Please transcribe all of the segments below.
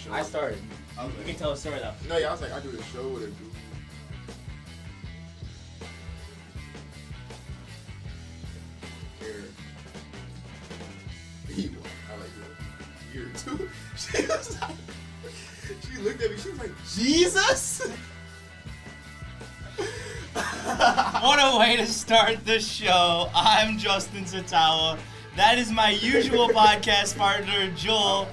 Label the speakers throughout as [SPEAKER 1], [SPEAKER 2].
[SPEAKER 1] show.
[SPEAKER 2] I started.
[SPEAKER 1] Okay.
[SPEAKER 2] You can tell a story though.
[SPEAKER 1] No, yeah, I was like, I do the show with a dude. I like it. Year two. She was like, she looked at me. She was like, Jesus.
[SPEAKER 2] What a way to start the show. I'm Justin Satawa. That is my usual podcast partner, Joel,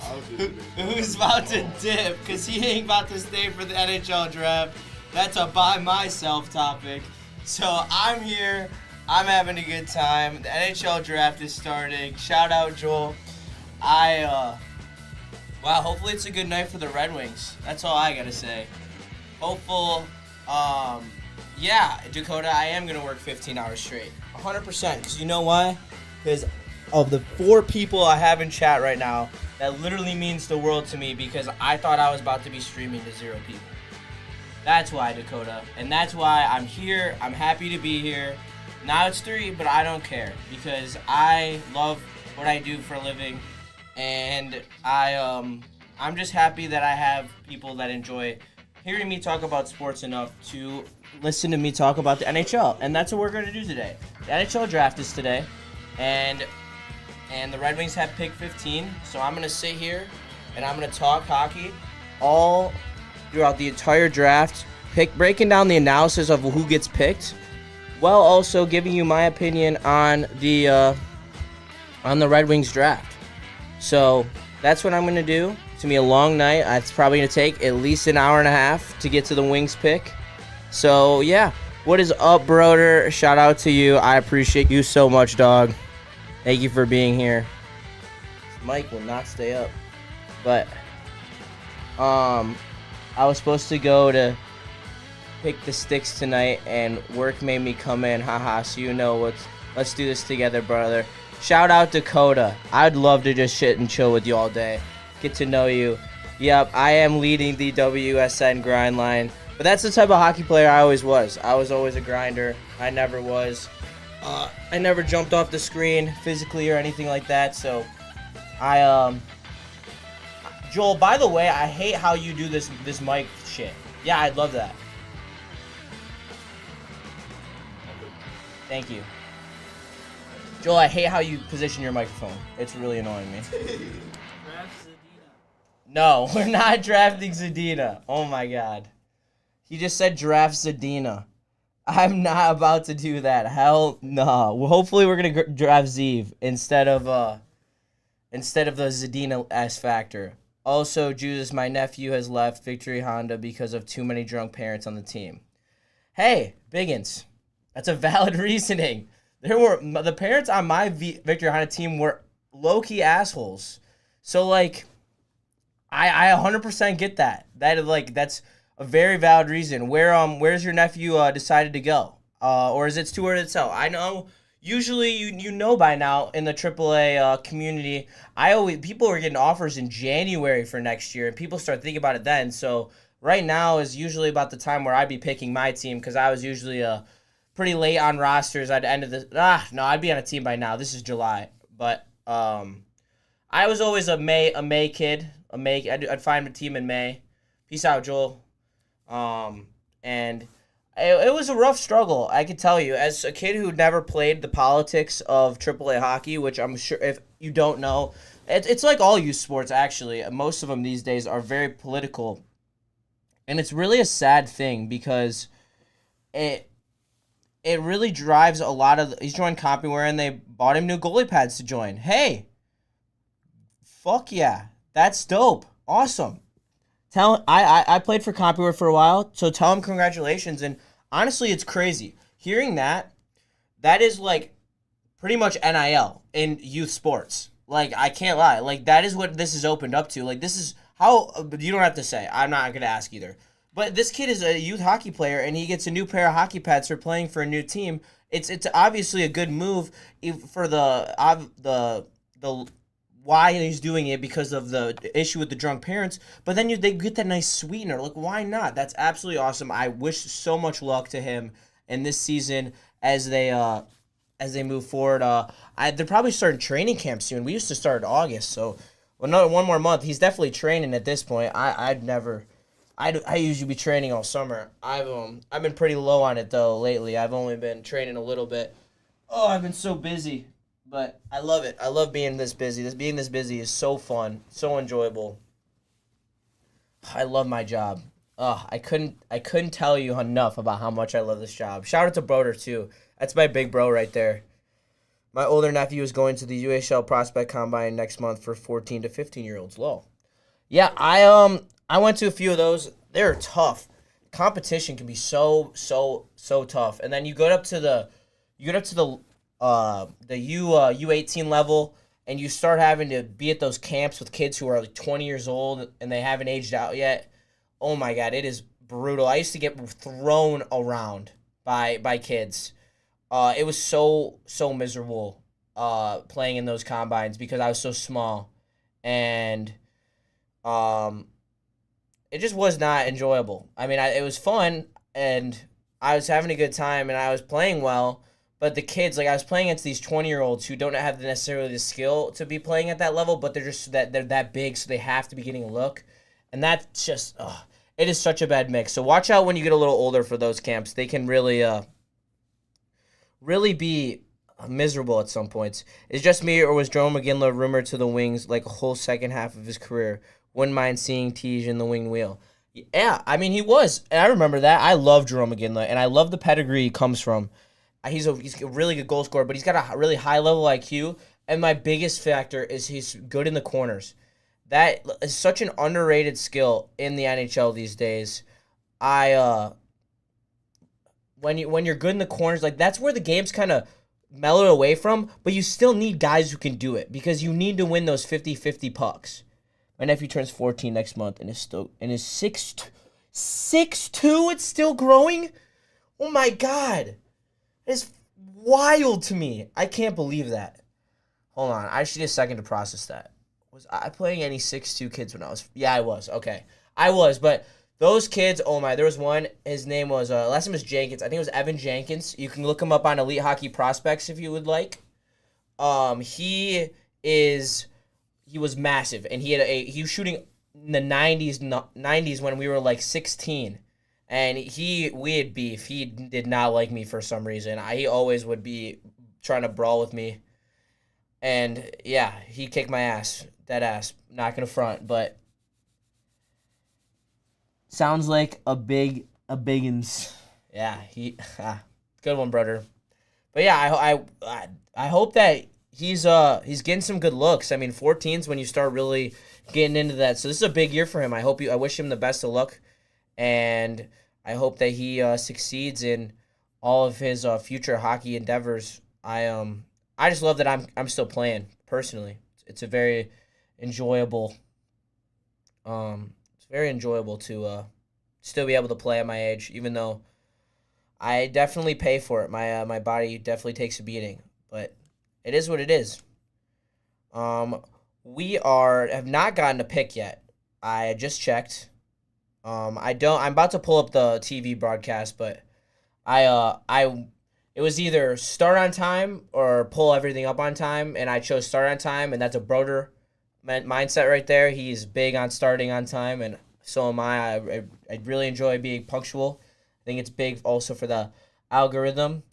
[SPEAKER 2] who's about to dip because he ain't about to stay for the NHL Draft. That's a by myself topic. So I'm here. I'm having a good time. The NHL Draft is starting. Shout out, Joel. Wow, hopefully it's a good night for the Red Wings. That's all I got to say. Hopeful. Yeah, Dakota, I am going to work 15 hours straight. 100%. Because you know why? Because of the 4 people I have in chat right now, that literally means the world to me because I thought I was about to be streaming to 0 people. That's why, Dakota. And that's why I'm here. I'm happy to be here. Now it's 3, but I don't care because I love what I do for a living. And I'm just happy that I have people that enjoy hearing me talk about sports enough to listen to me talk about the NHL. And that's what we're going to do today. The NHL Draft is today. And the Red Wings have pick 15. So I'm going to sit here and I'm going to talk hockey all throughout the entire draft, breaking down the analysis of who gets picked, while also giving you my opinion on the Red Wings draft. So that's what I'm going to do. It's going to be a long night. It's probably going to take at least an hour and a half to get to the Wings pick. So, yeah. What is up, brother? Shout out to you. I appreciate you so much, dog. Thank you for being here. Mike will not stay up. But, I was supposed to go to pick the sticks tonight, and work made me come in. Haha, so you know let's do this together, brother. Shout out Dakota. I'd love to just shit and chill with you all day. Get to know you. Yep, I am leading the WSN grind line. But that's the type of hockey player I always was. I was always a grinder. I never jumped off the screen physically or anything like that. So, Joel, by the way, I hate how you do this mic shit. Yeah, I'd love that. Thank you. Joel, I hate how you position your microphone. It's really annoying me. No, we're not drafting Zadina. Oh my god. He just said draft Zadina. I'm not about to do that. Hell no. Well, hopefully we're gonna draft Zeev instead of the Zadina S factor. Also, Jesus, my nephew has left Victory Honda because of too many drunk parents on the team. Hey, Biggins, that's a valid reasoning. The parents on my Victory Honda team were low-key assholes. So, like, I 100% get that. That's a very valid reason. Where's your nephew decided to go? Or is it too early to tell? I know, usually you know by now in the AAA community, people are getting offers in January for next year, and people start thinking about it then. So right now is usually about the time where I'd be picking my team because I was usually pretty late on rosters. I'd be on a team by now. This is July, but I was always a May kid. I'd find a team in May. Peace out, Joel. And it was a rough struggle, I can tell you. As a kid who never played the politics of AAA hockey, which I'm sure if you don't know, it's like all youth sports, actually. Most of them these days are very political. And it's really a sad thing because it really drives a lot of... He's joined CompuWare and they bought him new goalie pads to join. Hey! Fuck yeah. That's dope. Awesome. I played for CompuWare for a while, so tell him congratulations. And honestly, it's crazy. Hearing that is like pretty much NIL in youth sports. Like, I can't lie. Like, that is what this is opened up to. Like, this is how... You don't have to say. I'm not going to ask either. But this kid is a youth hockey player, and he gets a new pair of hockey pads for playing for a new team. It's obviously a good move for the why he's doing it because of the issue with the drunk parents. But then they get that nice sweetener. Like, why not? That's absolutely awesome. I wish so much luck to him in this season as they move forward. They're probably starting training camp soon. We used to start in August, so one more month. He's definitely training at this point. I usually be training all summer. I've been pretty low on it though lately. I've only been training a little bit. Oh, I've been so busy, but I love it. I love being this busy. Being this busy is so fun, so enjoyable. I love my job. I couldn't tell you enough about how much I love this job. Shout out to Broder too. That's my big bro right there. My older nephew is going to the UHL Prospect Combine next month for 14 to 15-year-olds. Low. Yeah, I went to a few of those. They're tough. Competition can be so tough. And then you go up to the U18 level, and you start having to be at those camps with kids who are like 20 years old and they haven't aged out yet. Oh my God, it is brutal. I used to get thrown around by kids. It was so miserable playing in those combines because I was so small, and it just was not enjoyable. I mean, it was fun, and I was having a good time, and I was playing well. But the kids, like I was playing against these 20-year-olds who don't have necessarily the skill to be playing at that level, but they're that big, so they have to be getting a look, and that's just it is such a bad mix. So watch out when you get a little older for those camps. They can really be miserable at some points. Is just me, or was Joe McGinley rumored to the Wings like a whole second half of his career? Wouldn't mind seeing Tej in the wing wheel. Yeah, I mean he was, and I remember that. I love Jerome McGinley, and I love the pedigree he comes from. He's a really good goal scorer, but he's got a really high level IQ. And my biggest factor is he's good in the corners. That is such an underrated skill in the NHL these days. When you're good in the corners, like that's where the game's kind of mellowed away from. But you still need guys who can do it because you need to win those 50-50 pucks. My nephew turns 14 next month and is 6'2". It's still growing. Oh my God. It's wild to me. I can't believe that. Hold on. I should need a second to process that. Was I playing any 6'2" kids when I was... Yeah, I was. Okay. I was, but those kids, oh my, there was one. His name was... last name was Jenkins. I think it was Evan Jenkins. You can look him up on Elite Hockey Prospects if you would like. He was massive, and he was shooting in the 90s when we were like 16. And we had beef. He did not like me for some reason. He always would be trying to brawl with me. And yeah, he kicked my ass. Dead ass. Not gonna front, but sounds like a biggins. Yeah, good one, brother. But yeah, I hope that he's getting some good looks. I mean, 14's when you start really getting into that. So this is a big year for him. I wish him the best of luck. And I hope that he succeeds in all of his future hockey endeavors. I just love that I'm still playing personally. It's a very enjoyable. It's very enjoyable to still be able to play at my age, even though I definitely pay for it. My body definitely takes a beating, but it is what it is. We have not gotten a pick yet. I just checked. I'm about to pull up the TV broadcast, but it was either start on time or pull everything up on time, and I chose start on time, and that's a Broder mindset right there. He's big on starting on time, and so am I. I really enjoy being punctual. I think it's big also for the algorithm.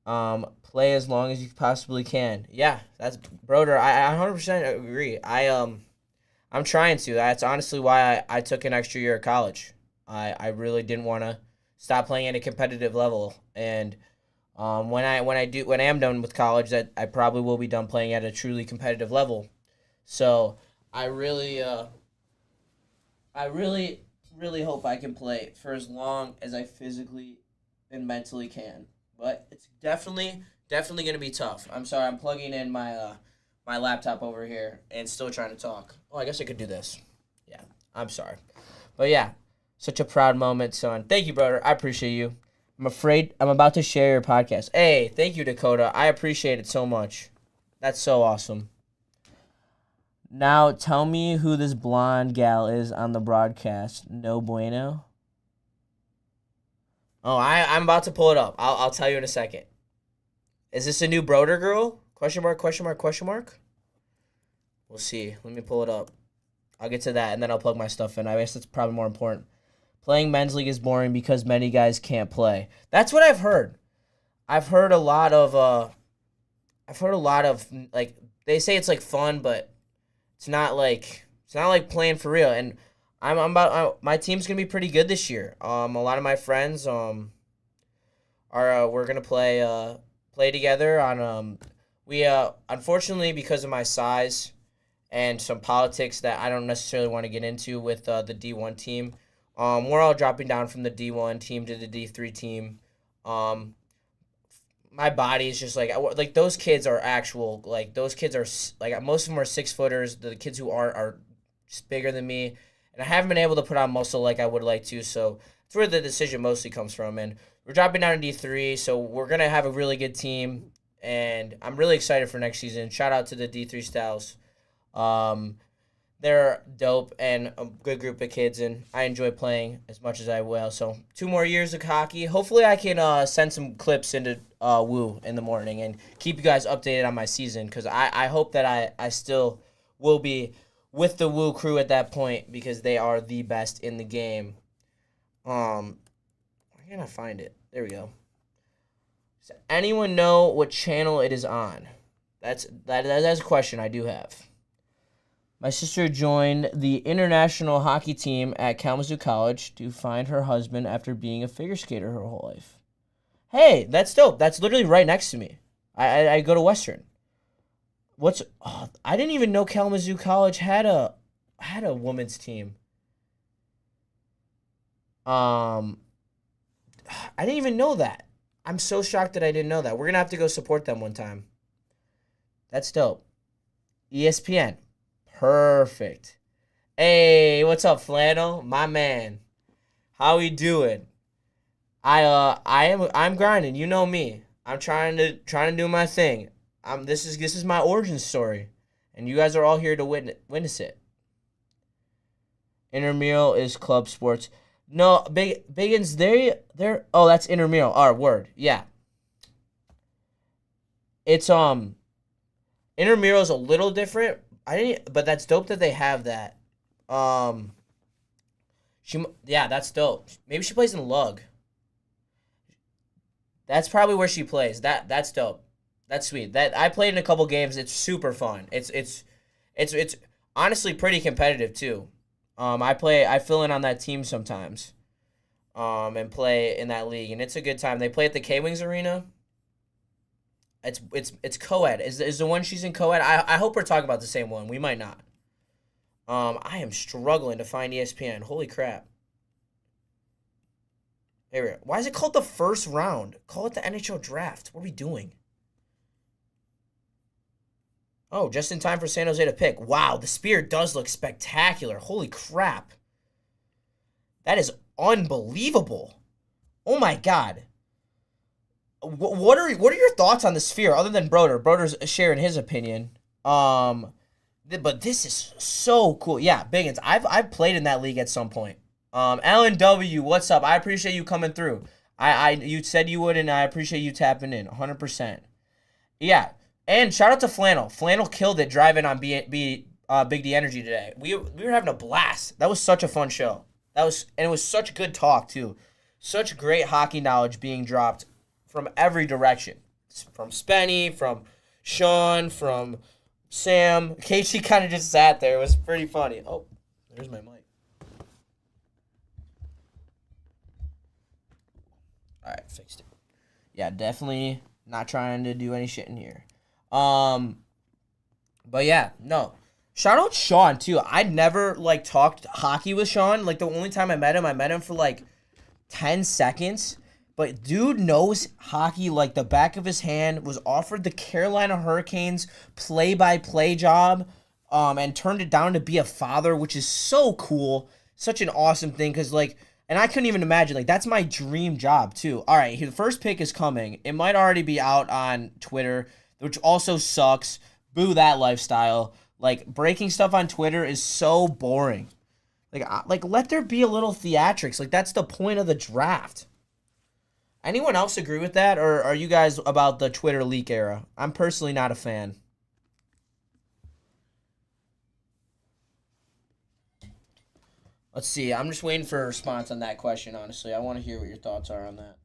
[SPEAKER 2] Play as long as you possibly can. Yeah, that's Broder. I 100% agree. I'm trying to. That's honestly why I took an extra year of college. I really didn't want to stop playing at a competitive level. And when I am done with college, that I probably will be done playing at a truly competitive level. So I really hope I can play for as long as I physically and mentally can. But it's definitely going to be tough. I'm sorry, I'm plugging in my laptop over here and still trying to talk. Oh, I guess I could do this. Yeah, I'm sorry. But yeah, such a proud moment, son. Thank you, brother. I appreciate you. I'm afraid I'm about to share your podcast. Hey, thank you, Dakota. I appreciate it so much. That's so awesome. Now, tell me who this blonde gal is on the broadcast. No bueno. Oh, I'm about to pull it up. I'll tell you in a second. Is this a new Broder girl? Question mark, question mark, question mark? We'll see. Let me pull it up. I'll get to that, and then I'll plug my stuff in. I guess that's probably more important. Playing men's league is boring because many guys can't play. That's what I've heard. I've heard a lot of like they say it's like fun, but it's not like playing for real. And my team's gonna be pretty good this year. A lot of my friends are we're gonna play together on we unfortunately because of my size and some politics that I don't necessarily want to get into with the D1 team. We're all dropping down from the D1 team to the D3 team. My body is just like those kids are actual, like those kids are like most of them are 6-footers. The kids who are just bigger than me, and I haven't been able to put on muscle like I would like to. So that's where the decision mostly comes from. And we're dropping down to D3, so we're gonna have a really good team, and I'm really excited for next season. Shout out to the D3 Styles. They're dope and a good group of kids, and I enjoy playing as much as I will. So 2 more years of hockey. Hopefully I can send some clips into Woo in the morning and keep you guys updated on my season, because I hope that I still will be with the Woo crew at that point, because they are the best in the game. Where can I find it? There we go. Does anyone know what channel it is on? That's a question I do have. My sister joined the international hockey team at Kalamazoo College to find her husband after being a figure skater her whole life. Hey, that's dope. That's literally right next to me. I go to Western. I didn't even know Kalamazoo College had a women's team. I didn't even know that. I'm so shocked that I didn't know that. We're gonna have to go support them one time. That's dope. ESPN. Perfect. Hey, what's up, Flannel? My man. How we doing? I'm grinding. You know me. I'm trying to do my thing. This is my origin story, and you guys are all here to witness it. Intramural is club sports. No, Biggins. They're. Oh, that's intramural. Our word. Yeah. It's intramural is a little different. But that's dope that they have that. That's dope. Maybe she plays in Lug. That's probably where she plays. That's dope. That's sweet. That I played in a couple games. It's super fun. It's honestly pretty competitive too. I fill in on that team sometimes. And play in that league, and it's a good time. They play at the K-Wings Arena. It's co-ed. Is the one she's in co-ed? I hope we're talking about the same one. We might not. I am struggling to find ESPN. Holy crap. Here we go. Why is it called the first round? Call it the NHL Draft. What are we doing? Oh, just in time for San Jose to pick. Wow, the spear does look spectacular. Holy crap. That is unbelievable. Oh my god. What are your thoughts on the sphere other than Broder? Broder's sharing his opinion. But this is so cool. Yeah, Biggins. I've played in that league at some point. Alan W, what's up? I appreciate you coming through. You said you would, and I appreciate you tapping in 100%. Yeah, and shout out to Flannel. Flannel killed it driving on Big D Energy today. We were having a blast. That was such a fun show. And it was such good talk too. Such great hockey knowledge being dropped from every direction. From Spenny, from Sean, from Sam. Casey kind of just sat there. It was pretty funny. Oh, there's my mic. All right, fixed it. Yeah, definitely not trying to do any shit in here. But yeah, no. Shout out Sean too. I'd never talked hockey with Sean. The only time I met him for 10 seconds. But dude knows hockey like the back of his hand, was offered the Carolina Hurricanes play-by-play job, and turned it down to be a father, which is so cool. Such an awesome thing, because, and I couldn't even imagine, that's my dream job, too. All right, the first pick is coming. It might already be out on Twitter, which also sucks. Boo that lifestyle. Breaking stuff on Twitter is so boring. Let there be a little theatrics. That's the point of the draft. Anyone else agree with that, or are you guys about the Twitter leak era? I'm personally not a fan. Let's see. I'm just waiting for a response on that question, honestly. I want to hear what your thoughts are on that.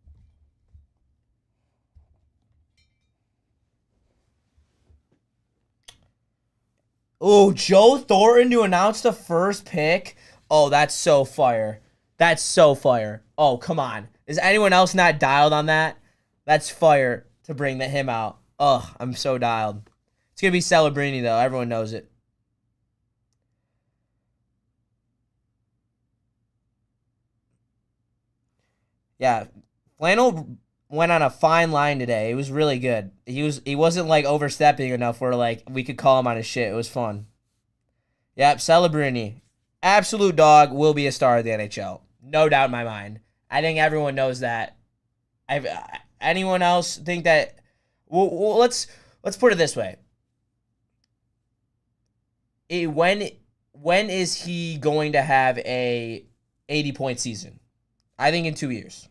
[SPEAKER 2] Oh, Joe Thornton to announce the first pick? Oh, that's so fire. That's so fire. Oh, come on. Is anyone else not dialed on that? That's fire to bring him out. Ugh, I'm so dialed. It's going to be Celebrini, though. Everyone knows it. Yeah, Flannel went on a fine line today. It was really good. He wasn't like overstepping enough where like we could call him on his shit. It was fun. Yep, Celebrini, absolute dog, will be a star of the NHL. No doubt in my mind. I think everyone knows that. Anyone else think that? Well, let's put it this way. When is he going to have a 80-point season? I think in 2 years.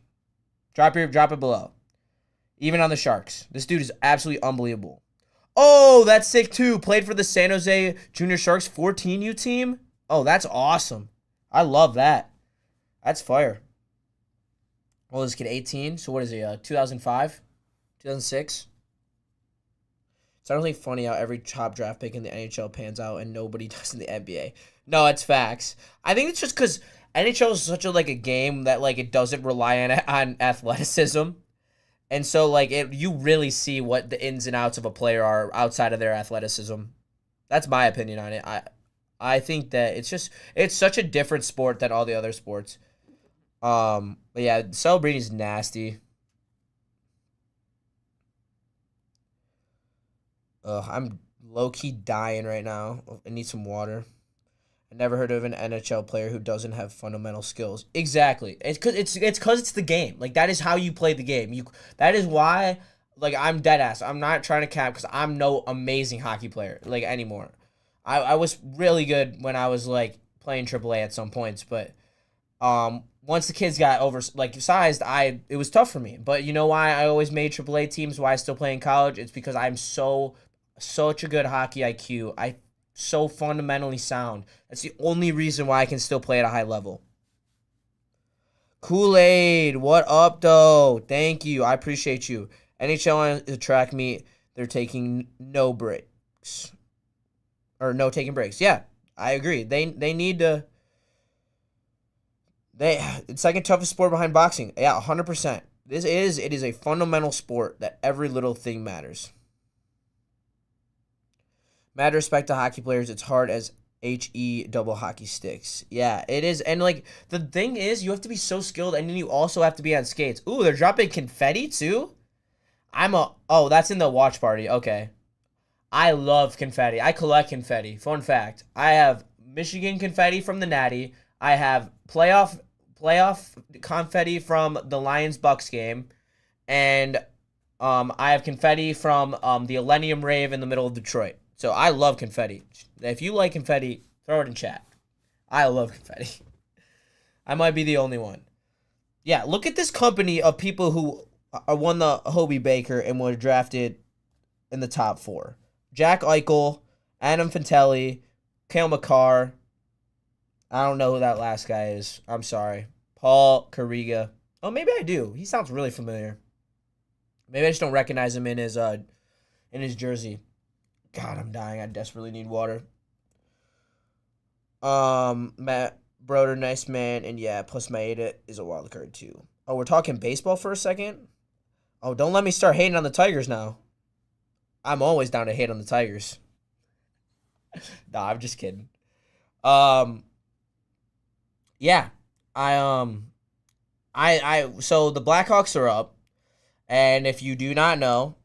[SPEAKER 2] Drop it below. Even on the Sharks. This dude is absolutely unbelievable. Oh, that's sick too. Played for the San Jose Junior Sharks 14U team. Oh, that's awesome. I love that. That's fire. Well, this kid 18. So what is he? 2005? 2006? It's not really funny how every top draft pick in the NHL pans out and nobody does in the NBA. No, it's facts. I think it's just because NHL is such a game that it doesn't rely on athleticism, and so you really see what the ins and outs of a player are outside of their athleticism. That's my opinion on it. I think that it's such a different sport than all the other sports. But yeah, Celebrini's nasty. I'm low key dying right now. I need some water. I never heard of an NHL player who doesn't have fundamental skills. Exactly. It's because it's the game. That is how you play the game. That is why I'm dead ass. I'm not trying to cap because I'm no amazing hockey player anymore. I was really good when I was playing AAA at some points, but once the kids got sized, it was tough for me. But you know why I always made AAA teams? Why I still play in college? It's because I'm such a good hockey IQ. I so fundamentally sound. That's the only reason why I can still play at a high level. Kool-Aid, what up, though? Thank you. I appreciate you. NHL on the track meet, they're taking no breaks. Or no taking breaks. Yeah, I agree. They need to... It's second toughest sport behind boxing. Yeah, 100%. It is a fundamental sport that every little thing matters. Mad respect to hockey players. It's hard as HE double hockey sticks. Yeah, it is. And the thing is, you have to be so skilled, and then you also have to be on skates. Ooh, they're dropping confetti too? That's in the watch party. Okay. I love confetti. I collect confetti. Fun fact. I have Michigan confetti from the Natty. I have playoff confetti from the Lions-Bucks game. And I have confetti from the Millennium Rave in the middle of Detroit. So I love confetti. If you like confetti, throw it in chat. I love confetti. I might be the only one. Yeah, look at this company of people who won the Hobie Baker and were drafted in the top 4. Jack Eichel, Adam Fantilli, Cale Makar. I don't know who that last guy is. I'm sorry. Paul Kariga. Oh, maybe I do. He sounds really familiar. Maybe I just don't recognize him in his jersey. God, I'm dying. I desperately need water. Matt Broder, nice man, and yeah, plus Maeda is a wild card too. Oh, we're talking baseball for a second? Oh, don't let me start hating on the Tigers now. I'm always down to hate on the Tigers. Nah, I'm just kidding. Yeah. So the Blackhawks are up, and if you do not know,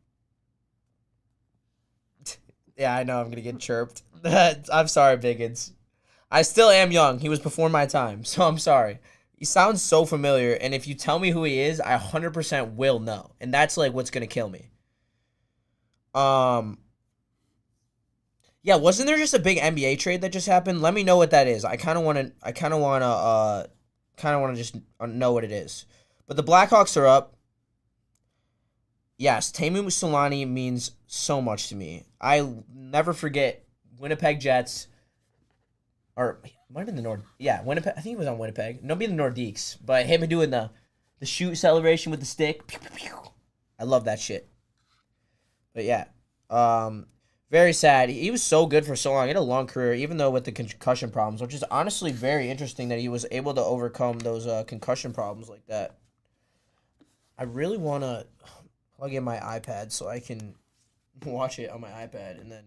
[SPEAKER 2] yeah, I know I'm gonna get chirped. I'm sorry, Biggins. I still am young. He was before my time, so I'm sorry. He sounds so familiar, and if you tell me who he is, I 100% will know, and that's what's gonna kill me. Yeah, wasn't there just a big NBA trade that just happened? Let me know what that is. I kind of want to just know what it is. But the Blackhawks are up. Yes, Teemu Selanne means so much to me. I never forget Winnipeg Jets. or might have been the Nord. Yeah, Winnipeg. I think he was on Winnipeg. No, be the Nordiques, but him doing the shoot celebration with the stick. Pew, pew, pew. I love that shit. But yeah, very sad. He was so good for so long. He had a long career, even though with the concussion problems, which is honestly very interesting that he was able to overcome those concussion problems like that. I really want to plug in my iPad so I can watch it on my iPad and then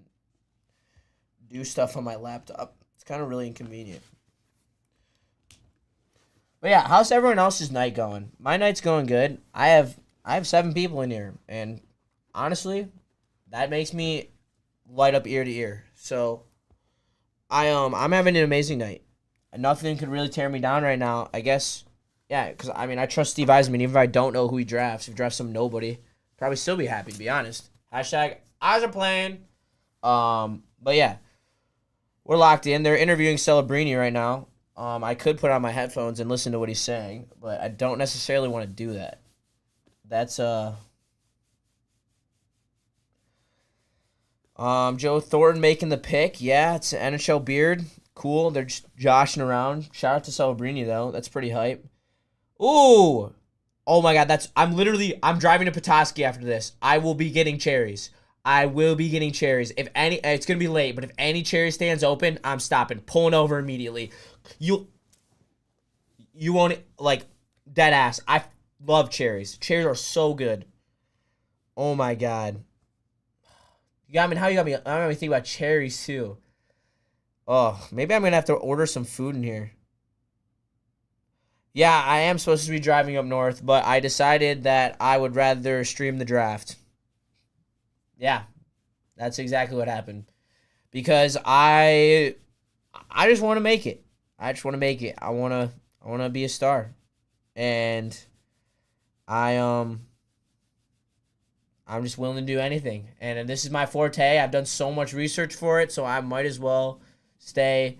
[SPEAKER 2] do stuff on my laptop. It's kind of really inconvenient. But yeah, how's everyone else's night going? My night's going good. I have 7 people in here, and honestly, that makes me light up ear to ear. So I'm having an amazing night. Nothing could really tear me down right now. I guess, yeah, because I mean I trust Steve Eisman even if I don't know who he drafts. If he drafts some nobody, probably still be happy to be honest. Hashtag eyes are playing. But yeah, we're locked in. They're interviewing Celebrini right now. I could put on my headphones and listen to what he's saying, but I don't necessarily want to do that. That's Joe Thornton making the pick. Yeah, it's an NHL beard. Cool. They're just joshing around. Shout out to Celebrini though. That's pretty hype. Ooh. Oh my god, I'm driving to Petoskey after this. I will be getting cherries. I will be getting cherries. If any it's gonna be late, but if any cherry stands open, I'm stopping. Pulling over immediately. You won't like dead ass. I love cherries. Cherries are so good. Oh my god. You got me. How you got me? I don't even think about cherries too. Oh, maybe I'm gonna have to order some food in here. Yeah, I am supposed to be driving up north, but I decided that I would rather stream the draft. Yeah, that's exactly what happened. Because I just want to make it. I just want to make it. I want to be a star. And I I'm just willing to do anything. And this is my forte. I've done so much research for it, so I might as well stay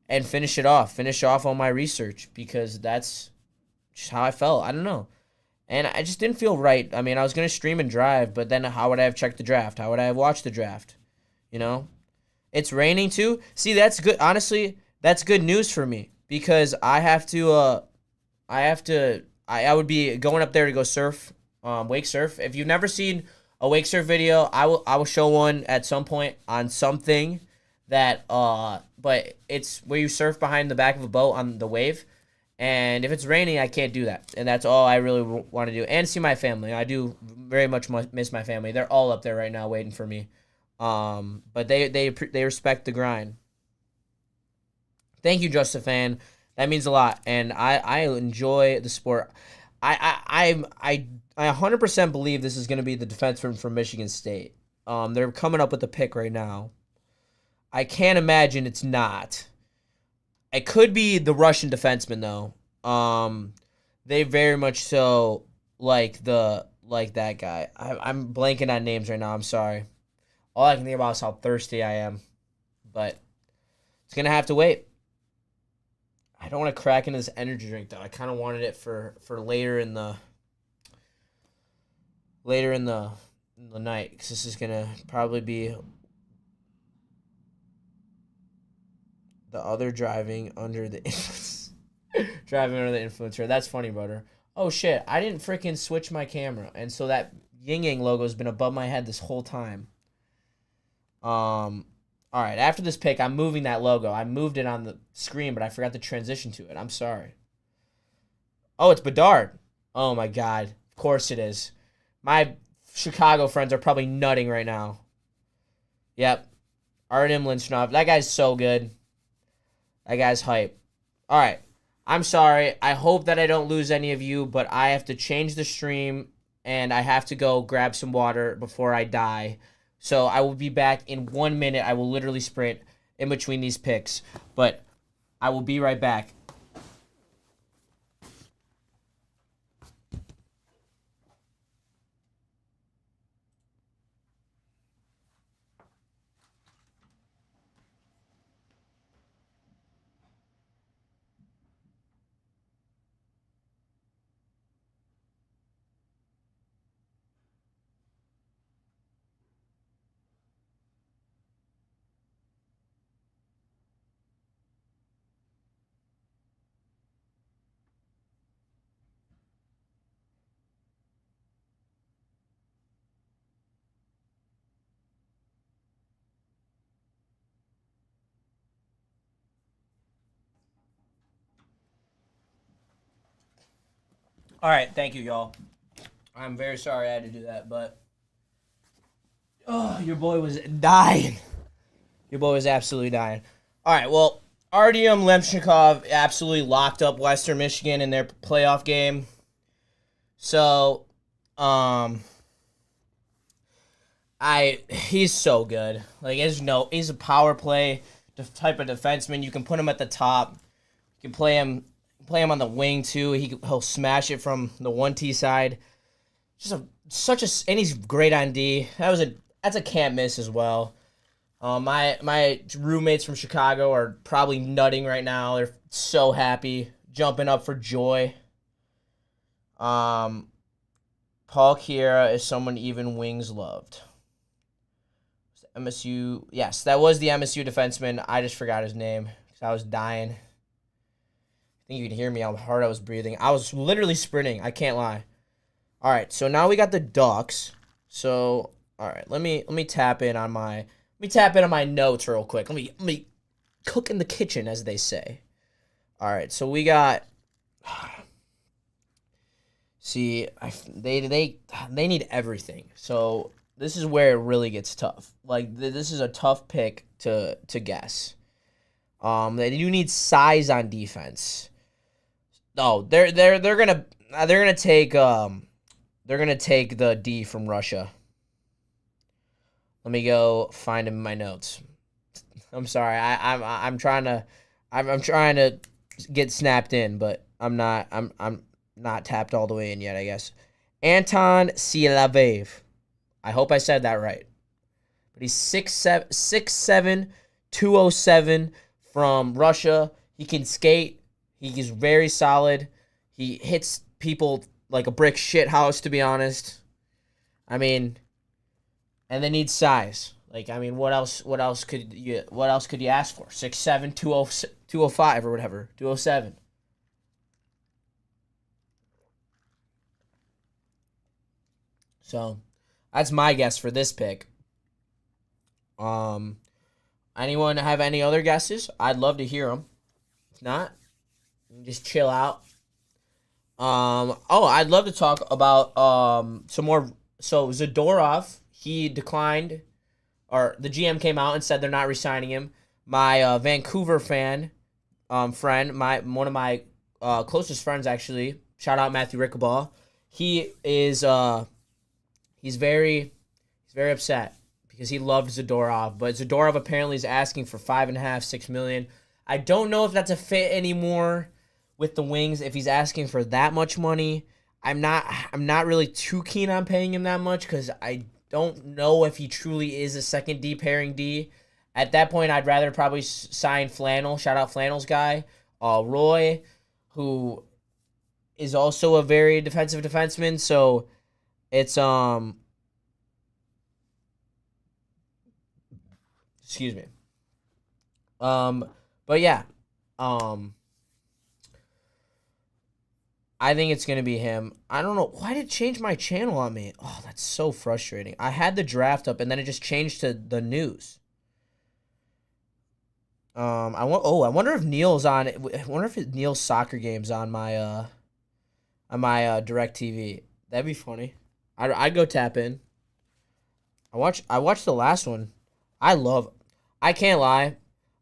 [SPEAKER 2] and finish it off. Finish off all my research because that's just how I felt. I don't know. And I just didn't feel right. I mean, I was going to stream and drive, but then how would I have checked the draft? How would I have watched the draft? You know? It's raining too. See, that's good. Honestly, that's good news for me because I would be going up there to go surf, wake surf. If you've never seen a wake surf video, I will show one at some point on something that but it's where you surf behind the back of a boat on the wave. And if it's raining, I can't do that. And that's all I really want to do. And see my family. I do very much miss my family. They're all up there right now waiting for me. But they respect the grind. Thank you, Justifan. That means a lot, and I enjoy the sport. I 100% believe this is going to be the defenseman from Michigan State. They're coming up with the pick right now. I can't imagine it's not. It could be the Russian defenseman though. They very much so like that guy. I'm blanking on names right now. I'm sorry. All I can think about is how thirsty I am, but it's gonna have to wait. I don't want to crack into this energy drink though. I kind of wanted it for later in the night because this is gonna probably be the other driving under the influence. Driving under the influencer. That's funny, brother. Oh shit! I didn't freaking switch my camera, and so that Ying Yang logo has been above my head this whole time. All right, after this pick, I'm moving that logo. I moved it on the screen, but I forgot to transition to it. I'm sorry. Oh, it's Bedard. Oh, my God. Of course it is. My Chicago friends are probably nutting right now. Yep. Artem Linchnov. That guy's so good. That guy's hype. All right. I'm sorry. I hope that I don't lose any of you, but I have to change the stream, and I have to go grab some water before I die. So I will be back in 1 minute. I will literally sprint in between these picks. But I will be right back. All right, thank you, y'all. I'm very sorry I had to do that, but your boy was dying. Your boy was absolutely dying. All right, well, Artyom Lemchnikov absolutely locked up Western Michigan in their playoff game. So, he's so good. Like, he's a power play type of defenseman. You can put him at the top. You can play him on the wing too. He'll smash it from the 1T side. And he's great on D. That's a can't miss as well. My roommates from Chicago are probably nutting right now. They're so happy, jumping up for joy. Paul Kierra is someone even Wings loved. MSU, yes, that was the MSU defenseman. I just forgot his name because I was dying. I think you can hear me how hard I was breathing. I was literally sprinting. I can't lie. All right, so now we got the Ducks. So, all right, let me tap in on my notes real quick. Let me cook in the kitchen, as they say. All right, so we got. See, they need everything. So this is where it really gets tough. Like this is a tough pick to guess. They do need size on defense. No, they're gonna take the D from Russia. Let me go find him in my notes. I'm sorry. I'm trying to get snapped in, but I'm not tapped all the way in yet, I guess. Anton Silavev. I hope I said that right. But he's 6'7", 207 from Russia. He can skate. He's very solid. He hits people like a brick shit house, to be honest. I mean, and they need size. Like, I mean, what else could you ask for? 6'7", 205 or whatever, 207. So, that's my guess for this pick. Anyone have any other guesses? I'd love to hear them. If not, just chill out. I'd love to talk about some more. So Zadorov, he declined, or the GM came out and said they're not re-signing him. My Vancouver friend, one of my closest friends actually. Shout out Matthew Rickaball. He is he's very upset because he loved Zadorov, but Zadorov apparently is asking for $5.5-6 million. I don't know if that's a fit anymore with the Wings. If he's asking for that much money, I'm not really too keen on paying him that much because I don't know if he truly is a second D pairing D. At that point, I'd rather probably sign Flannel. Shout out Flannel's guy, Roy, who is also a very defensive defenseman. So it's excuse me. But yeah, I think it's going to be him. I don't know. Why did it change my channel on me? Oh, that's so frustrating. I had the draft up, and then it just changed to the news. I wonder if Neil's on. I wonder if Neil's soccer game's on my Direct TV. That'd be funny. I'd go tap in. I watched the last one. I can't lie.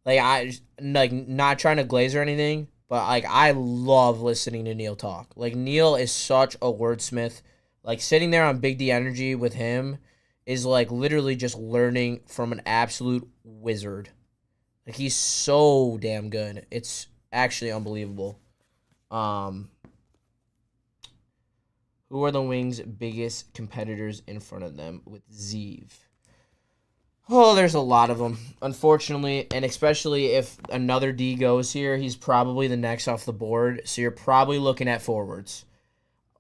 [SPEAKER 2] Not trying to glaze or anything, but I love listening to Neil talk. Like, Neil is such a wordsmith. Like, sitting there on Big D Energy with him is like literally just learning from an absolute wizard. Like, he's so damn good. It's actually unbelievable. Who are the Wings' biggest competitors in front of them with Zeev? Oh, there's a lot of them, unfortunately, and especially if another D goes here, he's probably the next off the board, so you're probably looking at forwards.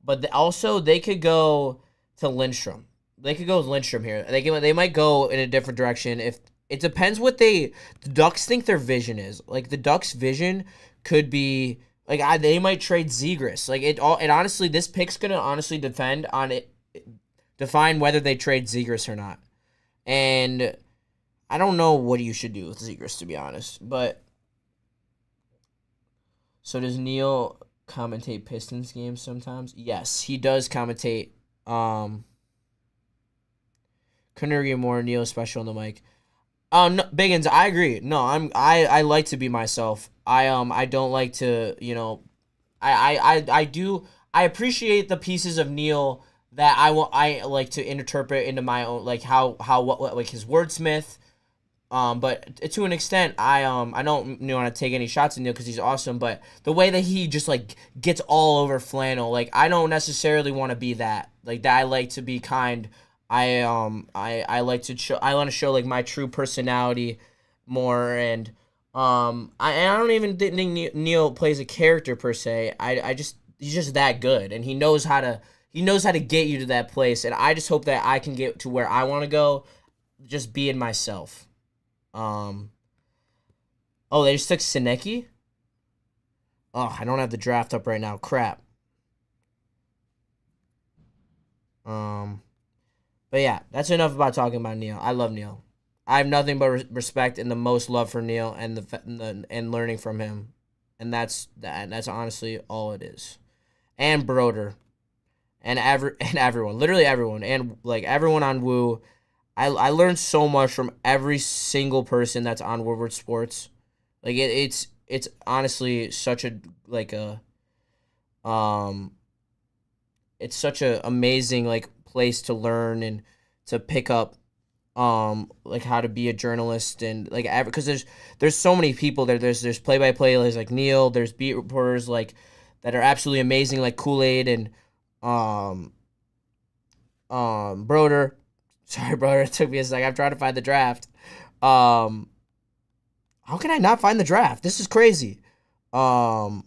[SPEAKER 2] But also, they could go to Lindstrom. They could go with Lindstrom here. They might go in a different direction. If it depends what the Ducks think their vision is. Like, the Ducks' vision could be like they might trade Zegras. Like, it honestly, this pick's gonna honestly define whether they trade Zegras or not. And I don't know what you should do with Zegras, to be honest. But so does Neil commentate Pistons games sometimes. Yes, he does commentate. Couldn't agree more. Neil special on the mic. No, Biggins, I agree. No, I like to be myself. I don't like to, I do I appreciate the pieces of Neil that I like to interpret into my own, like how what like his wordsmith. But to an extent, I don't want to take any shots at Neil because he's awesome. But the way that he just like gets all over flannel, like I don't necessarily want to be that. Like that, I like to be kind. I like to show. I want to show like my true personality more, and I don't even think Neil plays a character per se. I just he's just that good, and he knows how to get you to that place. And I just hope that I can get to where I want to go, just being myself. Oh, they just took Seneki? Oh, I don't have the draft up right now. Crap. But yeah, that's enough about talking about Neil. I love Neil. I have nothing but respect and the most love for Neil and learning from him, and that's honestly all it is. And Broder, and everyone, literally everyone, and like everyone on Woo. I learned so much from every single person that's on Woodward Sports. Like it's honestly such a it's such a amazing like place to learn and to pick up like how to be a journalist and like because there's so many people there. There's play-by-play like Neil, there's beat reporters like that are absolutely amazing like Kool-Aid and Broder. Sorry, brother. It took me a sec. I'm trying to find the draft. How can I not find the draft? This is crazy. And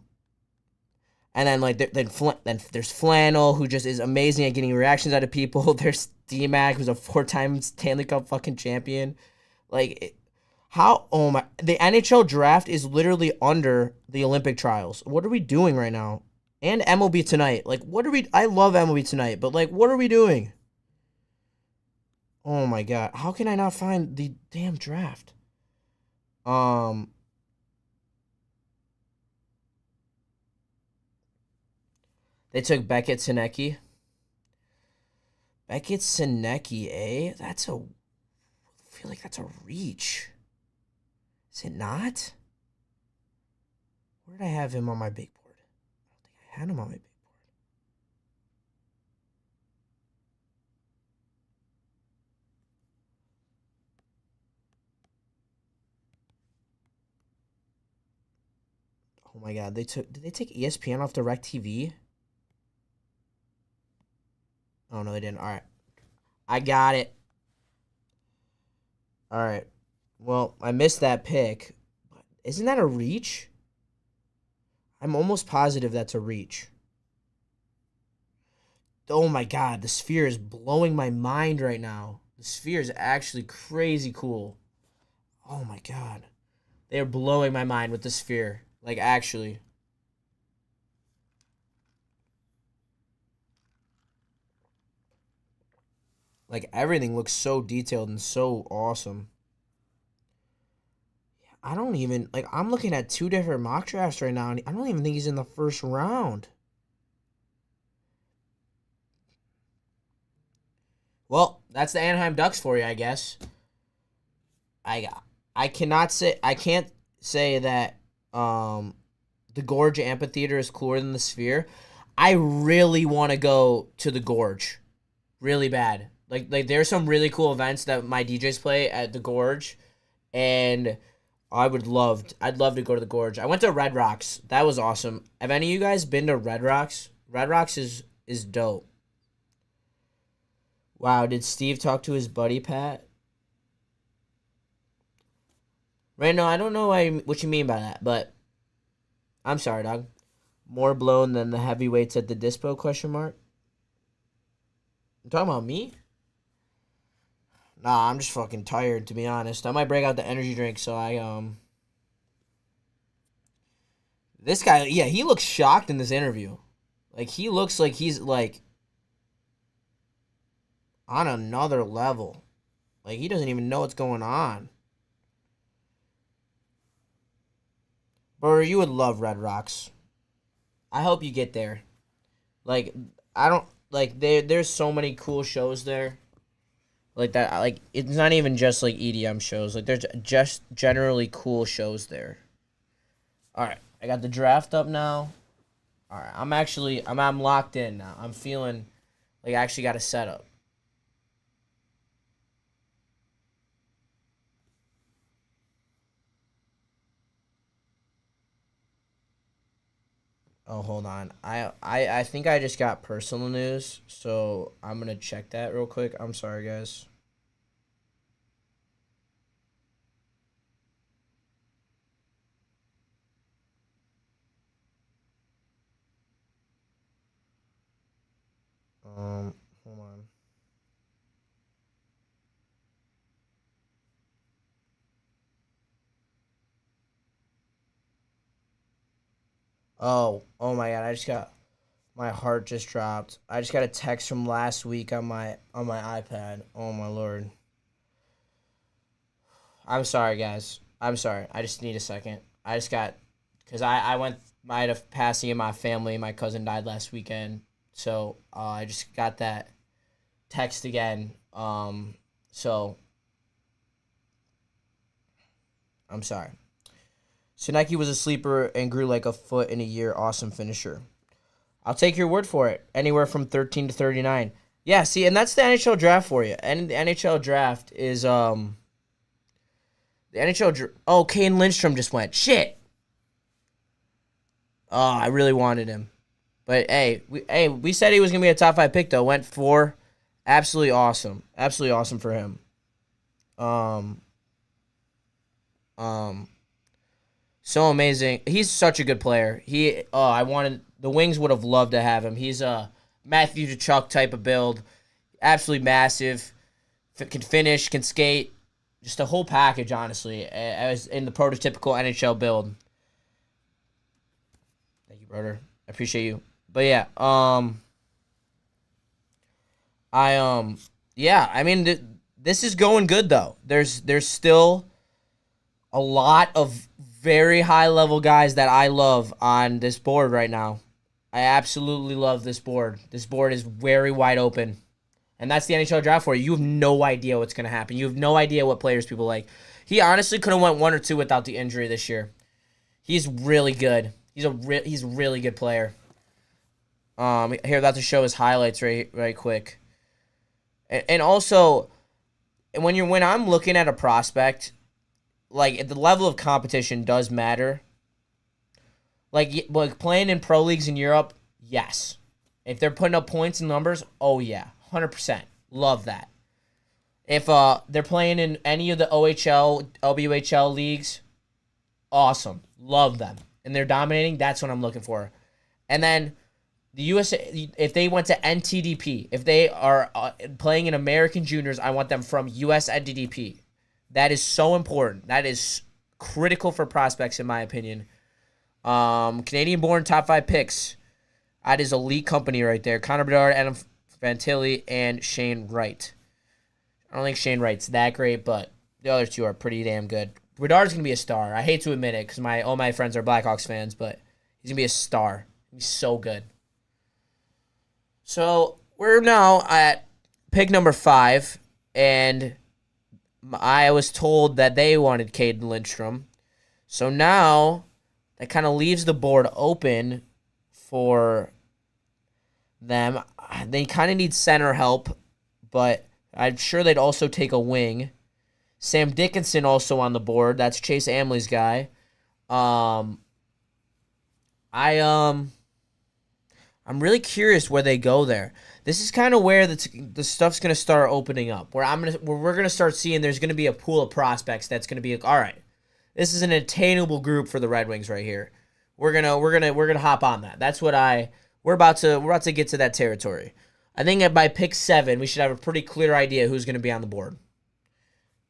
[SPEAKER 2] then like then there's Flannel, who just is amazing at getting reactions out of people. There's D-Mac, who's a 4-time Stanley Cup fucking champion. Like the NHL draft is literally under the Olympic trials. What are we doing right now? And MLB Tonight. Like I love MLB Tonight, but like what are we doing? Oh my god. How can I not find the damn draft? They took Beckett Seneki. Beckett Seneki, eh? I feel like that's a reach. Is it not? Where did I have him on my big board? I don't think I had him on my big board. Oh my god, did they take ESPN off DirecTV? Oh no, they didn't. All right. I got it. All right. Well, I missed that pick. Isn't that a reach? I'm almost positive that's a reach. Oh my god, the Sphere is blowing my mind right now. The Sphere is actually crazy cool. Oh my god. They're blowing my mind with the Sphere. Like, actually. Like, everything looks so detailed and so awesome. I don't even, like, I'm looking at 2 different mock drafts right now, and I don't even think he's in the first round. Well, that's the Anaheim Ducks for you, I guess. I can't say that the Gorge Amphitheater is cooler than the Sphere. I really want to go to the Gorge, really bad. Like there's some really cool events that my DJs play at the Gorge, and I'd love to go to the Gorge. I went to Red Rocks. That was awesome. Have any of you guys been to Red Rocks? Red Rocks is dope. Wow, did Steve talk to his buddy Pat? Right now, I don't know what you mean by that, but I'm sorry, dog. More blown than the heavyweights at the Dispo, question mark? You talking about me? Nah, I'm just fucking tired, to be honest. I might break out the energy drink, so This guy, yeah, he looks shocked in this interview. Like, he looks like he's, like, on another level. Like, he doesn't even know what's going on. Bro, you would love Red Rocks. I hope you get there. Like, I don't like there's so many cool shows there. Like that, like it's not even just like EDM shows. Like there's just generally cool shows there. All right, I got the draft up now. All right, I'm locked in now. I'm feeling like I actually got a setup. Oh, hold on. I think I just got personal news, so I'm gonna check that real quick. I'm sorry, guys. Hold on. Oh my God! I just got my heart just dropped. I just got a text from last week on my iPad. Oh my Lord. I'm sorry, guys. I'm sorry. I just need a second. I just got because I had a passing in my family. My cousin died last weekend, so I just got that text again. So I'm sorry. Seneki was a sleeper and grew like a foot in a year. Awesome finisher. I'll take your word for it. Anywhere from 13 to 39. Yeah, see, and that's the NHL draft for you. And the NHL draft is the oh, Kane Lindstrom just went. Shit. Oh, I really wanted him. But we said he was gonna be a top 5 pick though. Went 4. Absolutely awesome. Absolutely awesome for him. Um um So amazing. He's such a good player. The Wings would have loved to have him. He's a Matthew Tkachuk type of build. Absolutely massive. Can finish, can skate. Just a whole package, honestly, as in the prototypical NHL build. Thank you, brother. I appreciate you. But yeah, yeah, I mean, this is going good though. There's still a lot of very high level guys that I love on this board right now. I absolutely love this board. This board is very wide open. And that's the NHL draft for you. You have no idea what's going to happen. You have no idea what players people like. He honestly could have went 1 or 2 without the injury this year. He's really good. He's a really good player. Here, about to show his highlights right quick. And also, when I'm looking at a prospect, like the level of competition does matter. Like playing in pro leagues in Europe, yes. If they're putting up points and numbers, oh yeah, 100%. Love that. If they're playing in any of the OHL, LWHL leagues, awesome. Love them. And they're dominating, that's what I'm looking for. And then the USA, if they went to NTDP, if they are playing in American Juniors, I want them from US NTDP. That is so important. That is critical for prospects, in my opinion. Canadian-born top 5 picks. That is elite company right there. Connor Bedard, Adam Fantilli, and Shane Wright. I don't think Shane Wright's that great, but the other 2 are pretty damn good. Bedard's going to be a star. I hate to admit it because all my friends are Blackhawks fans, but he's going to be a star. He's so good. So we're now at pick number 5, and I was told that they wanted Caden Lindstrom. So now that kind of leaves the board open for them. They kind of need center help, but I'm sure they'd also take a wing. Sam Dickinson also on the board. That's Chase Amley's guy. I'm really curious where they go there. This is kind of where the stuff's gonna start opening up. Where we're gonna start seeing there's gonna be a pool of prospects that's gonna be like, all right, this is an attainable group for the Red Wings right here. We're gonna hop on that. That's what we're about to get to that territory. I think by pick 7 we should have a pretty clear idea who's gonna be on the board.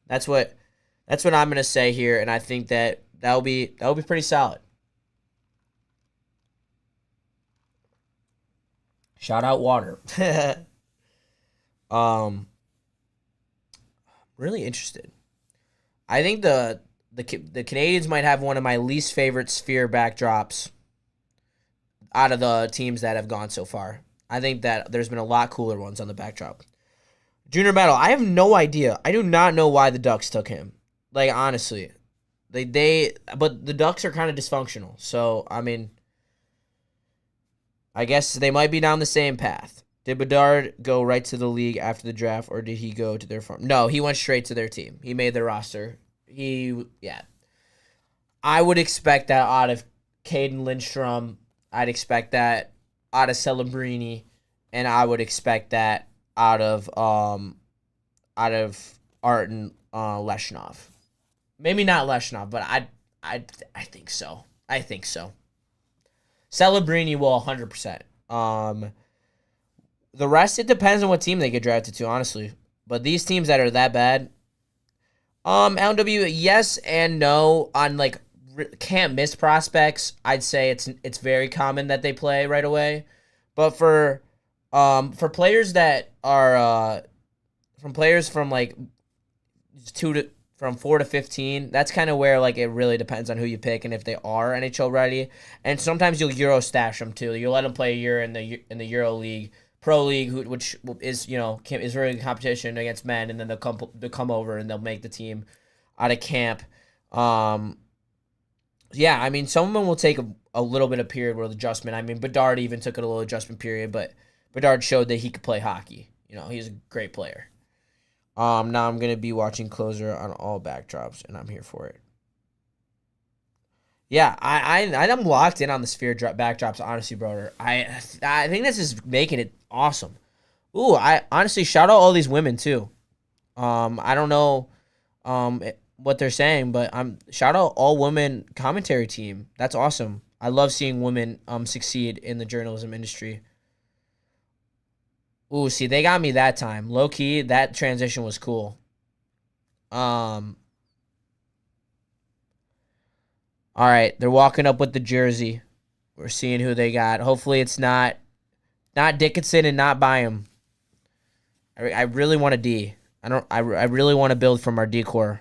[SPEAKER 2] That's what I'm gonna say here, and I think that'll be pretty solid. Shout out water. Really interested. I think the Canadians might have one of my least favorite sphere backdrops out of the teams that have gone so far. I think that there's been a lot cooler ones on the backdrop. Junior Medal, I have no idea. I do not know why the Ducks took him. Like, honestly. But the Ducks are kind of dysfunctional. So, I mean, I guess they might be down the same path. Did Bedard go right to the league after the draft, or did he go to their farm? No, he went straight to their team. He made their roster. I would expect that out of Caden Lindstrom. I'd expect that out of Celebrini, and I would expect that out of Arten Leshnov. Maybe not Leshnov, but I think so. I think so. Celebrini will 100%. The rest, it depends on what team they get drafted to, honestly. But these teams that are that bad, LW, yes and no. On like can't miss prospects, I'd say it's very common that they play right away. But for players that are from players from like from 4 to 15, that's kind of where like it really depends on who you pick and if they are NHL ready. And sometimes you'll Euro stash them too. You'll let them play a year in the Euro League, Pro League, which is is really competition against men, and then they'll come over and they'll make the team out of camp. Yeah, I mean, some of them will take a little bit of period with adjustment. I mean, Bedard even took a little adjustment period, but Bedard showed that he could play hockey. He's a great player. Now I'm going to be watching Closer on all backdrops, and I'm here for it. Yeah, I'm locked in on the Sphere backdrops, honestly, brother. I think this is making it awesome. Ooh, I honestly shout out all these women, too. I don't know what they're saying, but shout out all women commentary team. That's awesome. I love seeing women succeed in the journalism industry. Ooh, see, they got me that time. Low key, that transition was cool. All right, they're walking up with the jersey. We're seeing who they got. Hopefully, it's not Dickinson and not Byam. I really want a D. I really want to build from our D core.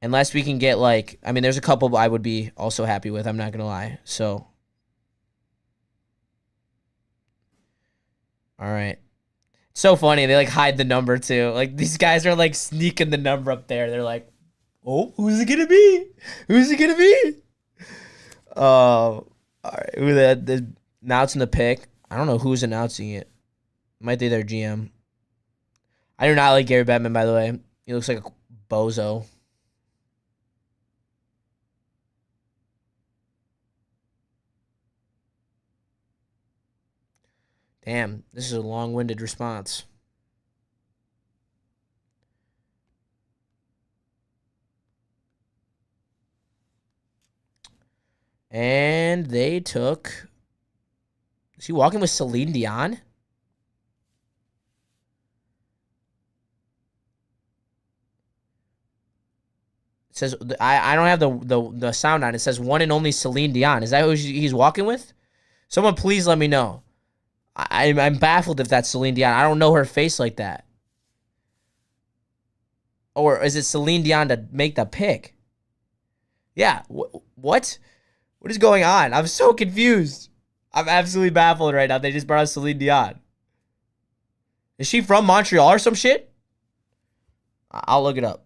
[SPEAKER 2] Unless we can get there's a couple I would be also happy with. I'm not gonna lie. So. All right. So funny. They hide the number too. These guys are sneaking the number up there. They're like, oh, who's it gonna be? Who's it gonna be? All right. Who the announcing the pick? I don't know who's announcing it. Might be their GM. I do not like Gary Bettman, by the way. He looks like a bozo. Damn, this is a long-winded response. And they took... Is he walking with Celine Dion? It says... I don't have the sound on. It says one and only Celine Dion. Is that who he's walking with? Someone please let me know. I'm baffled if that's Celine Dion. I don't know her face like that. Or is it Celine Dion to make the pick? Yeah. What? What is going on? I'm so confused. I'm absolutely baffled right now. They just brought out Celine Dion. Is she from Montreal or some shit? I'll look it up.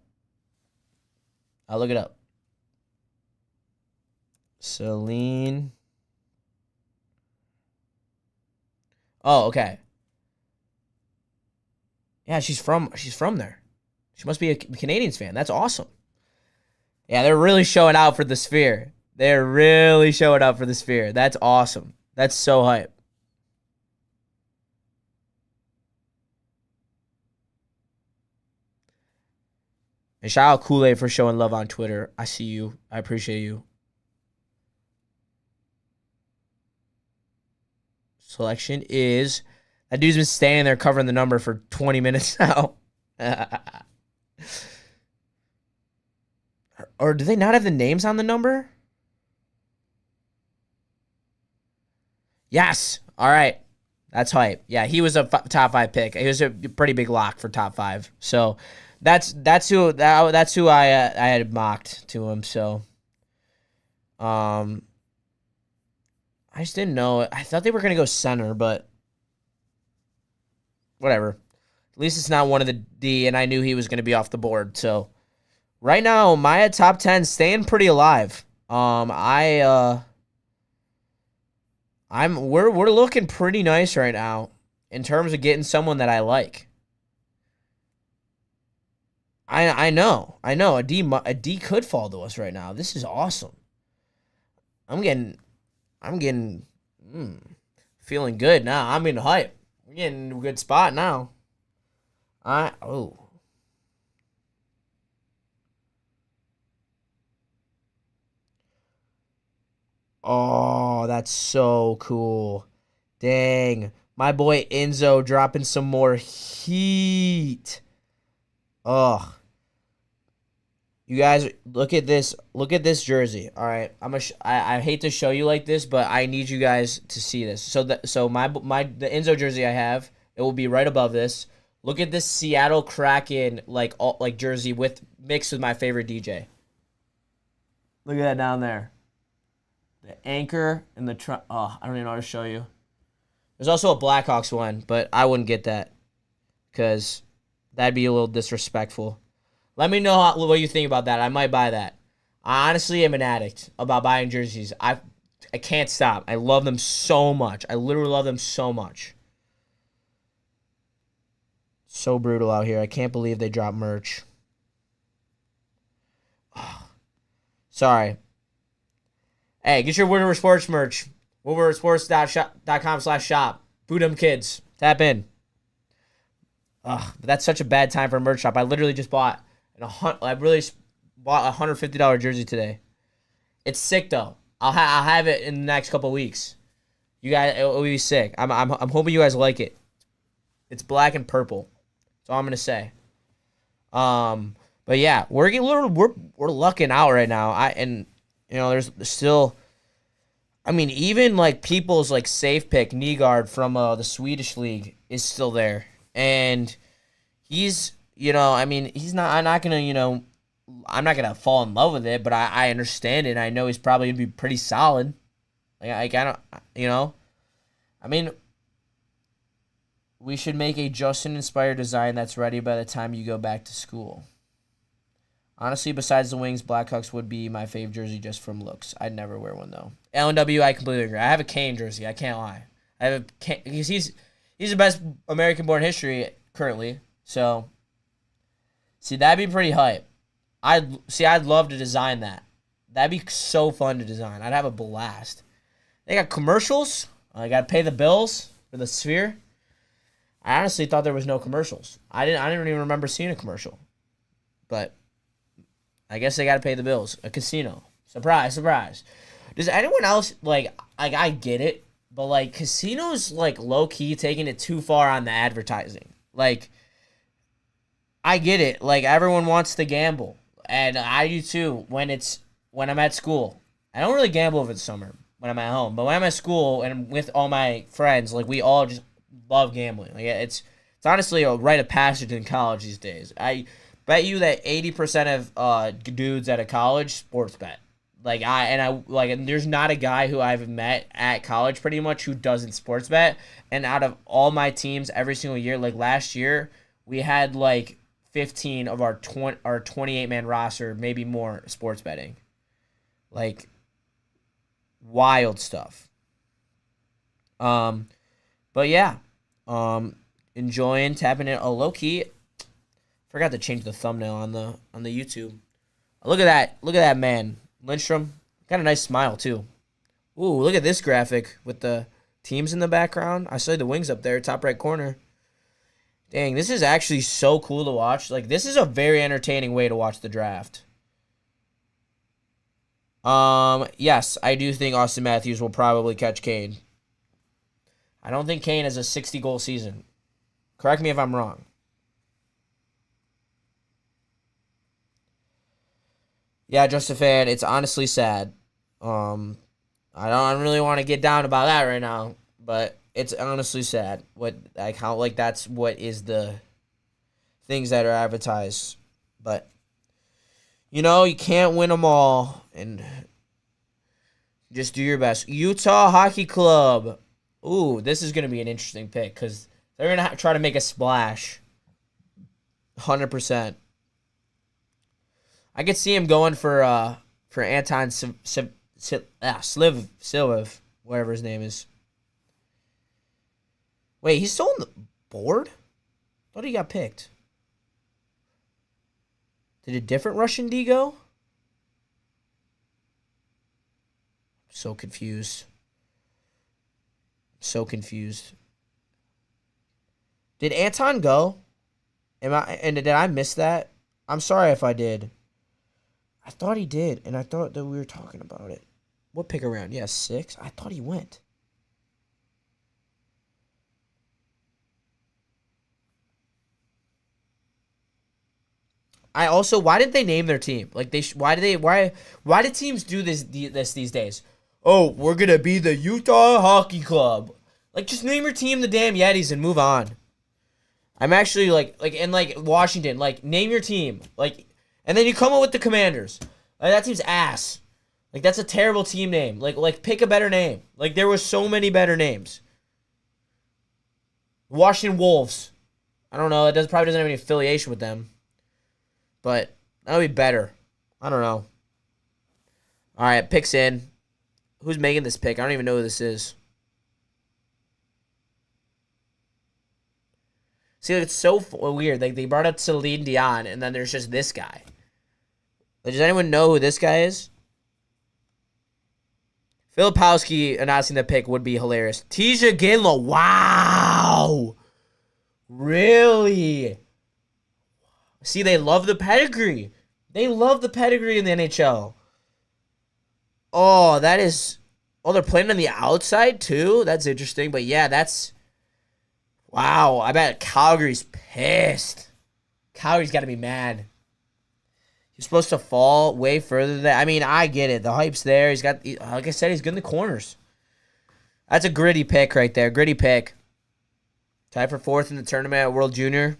[SPEAKER 2] Celine. Oh, okay. Yeah, she's from there. She must be a Canadiens fan. That's awesome. Yeah, they're really showing out for the Sphere. They're really showing out for the Sphere. That's awesome. That's so hype. And shout out Kool-Aid for showing love on Twitter. I see you. I appreciate you. Selection is... That dude's been standing there covering the number for 20 minutes now. Or do they not have the names on the number? Yes. All right. That's hype. Yeah, he was a top 5 pick. He was a pretty big lock for top 5. So that's who I had mocked to him. So, I just didn't know. I thought they were going to go center, but whatever. At least it's not one of the D, and I knew he was going to be off the board. So right now, my top 10 staying pretty alive. We're looking pretty nice right now in terms of getting someone that I like. I know a D could fall to us right now. This is awesome. I'm getting feeling good now. I'm in hype. We're getting a good spot now. Oh. Oh, that's so cool. Dang. My boy Enzo dropping some more heat. Ugh. You guys, look at this. Look at this jersey. All right, I hate to show you like this, but I need you guys to see this. So the Enzo jersey I have, it will be right above this. Look at this Seattle Kraken like jersey mixed with my favorite DJ. Look at that down there. The anchor and the I don't even know how to show you. There's also a Blackhawks one, but I wouldn't get that because that'd be a little disrespectful. Let me know what you think about that. I might buy that. I honestly am an addict about buying jerseys. I can't stop. I love them so much. I literally love them so much. So brutal out here. I can't believe they dropped merch. Oh, sorry. Hey, get your Woodward Sports merch. WoodwardSports.com/shop. Boo them kids. Tap in. Ugh, but that's such a bad time for a merch shop. I literally just bought I really bought a $150 jersey today. It's sick though. I'll have it in the next couple weeks. You guys, it'll be sick. I'm hoping you guys like it. It's black and purple. That's all I'm gonna say. But yeah, we're lucking out right now. There's still. I mean, even like people's like safe pick Nygaard from the Swedish league is still there, and he's. He's not. I'm not gonna fall in love with it, but I understand it. I know he's probably gonna be pretty solid. We should make a Justin-inspired design that's ready by the time you go back to school. Honestly, besides the Wings, Blackhawks would be my fave jersey just from looks. I'd never wear one though. LNW, I completely agree. I have a Kane jersey. I can't lie. I have a Kane because he's the best American-born history currently. So. See, that'd be pretty hype. I'd love to design that. That'd be so fun to design. I'd have a blast. They got commercials. I got to pay the bills for the Sphere. I honestly thought there was no commercials. I didn't even remember seeing a commercial. But I guess they got to pay the bills. A casino. Surprise, surprise. Does anyone else I get it, but like casinos like low key taking it too far on the advertising. Like I get it. Like, everyone wants to gamble. And I do too when I'm at school. I don't really gamble over the summer when I'm at home. But when I'm at school and with all my friends, like, we all just love gambling. Like, it's honestly a rite of passage in college these days. I bet you that 80% of dudes at a college sports bet. And there's not a guy who I've met at college pretty much who doesn't sports bet. And out of all my teams every single year, like last year, we had like 15 of our 28-man roster, maybe more, sports betting. Like, wild stuff. But yeah, enjoying tapping in. Oh, low key, forgot to change the thumbnail on the YouTube. Look at that man, Lindstrom. Got a nice smile too. Ooh, look at this graphic with the teams in the background. I saw the Wings up there, top right corner. Dang, this is actually so cool to watch. Like, this is a very entertaining way to watch the draft. Yes, I do think Austin Matthews will probably catch Kane. I don't think Kane has a 60-goal season. Correct me if I'm wrong. Yeah, just a fan. It's honestly sad. I don't really want to get down about that right now, but it's honestly sad. That's what is the things that are advertised. But you can't win them all, and Just do your best. Utah Hockey Club. Ooh, this is going to be an interesting pick because they're going to try to make a splash. 100%. I could see him going for Anton Sliv, whatever his name is. Wait, he's still on the board? I thought he got picked. Did a different Russian D go? So confused. So confused. Did Anton go? Did I miss that? I'm sorry if I did. I thought he did, and I thought that we were talking about it. What pick around? Yeah, 6. I thought he went. Why did they name their team? Like why did teams do this these days? Oh, we're gonna be the Utah Hockey Club. Like, just name your team the damn Yetis and move on. I'm actually like in Washington, like, name your team, like, and then you come up with the Commanders. Like, that team's ass. Like, that's a terrible team name. Like pick a better name. Like, there was so many better names. Washington Wolves. I don't know. It probably doesn't have any affiliation with them. But that would be better. I don't know. All right, picks in. Who's making this pick? I don't even know who this is. See, it's so weird. Like, they brought up Celine Dion, and then there's just this guy. Like, does anyone know who this guy is? Filipowski announcing the pick would be hilarious. Tisha Ginla. Wow. Really? See, they love the pedigree. They love the pedigree in the NHL. Oh, that is... Oh, they're playing on the outside, too? That's interesting. But, yeah, that's... Wow, I bet Calgary's pissed. Calgary's got to be mad. He's supposed to fall way further than that. I mean, I get it. The hype's there. He's got... Like I said, he's good in the corners. That's a gritty pick right there. Gritty pick. Tied for 4th in the tournament at World Junior.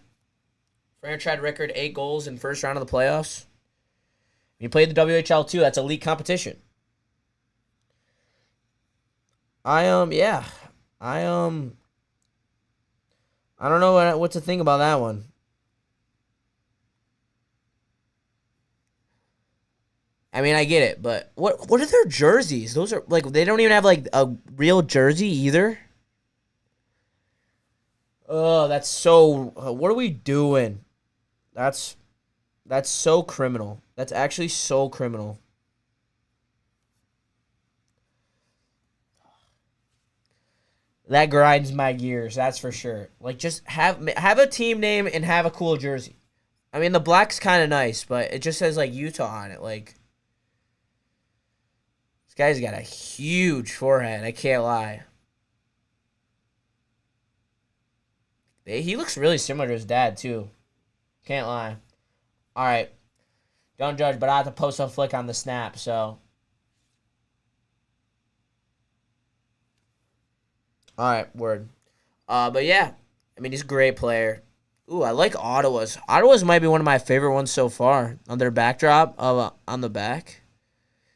[SPEAKER 2] Franchise record 8 goals in first round of the playoffs. He played the WHL too. That's elite competition. I don't know what to think about that one. I mean, I get it, but what are their jerseys? Those are like, they don't even have like a real jersey either. Oh, that's so... what are we doing? That's so criminal. That's actually so criminal. That grinds my gears, that's for sure. Like, just have a team name and have a cool jersey. I mean, the black's kind of nice, but it just says, like, Utah on it. Like, this guy's got a huge forehead, I can't lie. He looks really similar to his dad, too. Can't lie. All right. Don't judge, but I have to post a flick on the snap, so. All right, word. But yeah, I mean, he's a great player. Ooh, I like Ottawa's. Ottawa's might be one of my favorite ones so far. On their backdrop, on the back.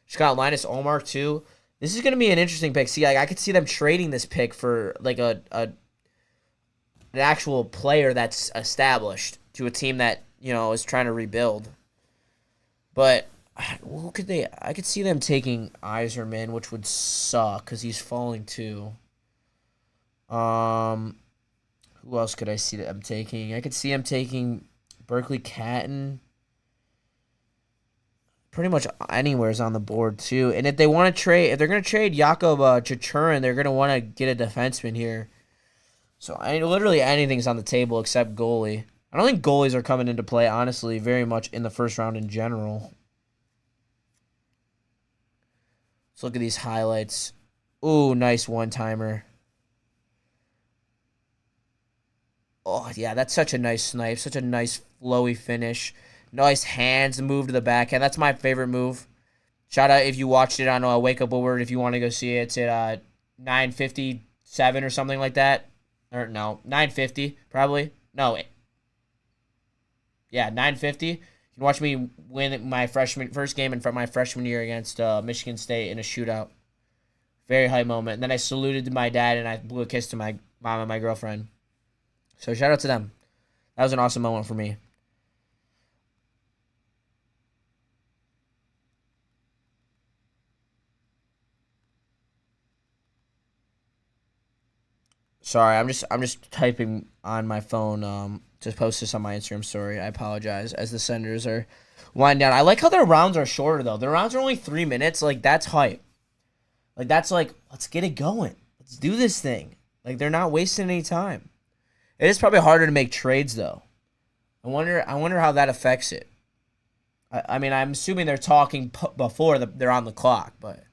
[SPEAKER 2] She's got Linus Ullmark, too. This is going to be an interesting pick. See, like, I could see them trading this pick for, like, an actual player that's established to a team that, you know, is trying to rebuild. But who could they... I could see them taking Yzerman, which would suck because he's falling too. Who else could I see them taking? I could see them taking Berkeley Catton. Pretty much anywhere's on the board too. And if they want to trade... If they're going to trade Jakub Chichurin, they're going to want to get a defenseman here. So, I mean, literally anything's on the table except goalie. I don't think goalies are coming into play, honestly, very much in the first round in general. Let's look at these highlights. Ooh, nice one-timer. Oh, yeah, that's such a nice snipe. Such a nice flowy finish. Nice hands move to the backhand. That's my favorite move. Shout out if you watched it on Wake Up Woodward if you want to go see it. It's at 9:57 or something like that. Or no, 9:50 probably. No. Yeah, 9:50. You can watch me win my first game in my freshman year against Michigan State in a shootout. Very hype moment. And then I saluted to my dad and I blew a kiss to my mom and my girlfriend. So shout out to them. That was an awesome moment for me. Sorry, I'm just typing on my phone to post this on my Instagram story. I apologize as the Senators are winding down. I like how their rounds are shorter though. Their rounds are only 3 minutes. Like that's hype. Like that's like let's get it going. Let's do this thing. Like they're not wasting any time. It is probably harder to make trades though. I wonder how that affects it. I mean, I'm assuming they're talking before they're on the clock, but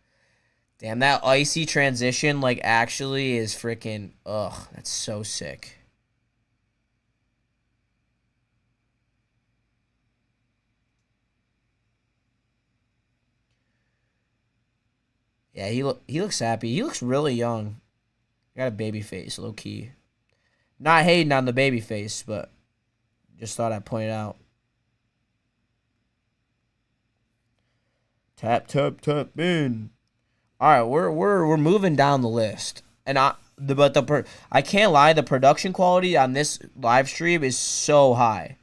[SPEAKER 2] damn, that icy transition, like, actually is freaking, ugh, that's so sick. Yeah, he looks happy. He looks really young. Got a baby face, low key. Not hating on the baby face, but just thought I'd point it out. Tap, tap, tap, in. All right, we're moving down the list, and I can't lie, the production quality on this live stream is so high.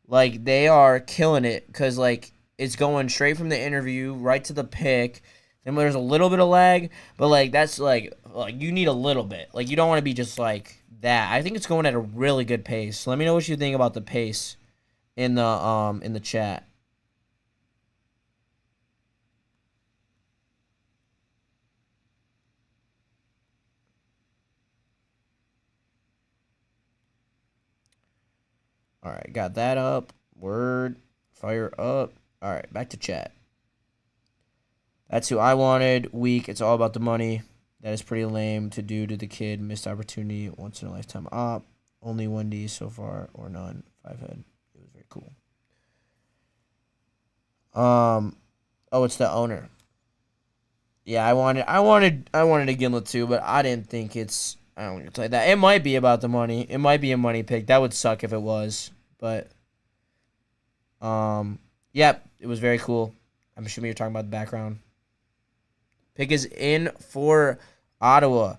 [SPEAKER 2] Like they are killing it because like it's going straight from the interview right to the pick. Then there's a little bit of lag, but like that's like you need a little bit. Like you don't want to be just like that. I think it's going at a really good pace. Let me know what you think about the pace in the chat. All right, got that up. Word, fire up. All right, back to chat. That's who I wanted. Weak. It's all about the money. That is pretty lame to do to the kid. Missed opportunity. Once in a lifetime op. Only 1D so far or none. 5 head. It was very cool. Oh, it's the owner. Yeah, I wanted a Gimlet too, but I didn't think it's. I don't want to tell you that. It might be about the money. It might be a money pick. That would suck if it was. But, yep, it was very cool. I'm assuming you're talking about the background. Pick is in for Ottawa.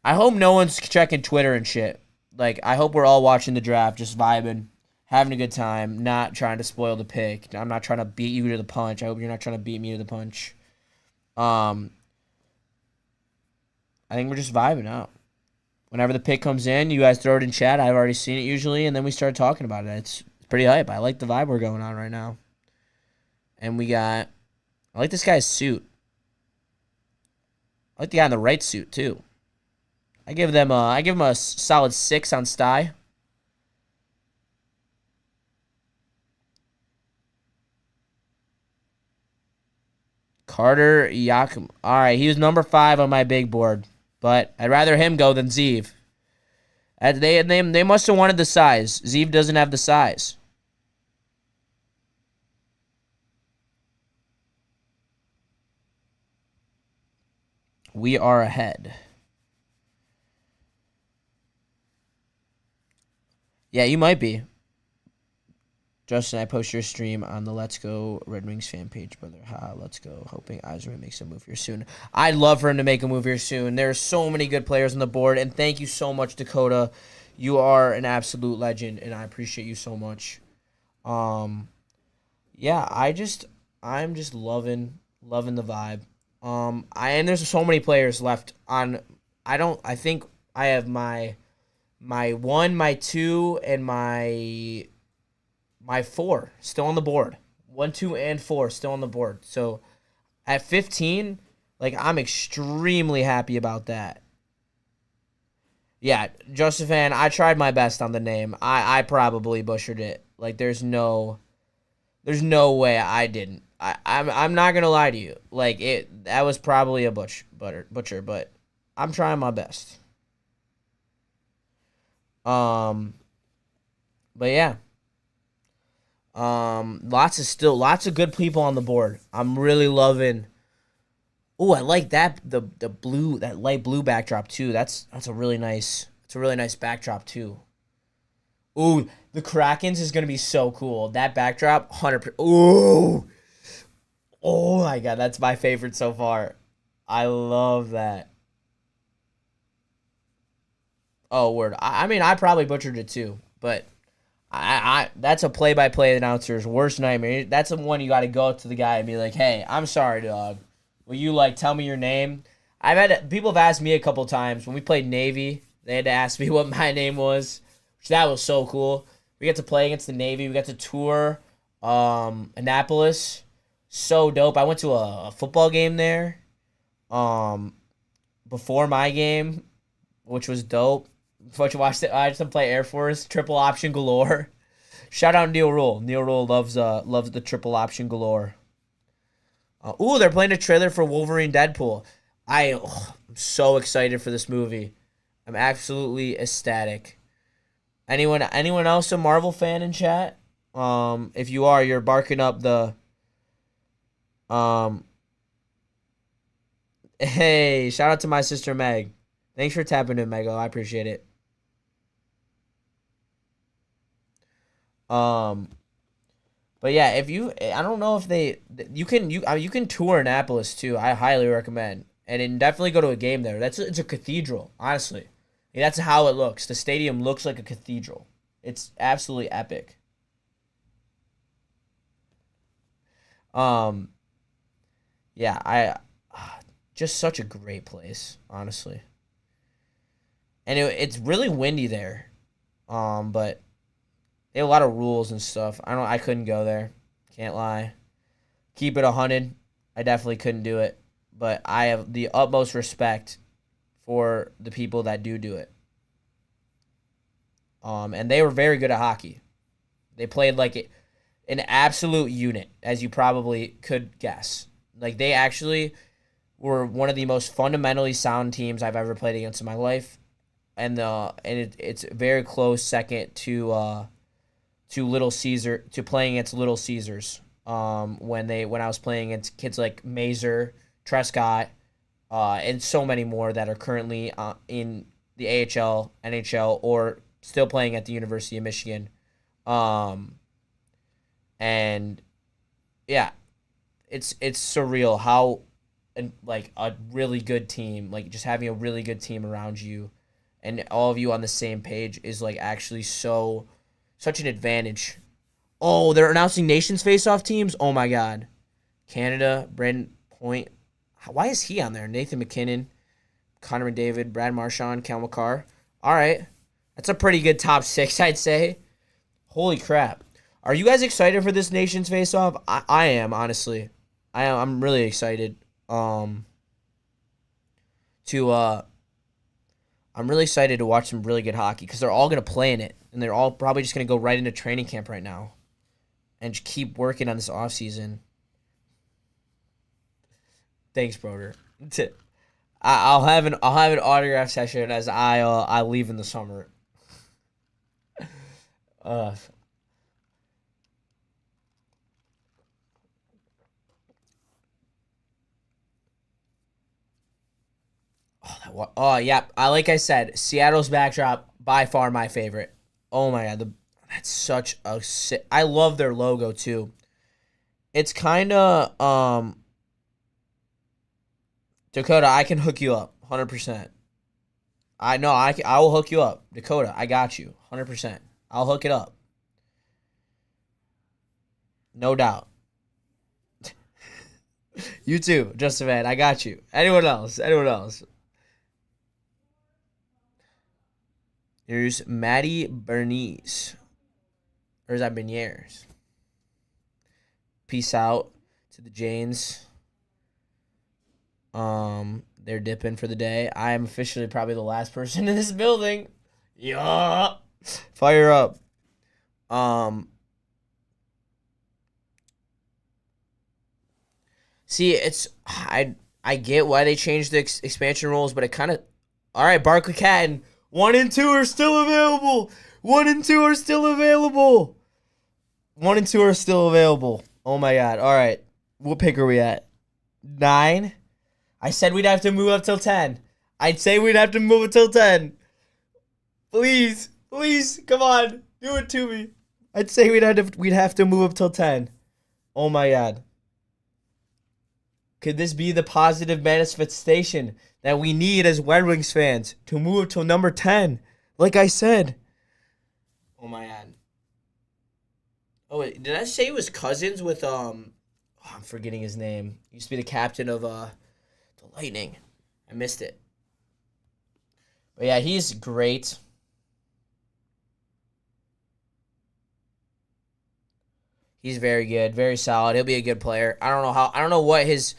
[SPEAKER 2] I hope no one's checking Twitter and shit. Like, I hope we're all watching the draft, just vibing, having a good time, not trying to spoil the pick. I'm not trying to beat you to the punch. I hope you're not trying to beat me to the punch. I think we're just vibing out. Whenever the pick comes in, you guys throw it in chat. I've already seen it usually, and then we start talking about it. It's pretty hype. I like the vibe we're going on right now. And I like this guy's suit. I like the guy in the right suit, too. I give him a solid 6 on Sty. Carter Yakum. All right, he was number 5 on my big board. But I'd rather him go than Zeev. They must have wanted the size. Zeev doesn't have the size. We are ahead. Yeah, you might be. Justin, I post your stream on the Let's Go Red Wings fan page, brother. Ha, let's go. Hoping Eiserman makes a move here soon. I'd love for him to make a move here soon. There are so many good players on the board, and thank you so much, Dakota. You are an absolute legend, and I appreciate you so much. Yeah, I'm just loving the vibe. And there's so many players left on. I think I have my 1, my 2, and my 4 still on the board. 1, 2, and 4 still on the board. So at 15, like I'm extremely happy about that. Yeah, Josephine, I tried my best on the name. I probably butchered it. Like there's no way I didn't. I'm not gonna lie to you. Like that was probably a butcher, but I'm trying my best. But yeah. Lots of good people on the board. I'm really loving. Oh, I like that the blue, that light blue backdrop too. That's a really nice backdrop too. Ooh, the Krakens is gonna be so cool. That backdrop, 100%. Ooh, oh my god, that's my favorite so far. I love that. Oh, word. I mean, I probably butchered it too, but I that's a play-by-play announcer's worst nightmare. That's the one you got to go up to the guy and be like, "Hey, I'm sorry, dog. Will you like tell me your name?" I've had people have asked me a couple times when we played Navy. They had to ask me what my name was, which that was so cool. We got to play against the Navy. We got to tour Annapolis. So dope. I went to a football game there before my game, which was dope. But you watched it. I just play Air Force triple option galore. Shout out Neil Rule. Neil Rule loves the triple option galore. Ooh, they're playing a trailer for Wolverine Deadpool. I'm so excited for this movie. I'm absolutely ecstatic. Anyone else a Marvel fan in chat? If you are, you're barking up the Hey, shout out to my sister Meg. Thanks for tapping in, Mego. I appreciate it. But yeah, I don't know if you can tour Annapolis too. I highly recommend, and then definitely go to a game there. It's a cathedral, honestly. Yeah, that's how it looks. The stadium looks like a cathedral. It's absolutely epic. Um, yeah, just such a great place, honestly. And it's really windy there. But they have a lot of rules and stuff. I couldn't go there. Can't lie. Keep it 100. I definitely couldn't do it. But I have the utmost respect for the people that do it. And they were very good at hockey. They played like an absolute unit, as you probably could guess. Like they actually were one of the most fundamentally sound teams I've ever played against in my life. And it's very close second to Little Caesar, to playing against Little Caesars. When I was playing against kids like Mazer, Trescott, and so many more that are currently in the AHL, NHL, or still playing at the University of Michigan. And yeah, it's surreal how like a really good team, like just having a really good team around you and all of you on the same page is like actually such an advantage. Oh, they're announcing nations face-off teams? Oh my god. Canada, Brandon Point. Why is he on there? Nathan McKinnon, Connor McDavid, Brad Marchand, Cal McCarr. All right. That's a pretty good top 6, I'd say. Holy crap. Are you guys excited for this nations face-off? I am, honestly. I'm really excited. I'm really excited to watch some really good hockey because they're all going to play in it. And they're all probably just going to go right into training camp right now. And just keep working on this offseason. Thanks, Broder. I'll have an autograph session as I leave in the summer. Yeah. Like I said, Seattle's backdrop by far my favorite. Oh my god, that's such a I love their logo too. It's kind of Dakota. I can hook you up, 100%. I know I will hook you up, Dakota. I got you, 100%. I'll hook it up, no doubt. You too, just a man. I got you. Anyone else? Here's Maddie Bernice. Or is that Beniers? Peace out to the Janes. They're dipping for the day. I am officially probably the last person in this building. Yeah. Fire up. See, I get why they changed the expansion rules, but it kind of... All right, Barkley Catton. 1 and 2 are still available. 1 and 2 are still available. 1 and 2 are still available. Oh, my God. All right. What pick are we at? 9? I said we'd have to move up till 10. I'd say we'd have to move until 10. Please. Please. Come on. Do it to me. I'd say we'd have to move up till 10. Oh, my God. Could this be the positive manifestation that we need as Red Wings fans to move to number 10? Like I said. Oh my God. Oh wait, did I say he was cousins with I'm forgetting his name. He used to be the captain of the Lightning. I missed it. But yeah, he's great. He's very good, very solid. He'll be a good player. I don't know what his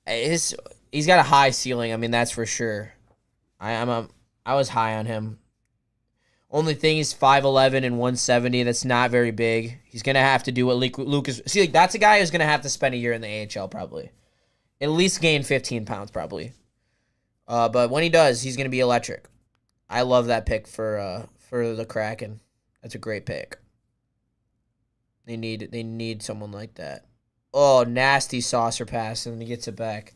[SPEAKER 2] he's got a high ceiling. I mean, that's for sure. I was high on him. Only thing is 5'11" and 170. That's not very big. He's gonna have to do what Lucas. See, like, that's a guy who's gonna have to spend a year in the AHL probably, at least gain 15 pounds probably. But when he does, he's gonna be electric. I love that pick for the Kraken. That's a great pick. They need someone like that. Oh, nasty saucer pass, and he gets it back.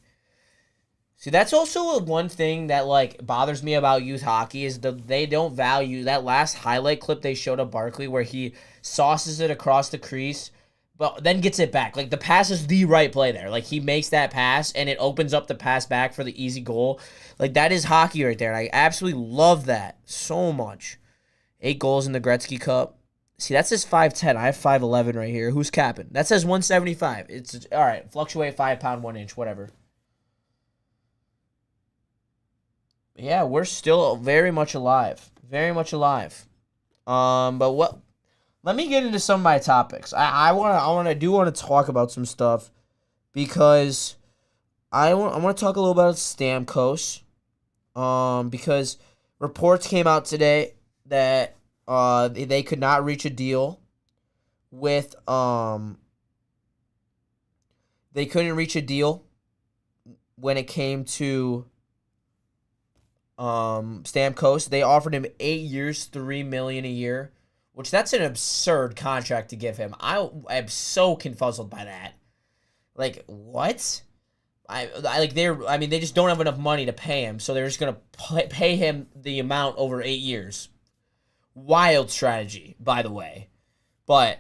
[SPEAKER 2] See, that's also one thing that like bothers me about youth hockey is they don't value that last highlight clip they showed of Barkley where he sauces it across the crease, but then gets it back. Like the pass is the right play there. Like he makes that pass and it opens up the pass back for the easy goal. Like that is hockey right there. And I absolutely love that so much. 8 goals in the Gretzky Cup. See, that says 5'10". I have 5'11" right here. Who's capping? That says 175. It's all right. Fluctuate 5 pound 1 inch, whatever. Yeah, we're still very much alive. Very much alive. But what? Let me get into some of my topics. I want to talk about some stuff because I want to talk a little about Stamkos. Because reports came out today that they could not reach a deal with they couldn't reach a deal when it came to Stamkos. They offered him 8 years, $3 million a year, which that's an absurd contract to give him. I am so confuzzled by that. Like what? I mean they just don't have enough money to pay him, so they're just gonna pay him the amount over 8 years. Wild strategy, by the way, but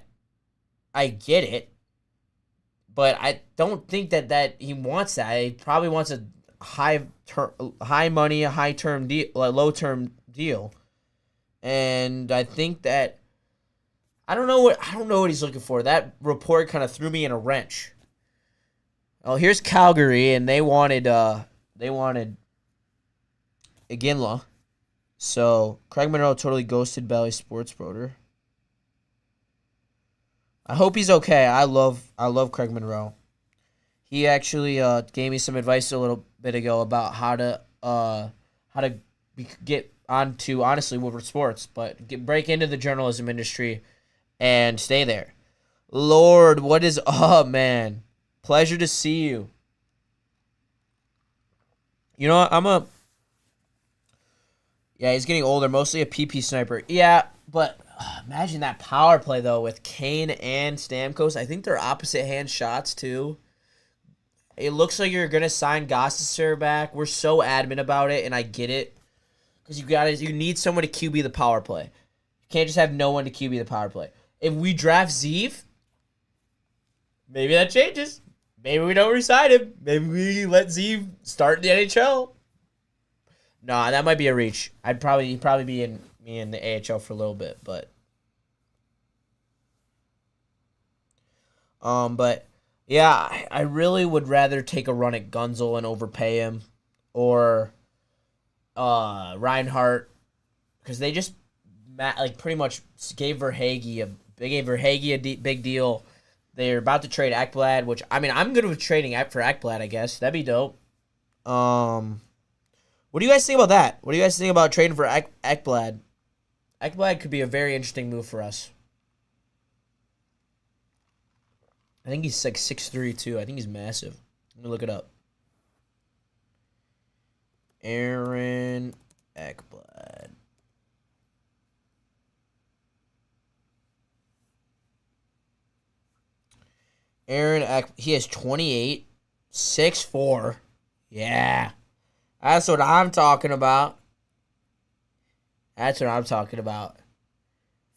[SPEAKER 2] I get it. But I don't think that he wants that. He probably wants a high money, a low term deal, and I think that I don't know what he's looking for. That report kind of threw me in a wrench. Oh, here's Calgary, and they wanted Iginla. So Craig Monroe totally ghosted Bally Sports Broder. I hope he's okay. I love Craig Monroe. He actually gave me some advice a little bit ago about how to get onto honestly with sports, but break into the journalism industry and stay there. Lord, what is up, man? Pleasure to see you. You know what? Yeah, he's getting older, mostly a PP sniper. Yeah, but imagine that power play, though, with Kane and Stamkos. I think they're opposite-hand shots, too. It looks like you're going to sign Gostisar back. We're so adamant about it, and I get it. Because you need someone to QB the power play. You can't just have no one to QB the power play. If we draft Zeev, maybe that changes. Maybe we don't resign him. Maybe we let Zeev start in the NHL. Nah, that might be a reach. He'd probably be in the AHL for a little bit, but yeah, I really would rather take a run at Gunzel and overpay him, or Reinhardt, because they just pretty much gave Verhaeghe a big deal. They're about to trade Ekblad, which I mean I'm good with trading for Ekblad. I guess that'd be dope. What do you guys think about that? What do you guys think about trading for Ekblad? Ekblad could be a very interesting move for us. I think he's like 6'3", too. I think he's massive. Let me look it up. Aaron Ekblad. He is 28, 6'4". Yeah. That's what I'm talking about.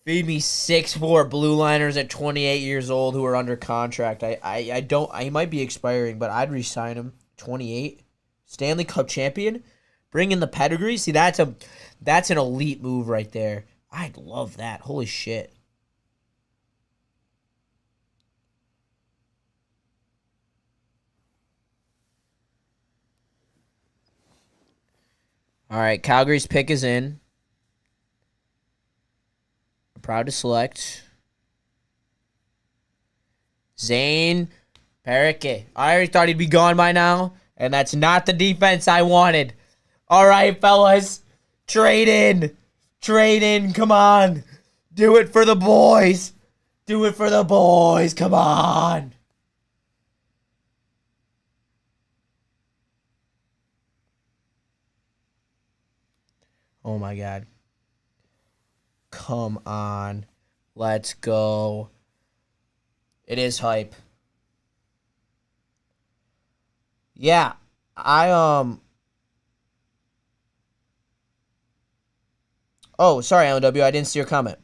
[SPEAKER 2] Feed me 6'4" blue liners at 28 years old who are under contract. I don't. He might be expiring, but I'd re-sign him. 28, Stanley Cup champion, bring in the pedigree. See, that's an elite move right there. I'd love that. Holy shit. All right, Calgary's pick is in. I'm proud to select Zane Parecki. I already thought he'd be gone by now, and that's not the defense I wanted. All right, fellas, trade in. Trade in, come on. Do it for the boys. Do it for the boys, come on. Oh my God. Come on. Let's go. It is hype. Yeah, Oh, sorry, LW, I didn't see your comment.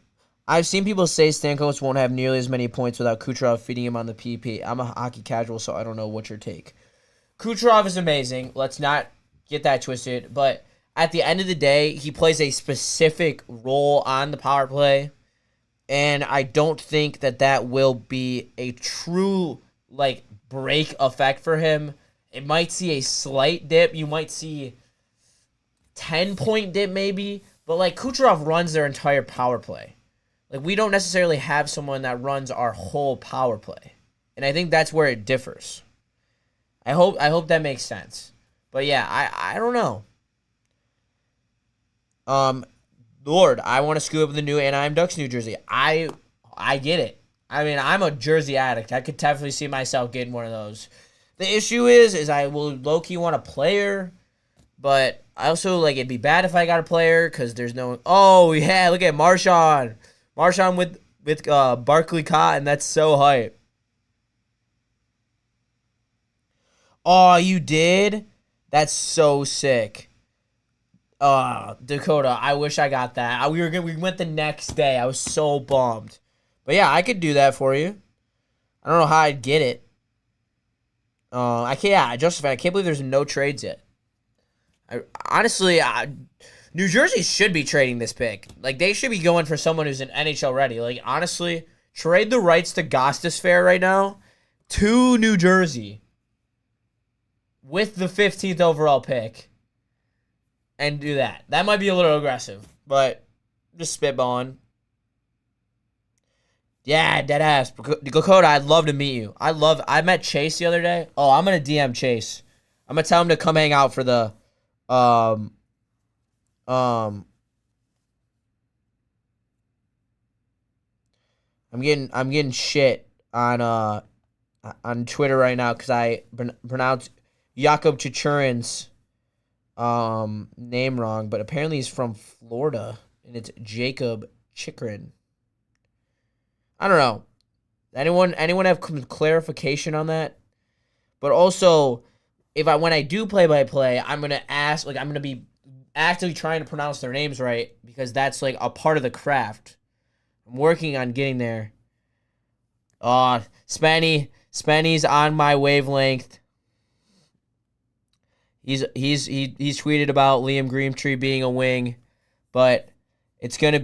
[SPEAKER 2] I've seen people say Stamkos won't have nearly as many points without Kucherov feeding him on the PP. I'm a hockey casual, so I don't know what's your take. Kucherov is amazing. Let's not get that twisted. But at the end of the day, he plays a specific role on the power play. And I don't think that will be a true, break effect for him. It might see a slight dip. You might see 10-point dip maybe. But, Kucherov runs their entire power play. We don't necessarily have someone that runs our whole power play. And I think that's where it differs. I hope that makes sense. But, yeah, I don't know. Lord, I want to scoop up the new Anaheim Ducks New Jersey. I get it. I mean, I'm a jersey addict. I could definitely see myself getting one of those. The issue is I will low-key want a player, but I also, it'd be bad if I got a player because there's no... Oh, yeah, look at Marchand. Marchand with Barkley Cotton. That's so hype. Oh, you did? That's so sick. Dakota, I wish I got that. We went the next day. I was so bummed. But yeah, I could do that for you. I don't know how I'd get it. I can't. Yeah, Justify. I can't believe there's no trades yet. Honestly, New Jersey should be trading this pick. They should be going for someone who's an NHL ready. Honestly, trade the rights to Gostisbehere right now to New Jersey with the 15th overall pick and do that. That might be a little aggressive, but just spitballing. Yeah, deadass. Dakota, I'd love to meet you. I met Chase the other day. Oh, I'm going to DM Chase. I'm going to tell him to come hang out for the I'm getting shit on Twitter right now because I pronounced Jakob Chichurin's name wrong, but apparently he's from Florida and it's Jacob Chikrin. I don't know. Anyone have clarification on that? But also, when I do play-by-play, I'm gonna ask, I'm gonna be actively trying to pronounce their names right because that's a part of the craft. I'm working on getting there. Spenny's on my wavelength. He's tweeted about Liam Greentree being a wing, but it's looking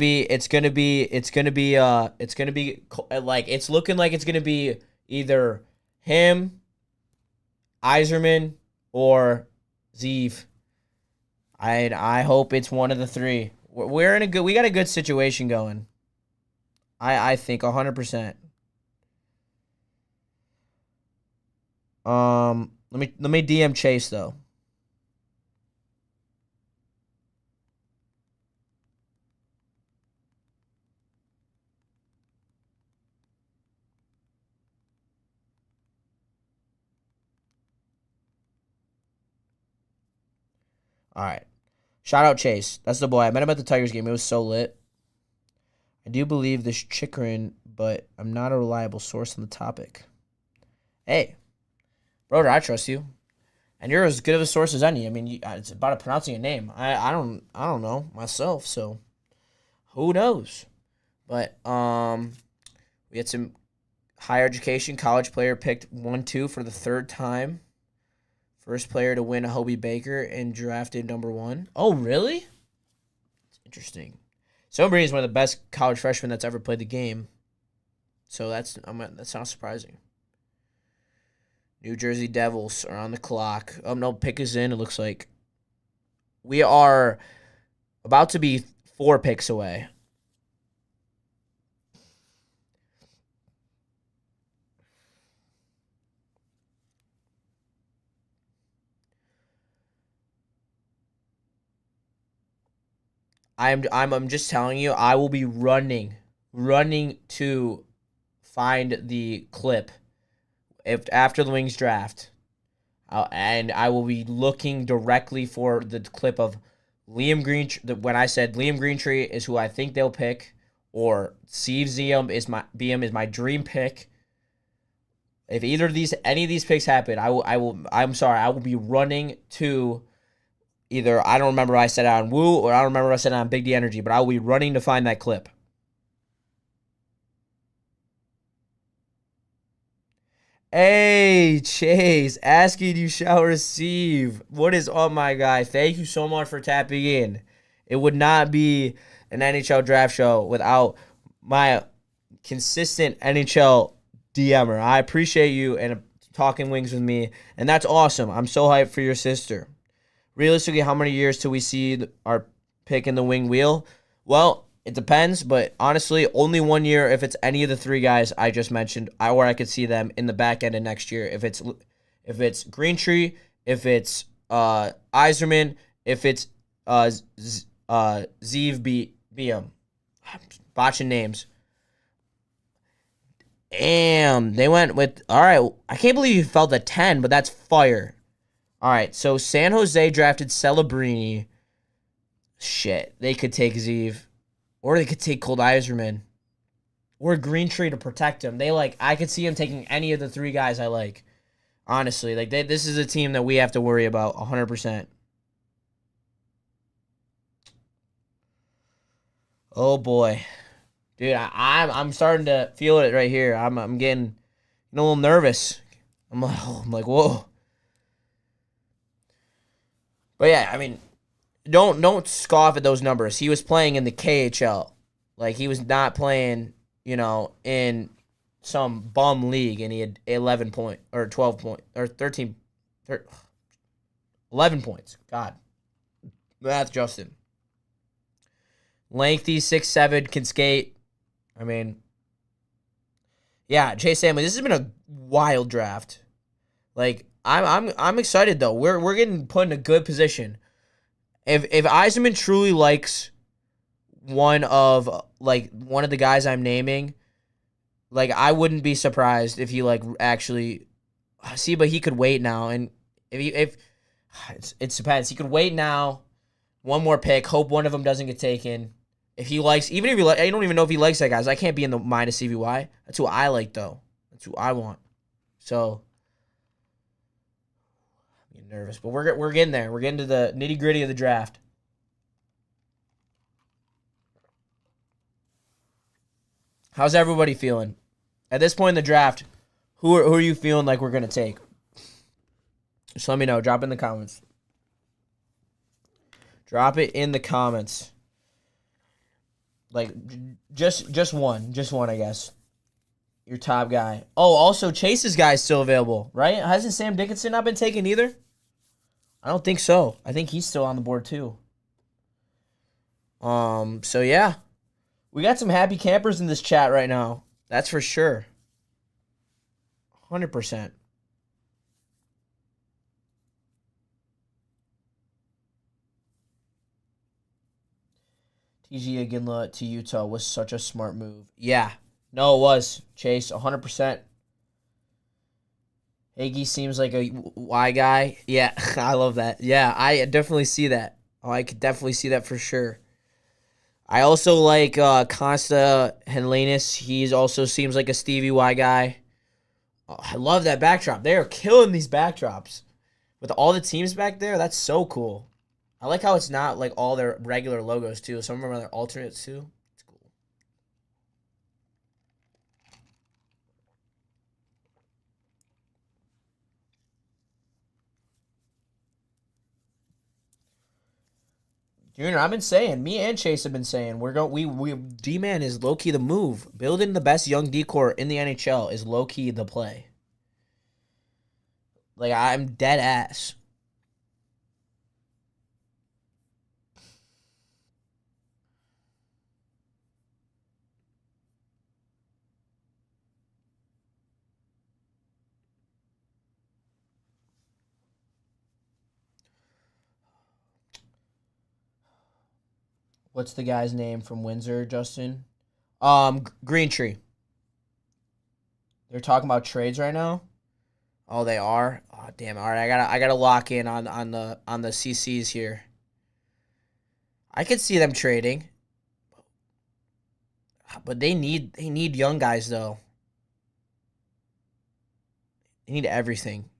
[SPEAKER 2] like it's gonna be either him, Yzerman, or Zeev. I hope it's one of the three. We got a good situation going. I think 100%. Let me DM Chase though. All right. Shout out Chase. That's the boy. I met him at the Tigers game. It was so lit. I do believe this Chikrin, but I'm not a reliable source on the topic. Hey, brother, I trust you, and you're as good of a source as any. I mean, it's about pronouncing a name. I don't know myself, so who knows? But we had some higher education college player picked 1-2 for the third time. First player to win a Hobie Baker and drafted number 1. Oh, really? It's interesting. Somebody is one of the best college freshmen that's ever played the game. So that's not surprising. New Jersey Devils are on the clock. Oh, no, pick is in, it looks like. We are about to be 4 picks away. I'm just telling you, I will be running to find the clip after the Wings draft. And I will be looking directly for the clip of Liam Greentree. When I said Liam Greentree is who I think they'll pick, or Steve Zium is my dream pick. If any of these picks happen, I will be running to either, I don't remember if I said it on Woo or I don't remember if I said it on Big D Energy, but I will be running to find that clip. Hey, Chase, asking you shall receive. What is up, my guy? Thank you so much for tapping in. It would not be an NHL draft show without my consistent NHL DMer. I appreciate you and talking Wings with me, and that's awesome. I'm so hyped for your sister. Realistically, how many years till we see our pick in the wing wheel? Well, it depends, but honestly, only 1 year if it's any of the 3 guys I just mentioned, or I could see them in the back end of next year. If it's Greentree, if it's Yzerman, if it's Zeev BM. Botching names. Damn, they went with, all right, I can't believe you felt the 10, but that's fire. All right, so San Jose drafted Celebrini. Shit, they could take Zeev. Or they could take Cold Yzerman. Or Greentree to protect him. I could see him taking any of the 3 guys I like. Honestly, this is a team that we have to worry about 100%. Oh boy. Dude, I'm starting to feel it right here. I'm getting a little nervous. I'm like, whoa. But yeah, I mean, don't scoff at those numbers. He was playing in the KHL. He was not playing, in some bum league, and he had 11 point or 12 point or 11 points. God. Math, Justin. Lengthy, 6'7", can skate. I mean, yeah, Chase Samley, this has been a wild draft. I'm excited though. We're getting put in a good position. If Yzerman truly likes one of the guys I'm naming, I wouldn't be surprised if he actually see, but he could wait now, and if it depends. He could wait now, one more pick, hope one of them doesn't get taken. If he likes, even if I don't even know if he likes that guys. I can't be in the mind of CVY. That's who I like though. That's who I want. So I'm getting nervous, but we're getting there. We're getting to the nitty gritty of the draft. How's everybody feeling at this point in the draft? Who are you feeling like we're gonna take? Just let me know. Drop it in the comments. Drop it in the comments. Just one, I guess. Your top guy. Oh, also Chase's guy is still available, right? Hasn't Sam Dickinson not been taken either? I don't think so. I think he's still on the board too. So yeah. We got some happy campers in this chat right now. That's for sure. 100%. TG Aginla to Utah was such a smart move. Yeah. No, it was. Chase, 100%. Hagee seems like a Y guy. Yeah, I love that. Yeah, I definitely see that. Oh, I could definitely see that for sure. I also like Consta Henlenis. He also seems like a Stevie Y guy. Oh, I love that backdrop. They are killing these backdrops. With all the teams back there, that's so cool. I like how it's not all their regular logos, too. Some of them are their alternates, too. It's cool. Junior, I've been saying, me and Chase have been saying, we D-Man is low-key the move. Building the best young D-core in the NHL is low-key the play. Like, I'm dead ass. What's the guy's name from Windsor, Justin? Green Tree. They're talking about trades right now. Oh, they are. Oh, damn. All right, I gotta lock in on the CCs here. I could see them trading, but they need young guys though. They need everything.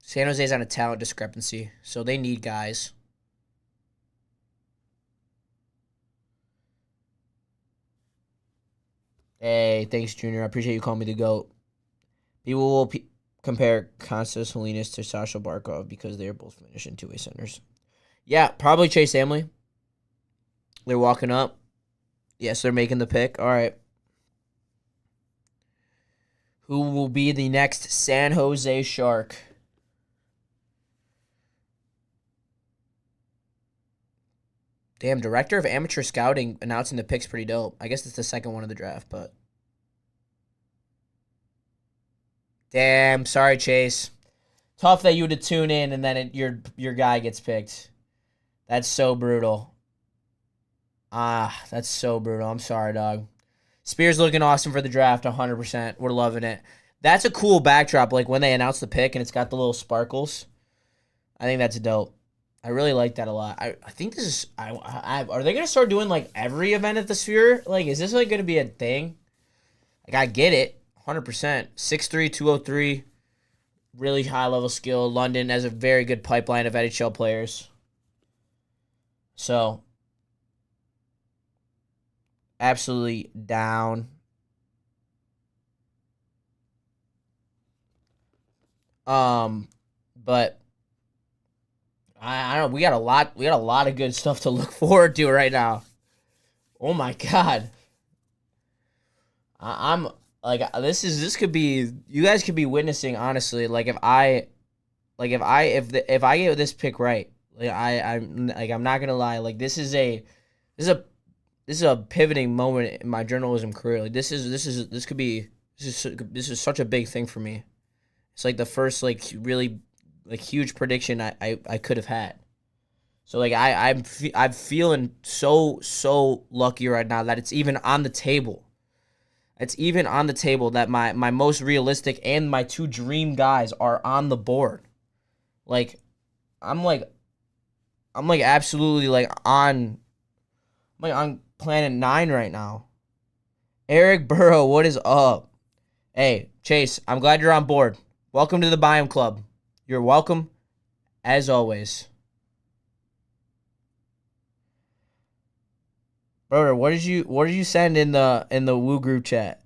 [SPEAKER 2] San Jose's on a talent discrepancy, so they need guys. Hey, thanks, Junior. I appreciate you calling me the GOAT. People will compare Konstas Salinas to Sasha Barkov because they are both finishing two-way centers. Yeah, probably Chase Hamley. They're walking up. Yes, they're making the pick. All right. Who will be the next San Jose Shark? Damn, Director of Amateur Scouting announcing the pick's pretty dope. I guess it's the second one of the draft, but... Damn, sorry, Chase. Tough that you would tune in and then your guy gets picked. That's so brutal. That's so brutal. I'm sorry, dog. Spears looking awesome for the draft, 100%. We're loving it. That's a cool backdrop, like when they announce the pick and it's got the little sparkles. I think that's dope. I really like that a lot. I think this is... are they going to start doing, like, every event at the Sphere? Like, is this, like, going to be a thing? Like, I get it. 100%. 6'3", 203. Really high-level skill. London has a very good pipeline of NHL players. So, absolutely down. But I don't know. We got a lot of good stuff to look forward to right now. Oh my God. I'm like, this could be, you guys could be witnessing, honestly, like if I get this pick right, like I'm not gonna lie, like this is a pivoting moment in my journalism career. Like this is such a big thing for me. It's like the first like really like huge prediction I could have had. So like I'm feeling so lucky right now that it's even on the table. It's even on the table that my most realistic and my two dream guys are on the board. Like I'm like absolutely like on planet 9 right now. Eric Burrow, what is up? Hey, Chase, I'm glad you're on board. Welcome to the Biome Club. You're welcome as always. Brother, what did you send in the Woo group chat?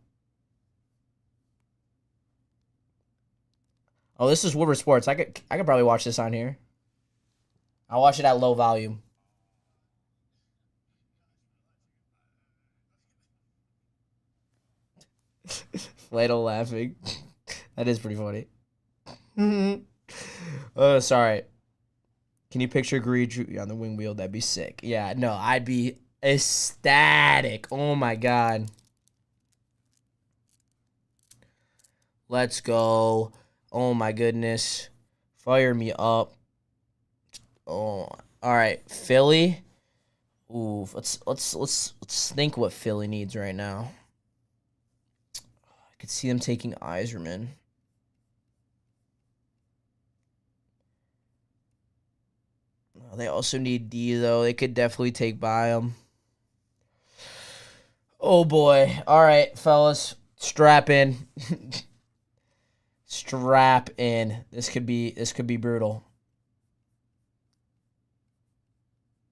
[SPEAKER 2] Oh, this is Woober Sports. I could probably watch this on here. I'll watch it at low volume. Fladel laughing. That is pretty funny. Oh, sorry. Can you picture Greed on the wing wheel? That'd be sick. Yeah, no, I'd be ecstatic. Oh my God. Let's go. Oh my goodness. Fire me up. Oh, all right. Philly. Ooh, let's think what Philly needs right now. I could see them taking Iserman. They also need D, though. They could definitely take by him. Oh, boy. All right, fellas. Strap in. Strap in. This could be brutal.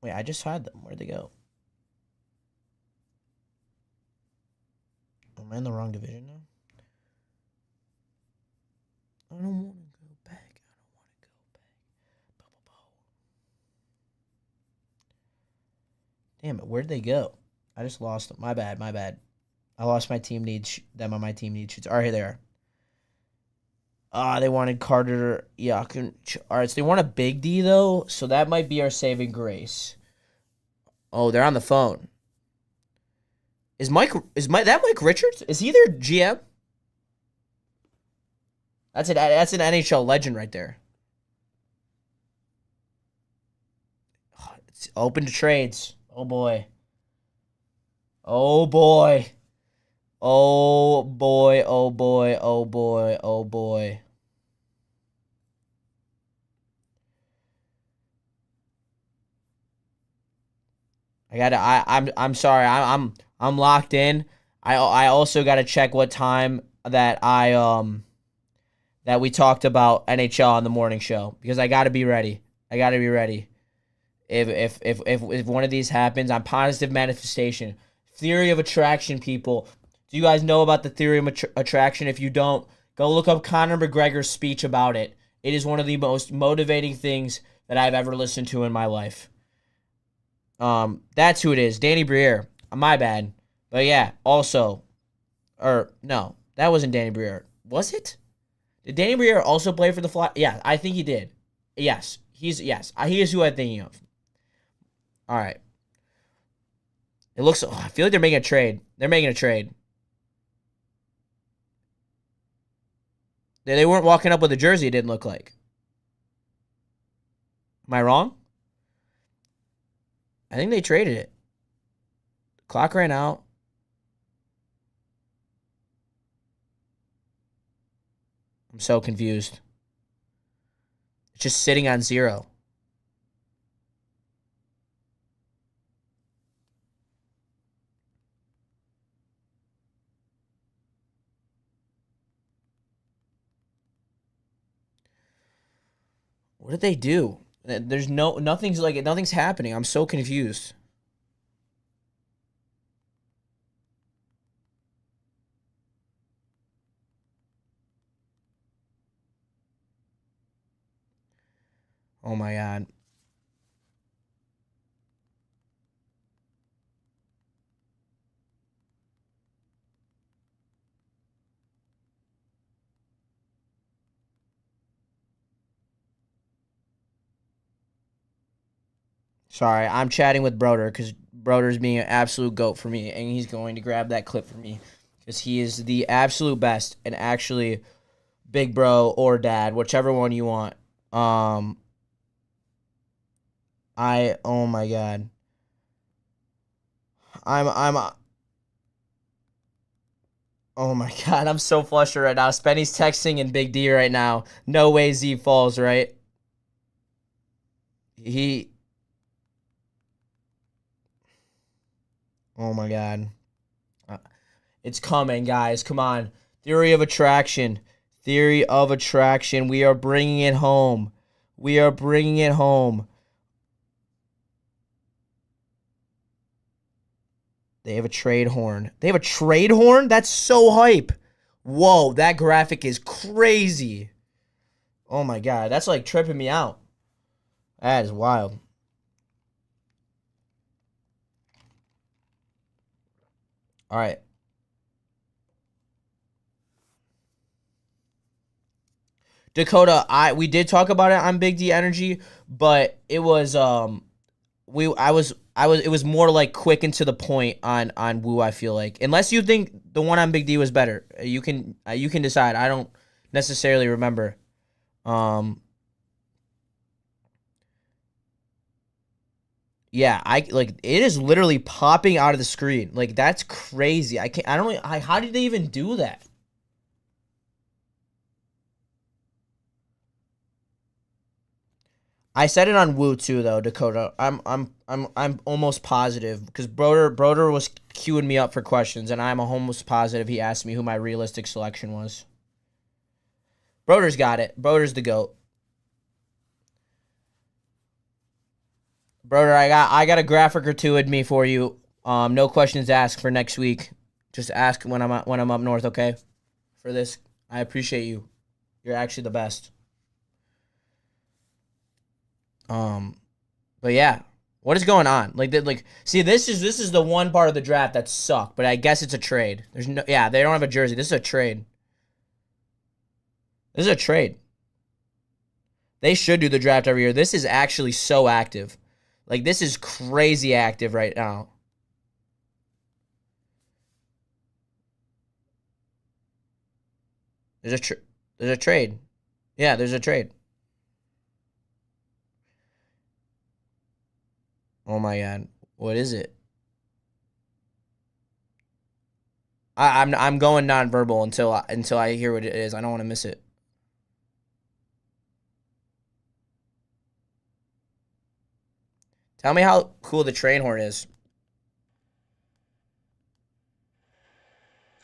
[SPEAKER 2] Wait, I just had them. Where'd they go? Am I in the wrong division now? I don't want to go back. Damn it, where'd they go? I just lost them. My bad. I lost my team needs them on my team need sheets. All right, here they are. They wanted Carter. Yeah, all right, so they want a big D though, so that might be our saving grace. Oh, they're on the phone. Is that Mike Richards? Is he their GM? That's an NHL legend right there. It's open to trades. Oh boy. Oh boy. Oh boy. Oh boy. Oh boy. Oh boy. I'm sorry. I'm locked in. I also gotta check what time that that we talked about NHL on the morning show because I gotta be ready. If one of these happens, I'm positive manifestation. Theory of attraction, people. Do you guys know about the theory of attraction? If you don't, go look up Conor McGregor's speech about it. It is one of the most motivating things that I've ever listened to in my life. That's who it is. Danny Briere. My bad. But yeah, also, no, that wasn't Danny Briere. Was it? Did Danny Briere also play for the Fly? Yeah, I think he did. Yes, he is who I'm thinking of. All right. It looks. Oh, I feel like they're making a trade. They weren't walking up with a jersey. It didn't look like. Am I wrong? I think they traded it. Clock ran out. I'm so confused. It's just sitting on 0. What did they do? There's nothing's happening. I'm so confused. Oh my God. Sorry, I'm chatting with Broder because Broder's being an absolute goat for me, and he's going to grab that clip for me because he is the absolute best and actually big bro or dad, whichever one you want. Oh my God. Oh my God, I'm so flustered right now. Spenny's texting and Big D right now. No way Z falls, right? Oh my God. It's coming, guys. Come on. Theory of attraction. We are bringing it home. They have a trade horn. That's so hype. Whoa, that graphic is crazy. Oh my God. That's like tripping me out. That is wild. All right. Dakota, we did talk about it on Big D Energy, but it was it was more like quick and to the point on Woo, I feel like. Unless you think the one on Big D was better. You can decide. I don't necessarily remember. Yeah, it is literally popping out of the screen. Like that's crazy. How did they even do that? I said it on Woo too, though, Dakota. I'm almost positive because Broder was queuing me up for questions, and I'm almost positive he asked me who my realistic selection was. Broder's got it. Broder's the GOAT. Broder, I got a graphic or two with me for you. No questions asked for next week. Just ask when I'm up north, okay? For this, I appreciate you. You're actually the best. But yeah, What is going on? See, this is the one part of the draft that sucked, but I guess it's a trade. They don't have a jersey. This is a trade. This is a trade. They should do the draft every year. This is actually so active. Like, this is crazy active right now. There's a trade. Yeah, there's a trade. Oh my God, what is it? I'm going nonverbal until I hear what it is. I don't want to miss it. Tell me how cool the train horn is.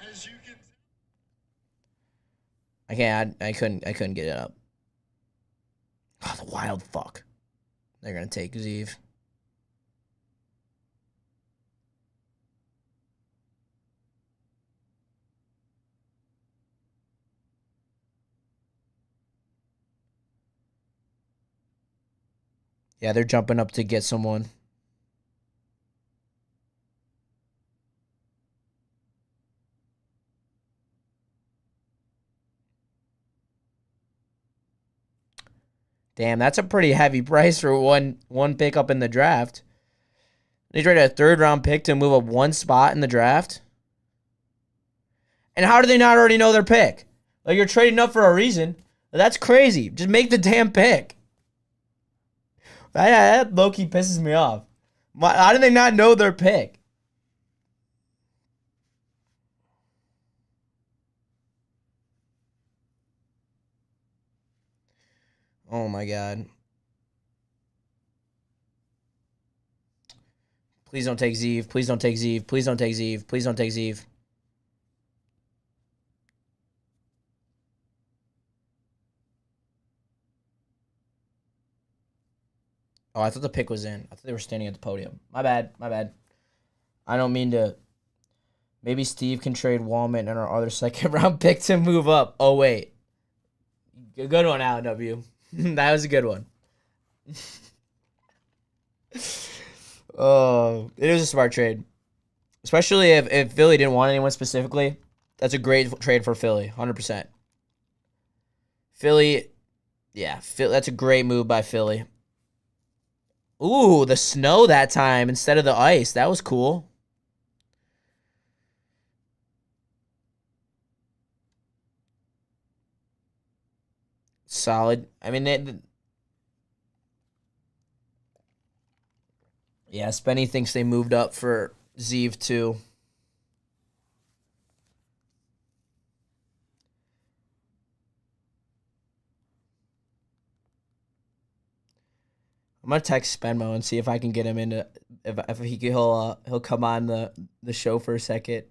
[SPEAKER 1] As you can
[SPEAKER 2] I can't. I couldn't get it up. Oh, the wild fuck. They're gonna take Zeev. Yeah, they're jumping up to get someone. Damn, that's a pretty heavy price for one pickup in the draft. They traded a 3rd-round pick to move up one spot in the draft. And how do they not already know their pick? Like, you're trading up for a reason. That's crazy. Just make the damn pick. That low-key pisses me off. How do they not know their pick? Oh, my God. Please don't take Zeev. Please don't take Zeev. Please don't take Zeev. Please don't take Zeev. Oh, I thought the pick was in. I thought they were standing at the podium. My bad. My bad. I don't mean to. Maybe Steve can trade Walman and our other 2nd-round pick to move up. Oh, wait. Good one, Alan W. That was a good one. Oh, it was a smart trade. Especially if Philly didn't want anyone specifically. That's a great trade for Philly. 100%. Philly, yeah, that's a great move by Philly. Ooh, the snow that time instead of the ice. That was cool. Solid. I mean, yeah, Spenny thinks they moved up for Zeev too. I'm gonna text Spenmo and see if I can get him into if he'll come on the show for a second.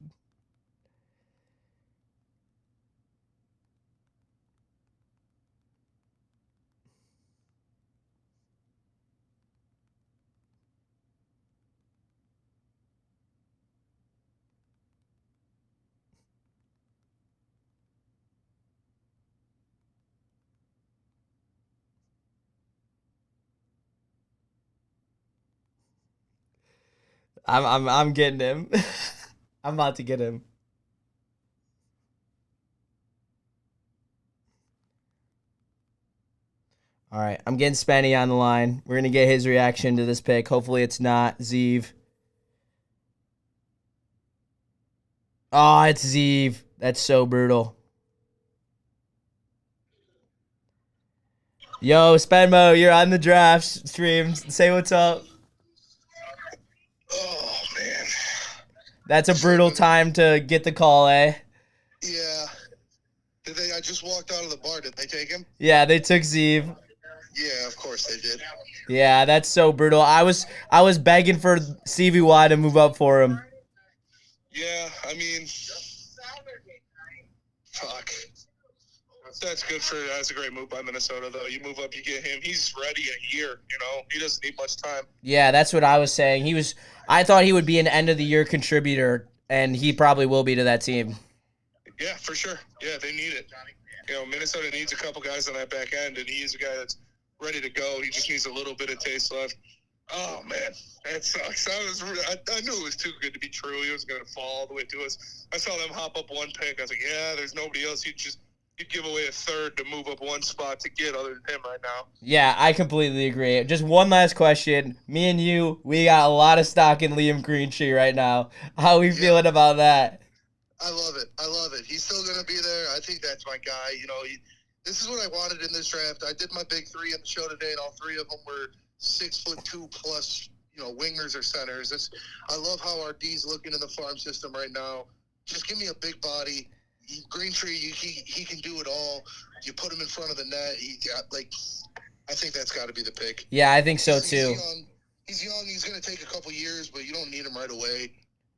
[SPEAKER 2] I'm getting him. I'm about to get him. All right, I'm getting Spenny on the line. We're gonna get his reaction to this pick. Hopefully, it's not Zeev. Oh, it's Zeev. That's so brutal. Yo, Spenmo, you're on the draft stream. Say what's up.
[SPEAKER 3] Oh, man.
[SPEAKER 2] That's a brutal time to get the call, eh?
[SPEAKER 3] Yeah. I just walked out of the bar. Did they take him?
[SPEAKER 2] Yeah, they took Zeev.
[SPEAKER 3] Yeah, of course they did.
[SPEAKER 2] Yeah, that's so brutal. I was begging for CVY to move up for him.
[SPEAKER 3] Yeah, I mean, fuck. That's a great move by Minnesota, though. You move up, you get him. He's ready in a year, He doesn't need much time.
[SPEAKER 2] Yeah, that's what I was saying. I thought he would be an end-of-the-year contributor, and he probably will be to that team.
[SPEAKER 3] Yeah, for sure. Yeah, they need it. Minnesota needs a couple guys on that back end, and he's a guy that's ready to go. He just needs a little bit of taste left. Oh man, that sucks. I knew it was too good to be true. He was going to fall all the way to us. I saw them hop up one pick. I was like, yeah, there's nobody else. You'd give away a third to move up one spot to get other than him right now.
[SPEAKER 2] Yeah, I completely agree. Just one last question. Me and you, we got a lot of stock in Liam Greentree right now. How are we feeling about that?
[SPEAKER 3] I love it. I love it. He's still going to be there. I think that's my guy. You know, this is what I wanted in this draft. I did my big three on the show today, and all three of them were 6'2" plus, you know, wingers or centers. I love how our D's looking in the farm system right now. Just give me a big body. Greentree, he can do it all. You put him in front of the net. I think that's got to be the pick.
[SPEAKER 2] Yeah, I think so too.
[SPEAKER 3] He's young. He's going to take a couple years, but you don't need him right away.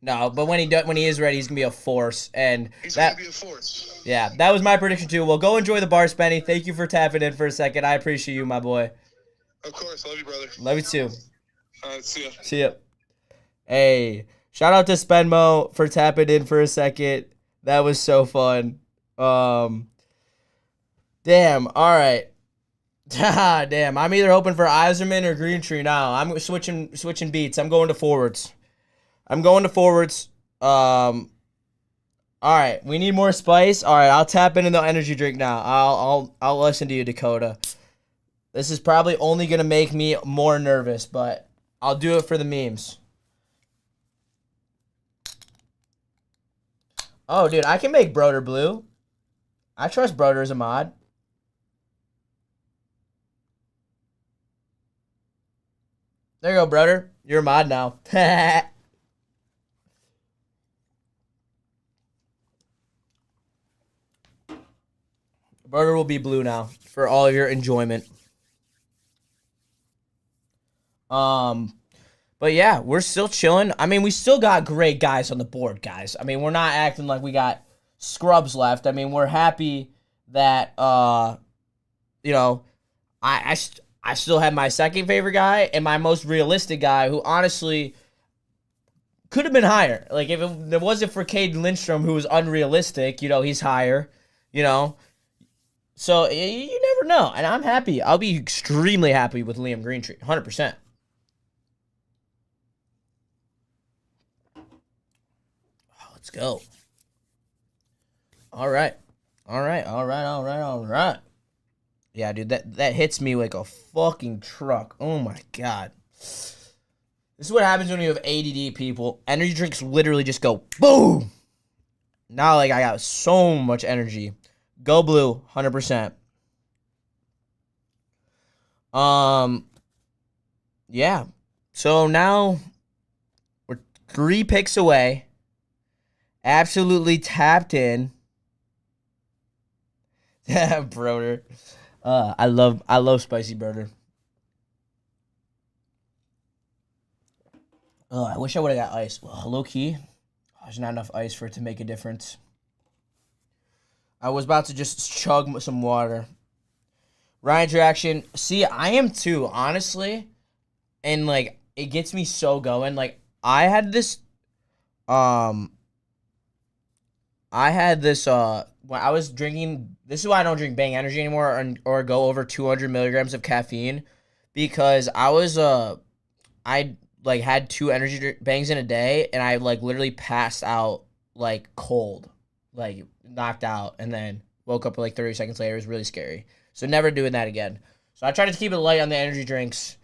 [SPEAKER 2] No, but when he is ready, he's gonna be a force, and
[SPEAKER 3] he's gonna be a force.
[SPEAKER 2] Yeah, that was my prediction too. Well, go enjoy the bar, Spenny. Thank you for tapping in for a second. I appreciate you, my boy.
[SPEAKER 3] Of course, love you, brother.
[SPEAKER 2] Love you too.
[SPEAKER 3] All right, see ya.
[SPEAKER 2] See ya. Hey, shout out to Spenmo for tapping in for a second. That was so fun. Damn. All right. Damn. I'm either hoping for Iserman or Greentree now. I'm switching beats. I'm going to forwards. All right, we need more spice. All right, I'll tap into the energy drink now. I'll listen to you, Dakota. This is probably only gonna make me more nervous, but I'll do it for the memes. Oh, dude, I can make Broder blue. I trust Broder as a mod. There you go, Broder. You're a mod now. Broder will be blue now for all of your enjoyment. But yeah, we're still chilling. I mean, we still got great guys on the board, guys. I mean, we're not acting like we got scrubs left. I mean, we're happy that you know, I still have my second favorite guy and my most realistic guy, who honestly could have been higher. Like, if it wasn't for Caden Lindstrom, who was unrealistic, you know, he's higher, you know. So, you never know. And I'm happy. I'll be extremely happy with Liam Greentree. 100%. Let's go. All right. Yeah, dude, that hits me like a fucking truck. Oh, my God. This is what happens when you have ADD, people. Energy drinks literally just go boom. Now, like, I got so much energy. Go blue, 100%. Yeah. So now we're 3 picks away. Absolutely tapped in. Yeah, Broder. I love spicy Broder. I wish I would have got ice. Well, low key, there's not enough ice for it to make a difference. I was about to just chug some water. Ryan's reaction. See, I am too, honestly. And, like, it gets me so going. Like, I had this, when I was drinking, this is why I don't drink Bang Energy anymore or go over 200 milligrams of caffeine, because I had 2 energy bangs in a day, and I, like, literally passed out, like, cold, like, knocked out, and then woke up like 30 seconds later. It was really scary. So never doing that again. So I try to keep it light on the energy drinks,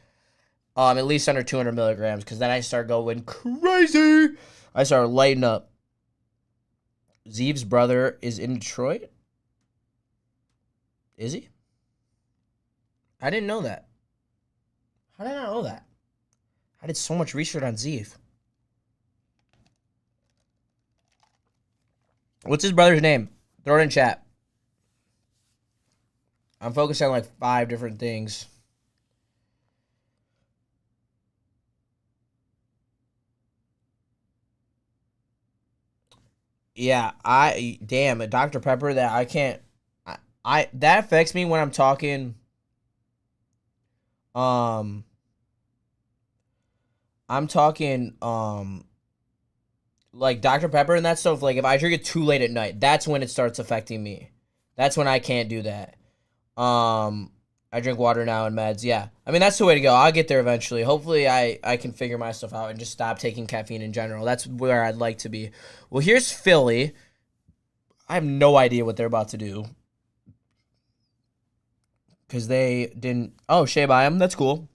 [SPEAKER 2] at least under 200 milligrams, because then I start going crazy. I start lighting up. Zeev's brother is in Detroit? Is he? I didn't know that. How did I not know that? I did so much research on Zeev. What's his brother's name? Throw it in chat. I'm focused on like 5 different things. Yeah, damn, a Dr. Pepper that I can't, that affects me when I'm talking, I'm talking, like Dr. Pepper and that stuff. Like, if I drink it too late at night, that's when it starts affecting me. That's when I can't do that. I drink water now and meds. Yeah. I mean, that's the way to go. I'll get there eventually. Hopefully, I can figure myself out and just stop taking caffeine in general. That's where I'd like to be. Well, here's Philly. I have no idea what they're about to do. Because they didn't. Oh, Shea Byam. That's cool.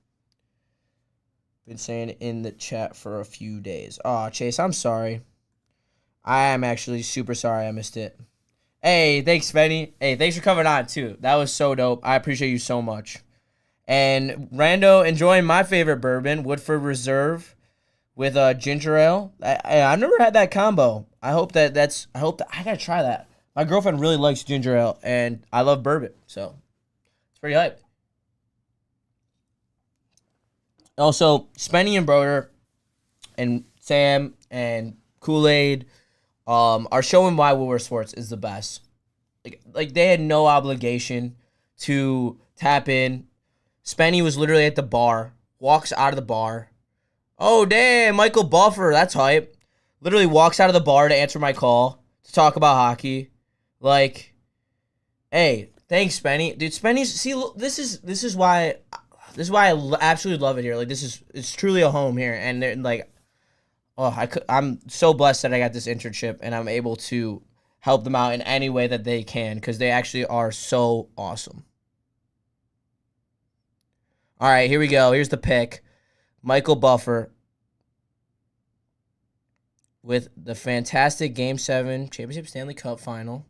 [SPEAKER 2] Been saying in the chat for a few days. Oh, Chase, I'm sorry. I am actually super sorry I missed it. Hey, thanks, Benny. Hey, thanks for coming on, too. That was so dope. I appreciate you so much. And Rando enjoying my favorite bourbon, Woodford Reserve, with ginger ale. I've never had that combo. I hope that I gotta try that. My girlfriend really likes ginger ale, and I love bourbon, so it's pretty hyped. Also, Spenny and Broder and Sam and Kool-Aid are showing why YingYangSports is the best. Like they had no obligation to tap in. Spenny was literally at the bar, walks out of the bar. Oh, damn, Michael Buffer, that's hype. Literally walks out of the bar to answer my call to talk about hockey. Like, hey, thanks, Spenny. Dude, Spenny's, see, this is why I absolutely love it here. Like, it's truly a home here. And, they're like, oh, I'm so blessed that I got this internship and I'm able to help them out in any way that they can because they actually are so awesome. All right, here we go. Here's the pick. Michael Buffer with the fantastic Game 7 Championship Stanley Cup final.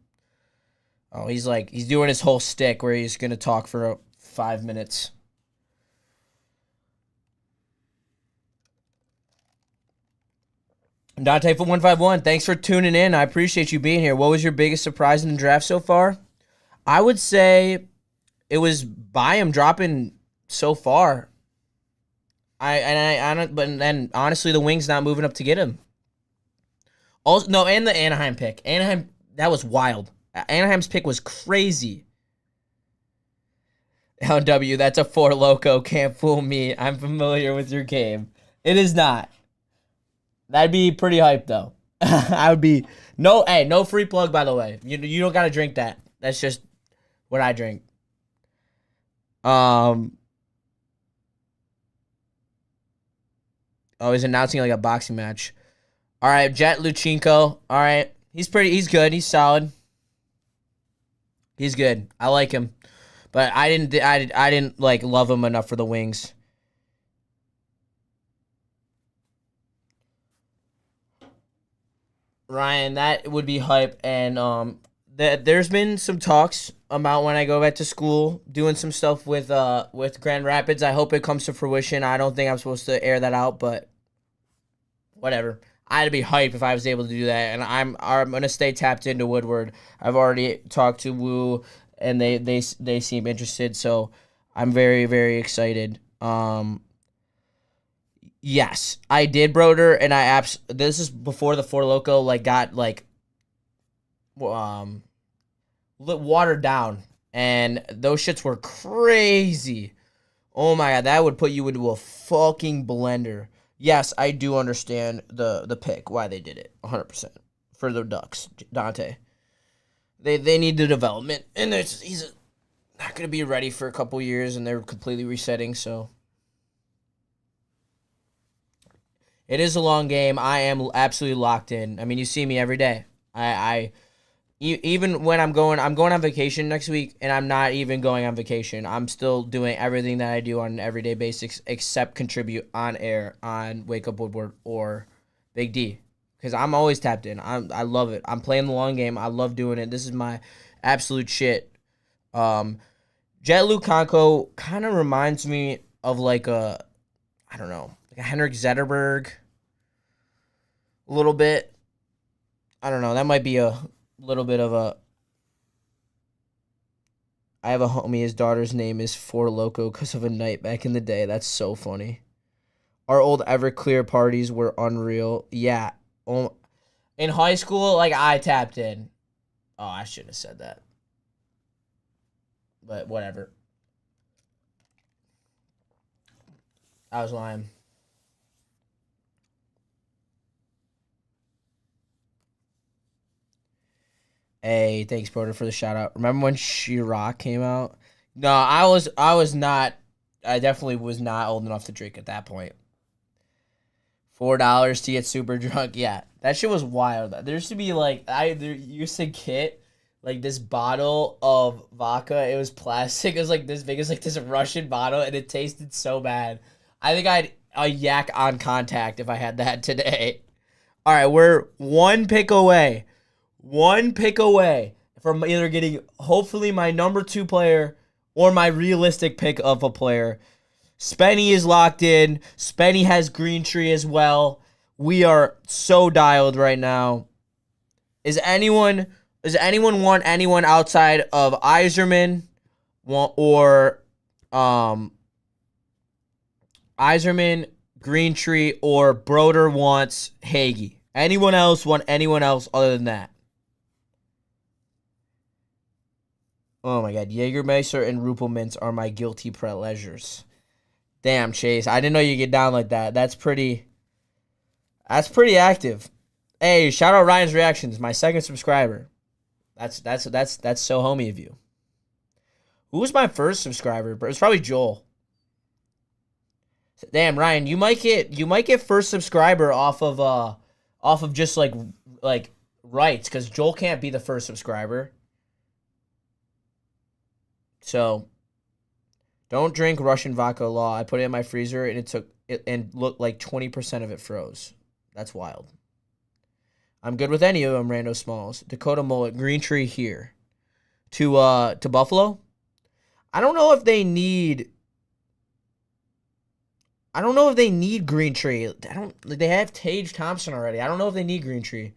[SPEAKER 2] Oh, he's doing his whole stick where he's going to talk for 5 minutes. Dante for 151, thanks for tuning in. I appreciate you being here. What was your biggest surprise in the draft so far? I would say it was Byam dropping so far. But then honestly, the Wings not moving up to get him. Also, no, and the Anaheim pick. Anaheim, that was wild. Anaheim's pick was crazy. LW, that's a Four Loco. Can't fool me. I'm familiar with your game. It is not. That'd be pretty hype though. I would be no free plug by the way. You don't gotta drink that. That's just what I drink. Oh, he's announcing like a boxing match. All right, Jet Luchenko. All right, he's good. He's solid. He's good. I like him, but I didn't like love him enough for the Wings. Ryan, that would be hype, and there's been some talks about when I go back to school, doing some stuff with Grand Rapids. I hope it comes to fruition. I don't think I'm supposed to air that out, but whatever. I'd be hype if I was able to do that, and I'm gonna stay tapped into Woodward. I've already talked to Woo, and they seem interested, so I'm very, very excited. Yes, I did, Broder, and this is before the Four Loco got watered down, and those shits were crazy. Oh my god, that would put you into a fucking blender. Yes, I do understand the pick, why they did it, 100% for the Ducks, Dante. They need the development, and he's not gonna be ready for a couple years, and they're completely resetting. So it is a long game. I am absolutely locked in. I mean, you see me every day. Even when I'm going on vacation next week, and I'm not even going on vacation. I'm still doing everything that I do on an everyday basis, except contribute on air on Wake Up Woodward or Big D, because I'm always tapped in. I love it. I'm playing the long game. I love doing it. This is my absolute shit. Jet Lukanko kind of reminds me of like a Henrik Zetterberg. A little bit. I don't know. That might be a little bit of a... I have a homie, his daughter's name is Four Loco because of a night back in the day. That's so funny. Our old Everclear parties were unreal. Yeah. In high school, I tapped in. Oh, I shouldn't have said that. But whatever. I was lying. Hey, thanks, Broder, for the shout out. Remember when Chirac came out? No, I definitely was not old enough to drink at that point. $4 to get super drunk. Yeah, that shit was wild. There used to be there used to get like this bottle of vodka. It was plastic. It was like this big as like this Russian bottle, and it tasted so bad. I think I'd a yak on contact if I had that today. All right, we're one pick away from either getting hopefully my number 2 player or my realistic pick of a player. Spenny is locked in. Spenny has Green Tree as well. We are so dialed right now. Does anyone want anyone outside of Iserman or Iserman, Green Tree, or Broder wants Hagee? Anyone else want anyone else other than that? Oh my God, Jägermeister and Rupelmintz are my guilty pleasures. Damn, Chase, I didn't know you get down like that. That's pretty active. Hey, shout out Ryan's Reactions, my 2nd subscriber. That's so homie of you. Who was my 1st subscriber? It was probably Joel. Damn, Ryan, you might get 1st subscriber off of just like rights, because Joel can't be the 1st subscriber. So don't drink Russian vodka law. I put it in my freezer and looked like 20% of it froze. That's wild. I'm good with any of them, Rando Smalls. Dakota Mullet, Green Tree here. To Buffalo? I don't know if they need Green Tree. They have Tage Thompson already. I don't know if they need Green Tree.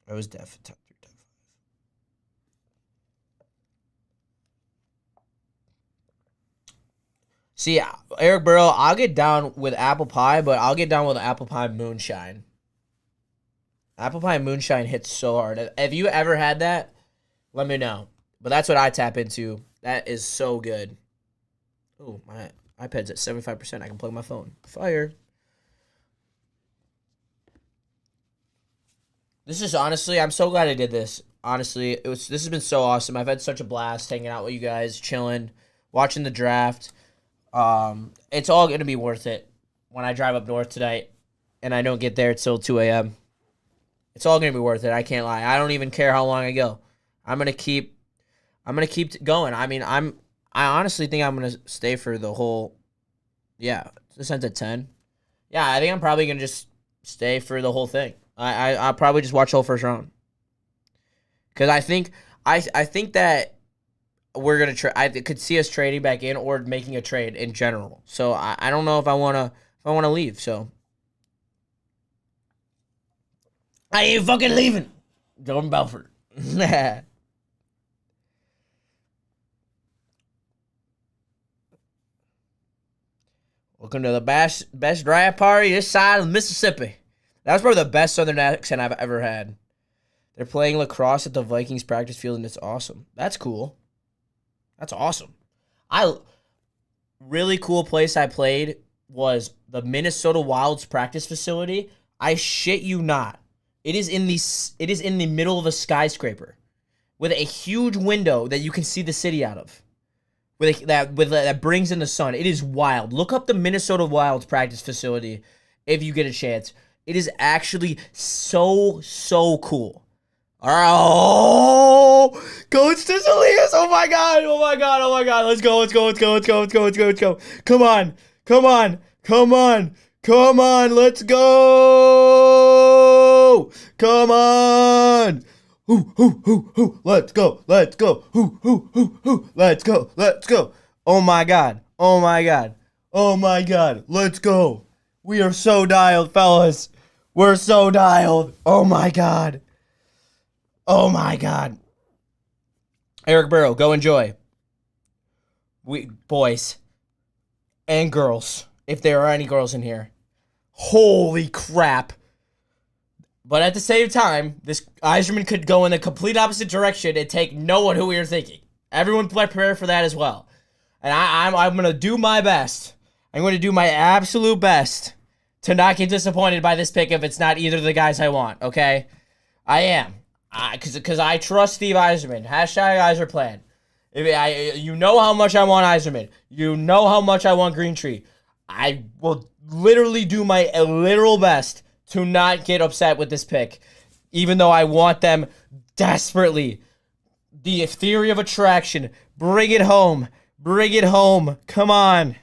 [SPEAKER 2] I was deaf. Top 3, top 5. See, Eric Burrow, I'll get down with apple pie, but I'll get down with apple pie moonshine. Apple pie moonshine hits so hard. Have you ever had that? Let me know. But that's what I tap into. That is so good. Oh, my iPad's at 75%. I can plug my phone. Fire. This is honestly, I'm so glad I did this. Honestly, this has been so awesome. I've had such a blast hanging out with you guys, chilling, watching the draft. It's all going to be worth it when I drive up north tonight and I don't get there until 2 a.m. It's all going to be worth it. I can't lie. I don't even care how long I go. I'm going to keep going. I mean, I honestly think I'm going to stay for the whole, this ends at 10. Yeah, I think I'm probably going to just stay for the whole thing. I'll probably just watch the whole first round. Because I think that we're going to I could see us trading back in or making a trade in general. So I don't know if I want to leave. So I ain't fucking leaving. Jordan Belfort. Welcome to the best draft party this side of Mississippi. That was probably the best Southern accent I've ever had. They're playing lacrosse at the Vikings practice field, and it's awesome. That's cool. That's awesome. Really cool place I played was the Minnesota Wild's practice facility. I shit you not. It is in the middle of a skyscraper with a huge window that you can see the city out of. That brings in the sun. It is wild. Look up the Minnesota Wild's practice facility if you get a chance. It is actually so cool. Oh, Coach Tisalias. Oh my god. Let's go. Come on. Let's go. Come on. Let's go. Let's go. Oh my god. Let's go. We are so dialed, fellas. We're so dialed. Oh my god. Eric Burrow, go enjoy. We boys and girls, if there are any girls in here. Holy crap. But at the same time, this Iserman could go in the complete opposite direction and take no one who we were thinking. Everyone prepare for that as well. And I'm going to do my best. I'm going to do my absolute best to not get disappointed by this pick if it's not either of the guys I want, okay? I am. Because I trust Steve Yzerman. Hashtag Yzerplan. You know how much I want Yzerman. You know how much I want Greentree. I will literally do my literal best to not get upset with this pick, even though I want them desperately. The theory of attraction. Bring it home. Bring it home. Come on.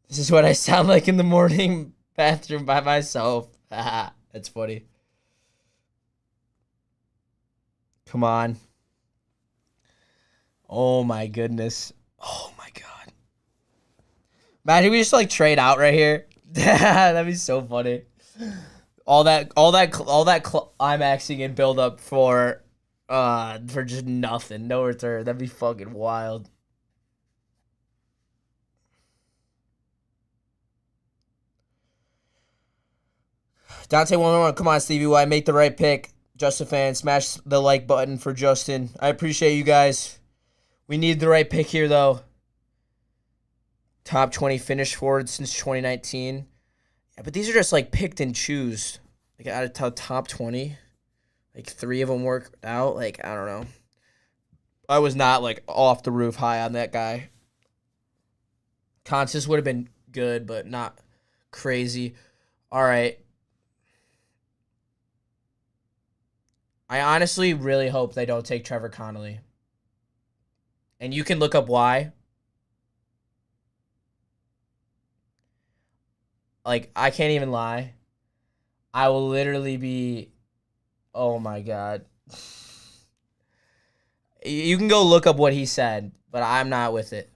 [SPEAKER 2] This is what I sound like in the morning bathroom by myself. That's funny. Come on. Oh my goodness. Oh my god. Imagine we just like trade out right here. That'd be so funny. All that climaxing and build up for just nothing, no return. That'd be fucking wild. Dante 101, come on, Stevie Y, make the right pick. Justin fan, smash the like button for Justin. I appreciate you guys. We need the right pick here, though. Top 20 finish forward since 2019. Yeah, but these are just like picked and choose. Like out of top 20, like 3 of them worked out. Like, I don't know. I was not like off the roof high on that guy. Consis would have been good, but not crazy. All right. I honestly really hope they don't take Trevor Connolly. And you can look up why. Like, I can't even lie. I will literally be... Oh, my God. You can go look up what he said, but I'm not with it.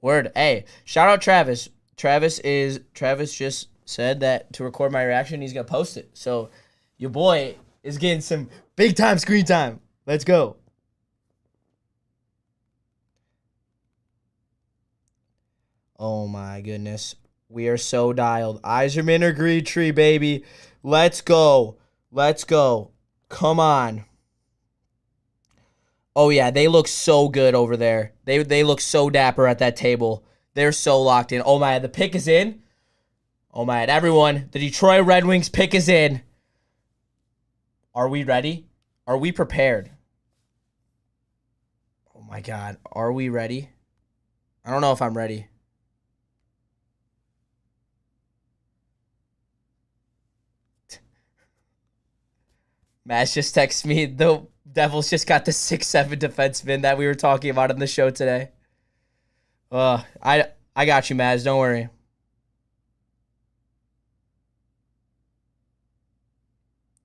[SPEAKER 2] Word. Hey, shout out Travis. Travis just said that to record my reaction, he's going to post it. So your boy is getting some big time screen time. Let's go. Oh my goodness. We are so dialed. Yzerman or Greentree, baby. Let's go. Let's go. Come on. Oh, yeah, they look so good over there. They look so dapper at that table. They're so locked in. Oh, my, the pick is in. Oh, my, everyone, the Detroit Red Wings pick is in. Are we ready? Are we prepared? Oh, my God. Are we ready? I don't know if I'm ready. Matt just texted me, the Devils just got the 6'7" defenseman that we were talking about on the show today. I got you, Maz. Don't worry.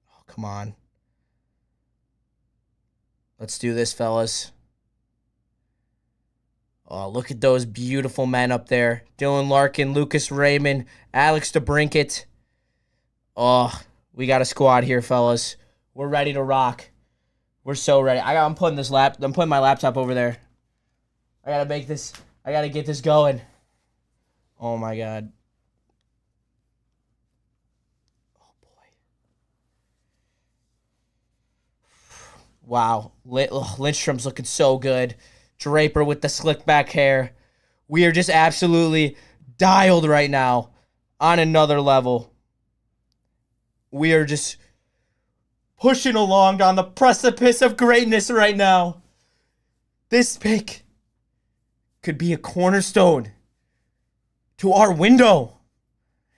[SPEAKER 2] Oh, come on. Let's do this, fellas. Oh, look at those beautiful men up there. Dylan Larkin, Lucas Raymond, Alex DeBrincat. Oh, we got a squad here, fellas. We're ready to rock. We're so ready. I'm putting my laptop over there. I gotta get this going. Oh my God. Oh boy. Wow. Lindstrom's looking so good. Draper with the slick back hair. We are just absolutely dialed right now on another level. We are just pushing along on the precipice of greatness right now. This pick could be a cornerstone to our window.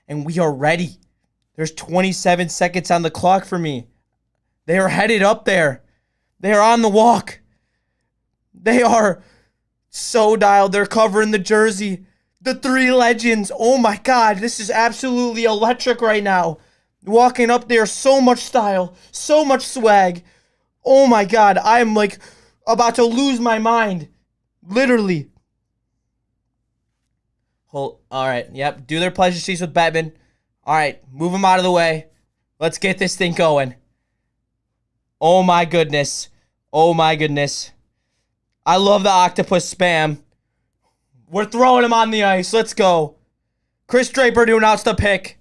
[SPEAKER 2] And we are ready. There's 27 seconds on the clock for me. They are headed up there. They are on the walk. They are so dialed. They're covering the jersey. The 3 legends. Oh my God. This is absolutely electric right now. Walking up there, so much style, so much swag. Oh my God, I'm like about to lose my mind. Literally. All right, yep, do their pleasure seats with Bettman. All right, move them out of the way. Let's get this thing going. Oh my goodness. Oh my goodness. I love the octopus spam. We're throwing him on the ice. Let's go. Chris Draper to announce the pick.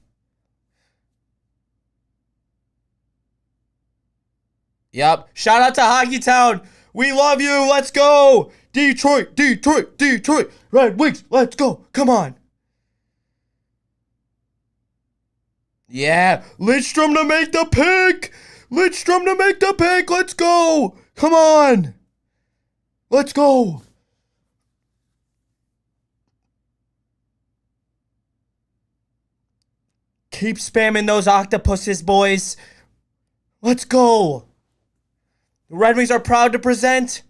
[SPEAKER 2] Yep. Shout out to Hockey Town. We love you. Let's go. Detroit, Detroit, Detroit. Red Wings, let's go. Come on. Yeah. Lidstrom to make the pick. Lidstrom to make the pick. Let's go. Come on. Let's go. Keep spamming those octopuses, boys. Let's go. The Red Wings are proud to present.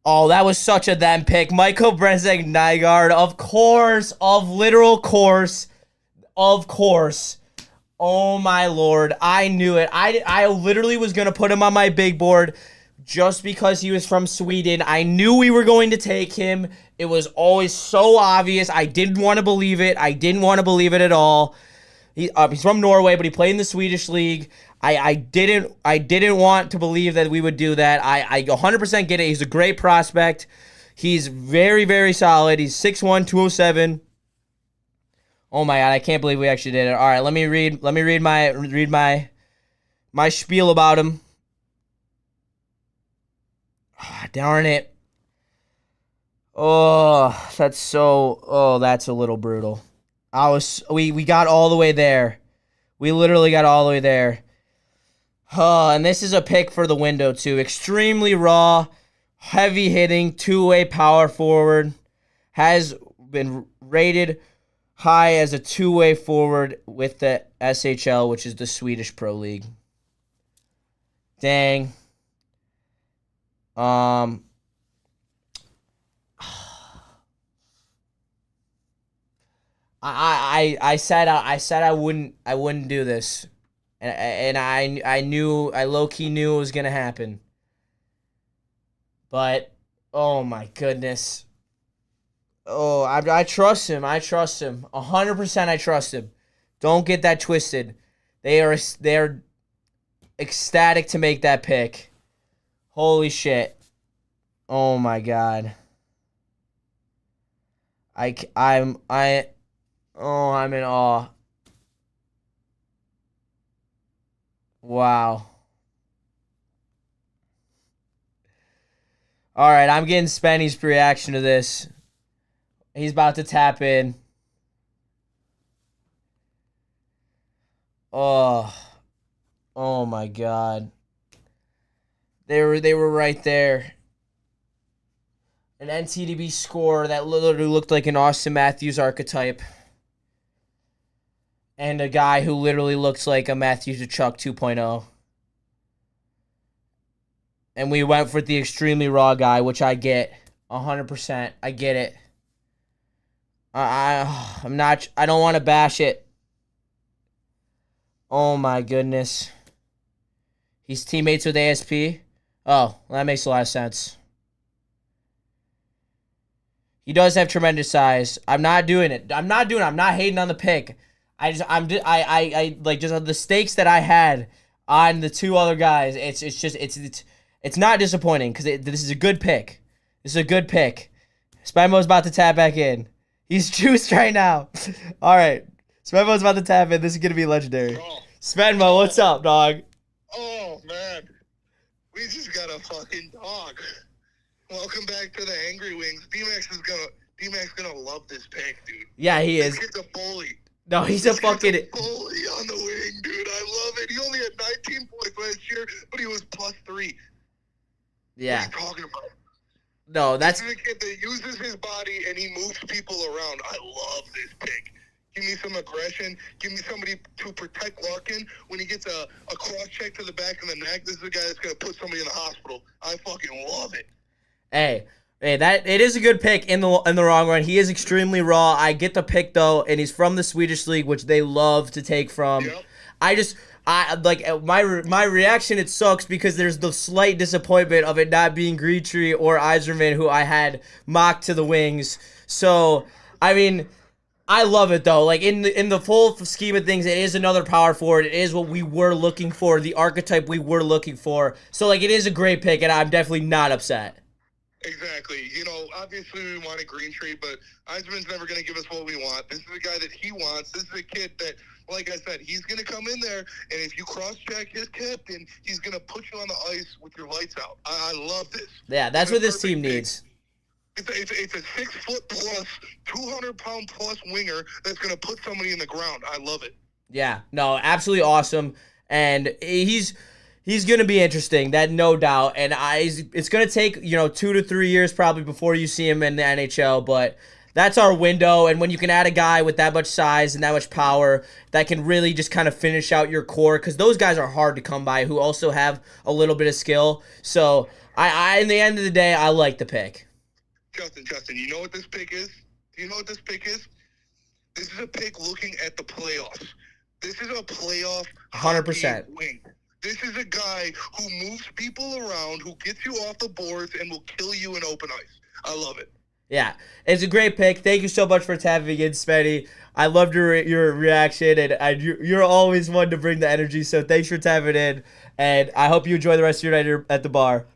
[SPEAKER 2] Oh, that was such a them pick. Michael Brezek-Nygaard, of course, of literal course, of course. Oh my lord, I knew it. I literally was gonna put him on my big board just because he was from Sweden. I knew we were going to take him. It was always so obvious. I didn't want to believe it. I didn't want to believe it at all. He's from Norway, but he played in the Swedish league. I didn't want to believe that we would do that. I 100% get it. He's a great prospect. He's very, very solid. He's 6'1", 207. Oh my god, I can't believe we actually did it. All right, let me read my spiel about him. Darn it. That's a little brutal. We got all the way there. We literally got all the way there. And this is a pick for the window too. Extremely raw, heavy hitting, two-way power forward. Has been rated high as a two-way forward with the SHL, which is the Swedish Pro League. Dang. I said I wouldn't do this, and I low-key knew it was gonna happen. But oh my goodness. Oh, I trust him. 100% I trust him. Don't get that twisted. They're ecstatic to make that pick. Holy shit. Oh my god. I'm in awe. Wow. All right, I'm getting Spenny's reaction to this. He's about to tap in. Oh my god. They were right there. An NTDB score that literally looked like an Austin Matthews archetype. And a guy who literally looks like a Matthews Tkachuk 2.0. And we went for the extremely raw guy, which I get 100%. I get it. I don't want to bash it. Oh my goodness. He's teammates with ASP. Oh, well, that makes a lot of sense. He does have tremendous size. I'm not doing it. I'm not hating on the pick. I like just the stakes that I had on the two other guys. It's not disappointing because this is a good pick. This is a good pick. Spenmo's about to tap back in. He's juiced right now. All right, Spenmo's about to tap in. This is gonna be legendary. Spenmo, what's up, dog?
[SPEAKER 3] Oh man, we just got a fucking dog. Welcome back to the Angry Wings. D-Mac's gonna love this pick, dude.
[SPEAKER 2] Yeah, he is.
[SPEAKER 3] This kid's a bully.
[SPEAKER 2] No, he's a fucking
[SPEAKER 3] bully on the wing, dude. I love it. He only had 19 points last year, but he was +3.
[SPEAKER 2] Yeah.
[SPEAKER 3] What are you talking about?
[SPEAKER 2] No, that's
[SPEAKER 3] This is a kid that uses his body and he moves people around. I love this pick. Give me some aggression. Give me somebody to protect Larkin when he gets a cross check to the back of the neck. This is the guy that's gonna put somebody in the hospital. I fucking love it.
[SPEAKER 2] Hey, that it is a good pick in the long run. He is extremely raw. I get the pick though, and he's from the Swedish league, which they love to take from.
[SPEAKER 3] Yep.
[SPEAKER 2] I like my reaction. It sucks because there's the slight disappointment of it not being Greentree or Yzerman, who I had mocked to the Wings. So I mean, I love it though. Like in the full scheme of things, it is another power forward. It is what we were looking for, the archetype we were looking for. So like, it is a great pick, and I'm definitely not upset.
[SPEAKER 3] Exactly. You know, obviously we wanted Greentree, but Eisman's never going to give us what we want. This is a guy that he wants. This is a kid that, like I said, he's going to come in there, and if you cross-check his captain, he's going to put you on the ice with your lights out. I love this.
[SPEAKER 2] Yeah, that's what this team needs.
[SPEAKER 3] It's a 6 foot plus, 200-pound plus winger that's going to put somebody in the ground. I love it.
[SPEAKER 2] Yeah, no, absolutely awesome, and he's going to be interesting, that no doubt. And it's going to take 2 to 3 years probably before you see him in the NHL, but that's our window. And when you can add a guy with that much size and that much power that can really just kind of finish out your core, because those guys are hard to come by who also have a little bit of skill. So I in the end of the day, I like the pick.
[SPEAKER 3] Justin, you know what this pick is? Do you know what this pick is? This is a pick looking at the playoffs. This is a playoff
[SPEAKER 2] 100%
[SPEAKER 3] wing. This is a guy who moves people around, who gets you off the boards, and will kill you in open ice. I love it.
[SPEAKER 2] Yeah, it's a great pick. Thank you so much for tapping in, Spenny. I loved your reaction, and you're always one to bring the energy, so thanks for tapping in, and I hope you enjoy the rest of your night at the bar.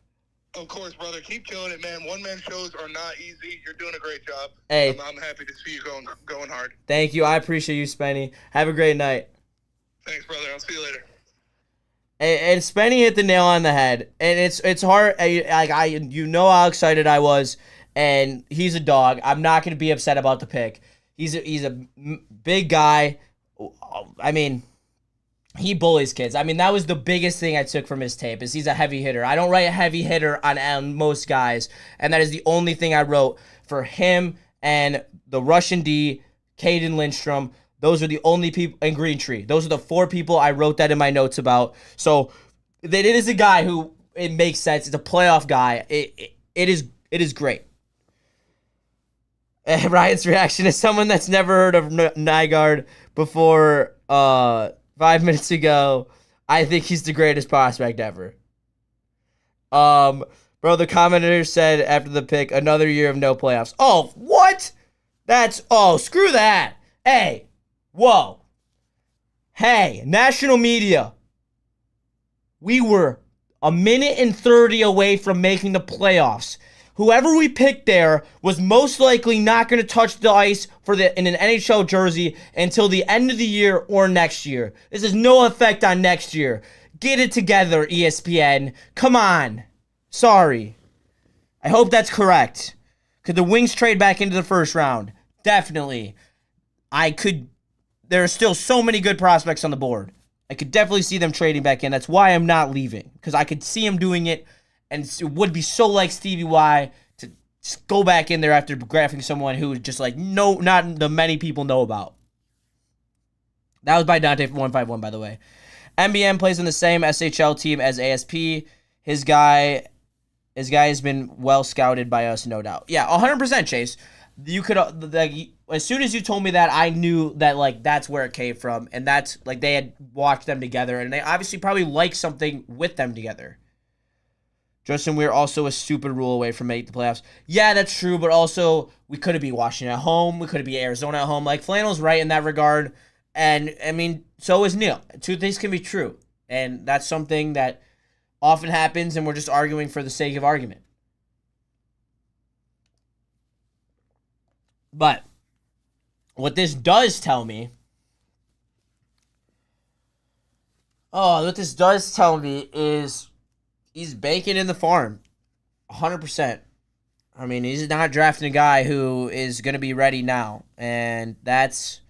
[SPEAKER 3] Of course, brother. Keep killing it, man. One-man shows are not easy. You're doing a great job.
[SPEAKER 2] Hey.
[SPEAKER 3] I'm happy to see you going hard.
[SPEAKER 2] Thank you. I appreciate you, Spenny. Have a great night.
[SPEAKER 3] Thanks, brother. I'll see you later.
[SPEAKER 2] And Spenny hit the nail on the head, and it's hard. You know how excited I was, and he's a dog. I'm not going to be upset about the pick. He's a big guy. I mean, he bullies kids. I mean, that was the biggest thing I took from his tape, is he's a heavy hitter. I don't write a heavy hitter on most guys, and that is the only thing I wrote for him and the Russian D, Caden Lindstrom. Those are the only people, and Greentree. Those are the 4 people I wrote that in my notes about. So it is a guy who, it makes sense. It's a playoff guy. It is great. And Ryan's reaction is someone that's never heard of Nygaard before 5 minutes ago. I think he's the greatest prospect ever. Bro, the commentator said after the pick, another year of no playoffs. Oh, what? Screw that. Hey. Whoa. Hey, national media. We were a minute and 30 away from making the playoffs. Whoever we picked there was most likely not going to touch the ice in an NHL jersey until the end of the year or next year. This has no effect on next year. Get it together, ESPN. Come on. Sorry. I hope that's correct. Could the Wings trade back into the first round? Definitely. There are still so many good prospects on the board. I could definitely see them trading back in. That's why I'm not leaving, because I could see him doing it, and it would be so like Stevie Y to just go back in there after drafting someone who just not the many people know about. That was by Dante151, by the way. MBM plays on the same SHL team as ASP. His guy has been well scouted by us, no doubt. Yeah, 100%, Chase. You could as soon as you told me that, I knew that that's where it came from, and that's they had watched them together, and they obviously probably like something with them together. Justin, we're also a stupid rule away from making the playoffs. Yeah, that's true, but also we could have been Washington at home, we could have been Arizona at home. Flannel's right in that regard, and I mean, so is Neil. 2 things can be true, and that's something that often happens, and we're just arguing for the sake of argument. But what this does tell me is he's banking in the farm 100%. I mean, he's not drafting a guy who is going to be ready now, and that's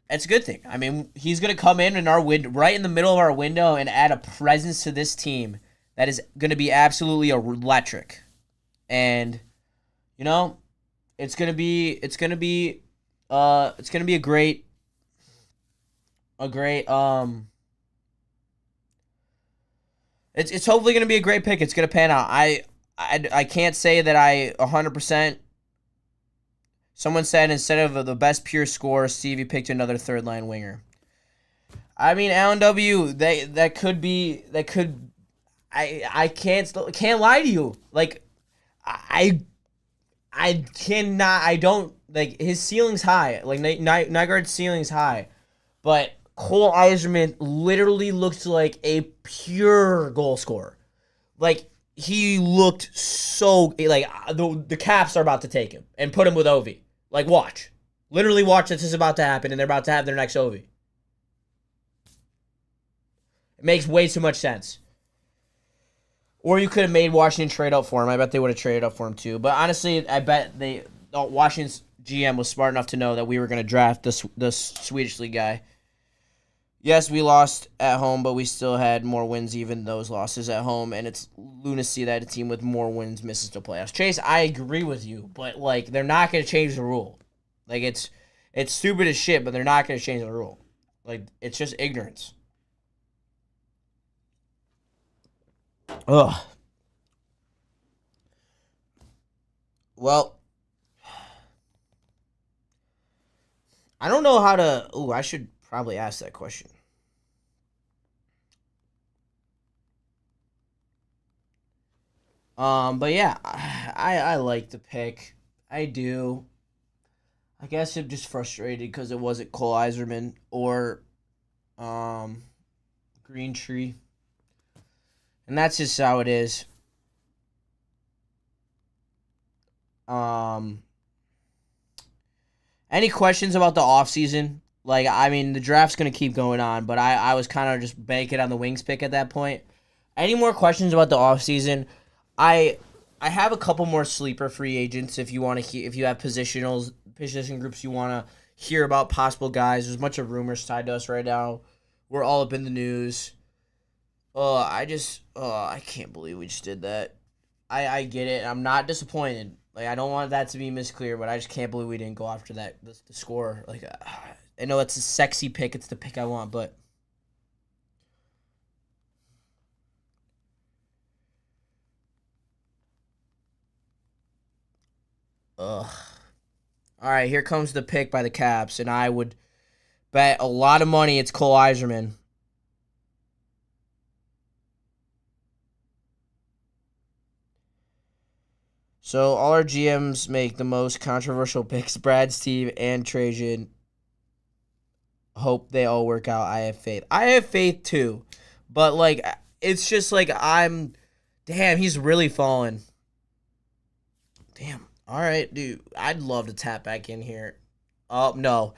[SPEAKER 2] a good thing. I mean, he's going to come in our right in the middle of our window and add a presence to this team that is going to be absolutely electric. And it's gonna be a great it's hopefully gonna be a great pick. It's gonna pan out. I can't say that I 100%. Someone said instead of the best pure scorer, Stevie picked another third line winger. I mean, Allen W. That could. I can't lie to you. I cannot. I don't his ceiling's high. Nygaard's ceiling's high, but Cole Eiserman literally looks like a pure goal scorer. he looked so like the Caps are about to take him and put him with Ovi. Like, watch. Literally watch this is about to happen, and they're about to have their next Ovi. It makes way too much sense. Or you could have made Washington trade up for him. I bet they would have traded up for him too. But honestly, I bet Washington's GM was smart enough to know that we were going to draft the Swedish League guy. Yes, we lost at home, but we still had more wins even those losses at home, and it's lunacy that a team with more wins misses the playoffs. Chase, I agree with you, but like they're not going to change the rule. Like it's stupid as shit, but they're not going to change the rule. Like it's just ignorance. Ugh. Well, I don't know how to. Ooh, I should probably ask that question. But yeah, I like the pick. I do. I guess I'm just frustrated because it wasn't Cole Iserman or Green Tree. And that's just how it is. Any questions about the offseason? Like, I mean, the draft's going to keep going on, but I was kind of just banking on the Wings pick at that point. Any more questions about the offseason? I have a couple more sleeper free agents if you want to if you have position groups you want to hear about possible guys. There's a bunch of rumors tied to us right now. We're all up in the news. I can't believe we just did that. I get it. I'm not disappointed. Like, I don't want that to be misclear, but I just can't believe we didn't go after the score. Like, I know it's a sexy pick. It's the pick I want, but ugh. All right, here comes the pick by the Caps, and I would bet a lot of money it's Cole Iserman. So all our GMs make the most controversial picks. Brad, Steve, and Trajan. Hope they all work out. I have faith. I have faith too. But like it's just like damn, he's really fallen. Damn. All right, dude. I'd love to tap back in here. Oh, no.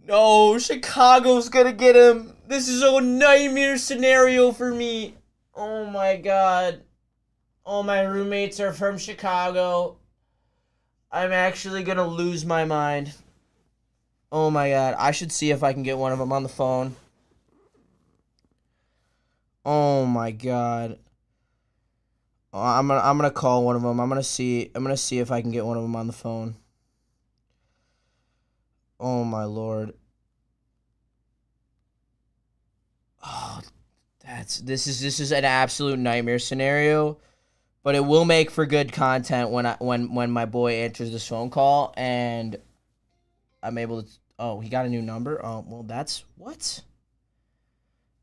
[SPEAKER 2] No, Chicago's going to get him. This is a nightmare scenario for me. Oh, my God. All my roommates are from Chicago. I'm actually going to lose my mind. Oh, my God. I should see if I can get one of them on the phone. Oh, my God. I'm gonna call one of them. I'm gonna see if I can get one of them on the phone. Oh my Lord. Oh, this is an absolute nightmare scenario, but it will make for good content when my boy answers this phone call and I'm able to. Oh, he got a new number. Oh, well, that's what?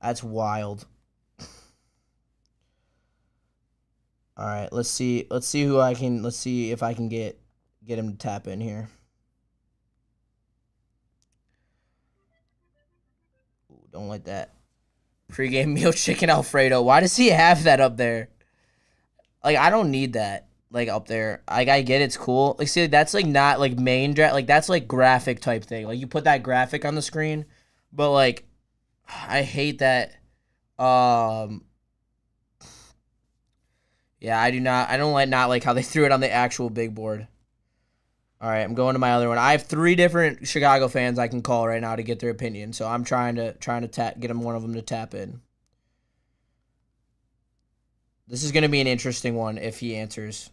[SPEAKER 2] That's wild. All right, let's see who I can. Let's see if I can get him to tap in here. Ooh, don't like that. Pre-game meal chicken Alfredo. Why does he have that up there? Like, I don't need that. Like, up there. Like, I get it's cool. Like, see, that's like not like main draft. Like, that's like graphic type thing. Like, you put that graphic on the screen, but like, I hate that. Yeah, I don't like how they threw it on the actual big board. All right, I'm going to my other one. I have 3 different Chicago fans I can call right now to get their opinion. So I'm trying to get one of them to tap in. This is going to be an interesting one if he answers.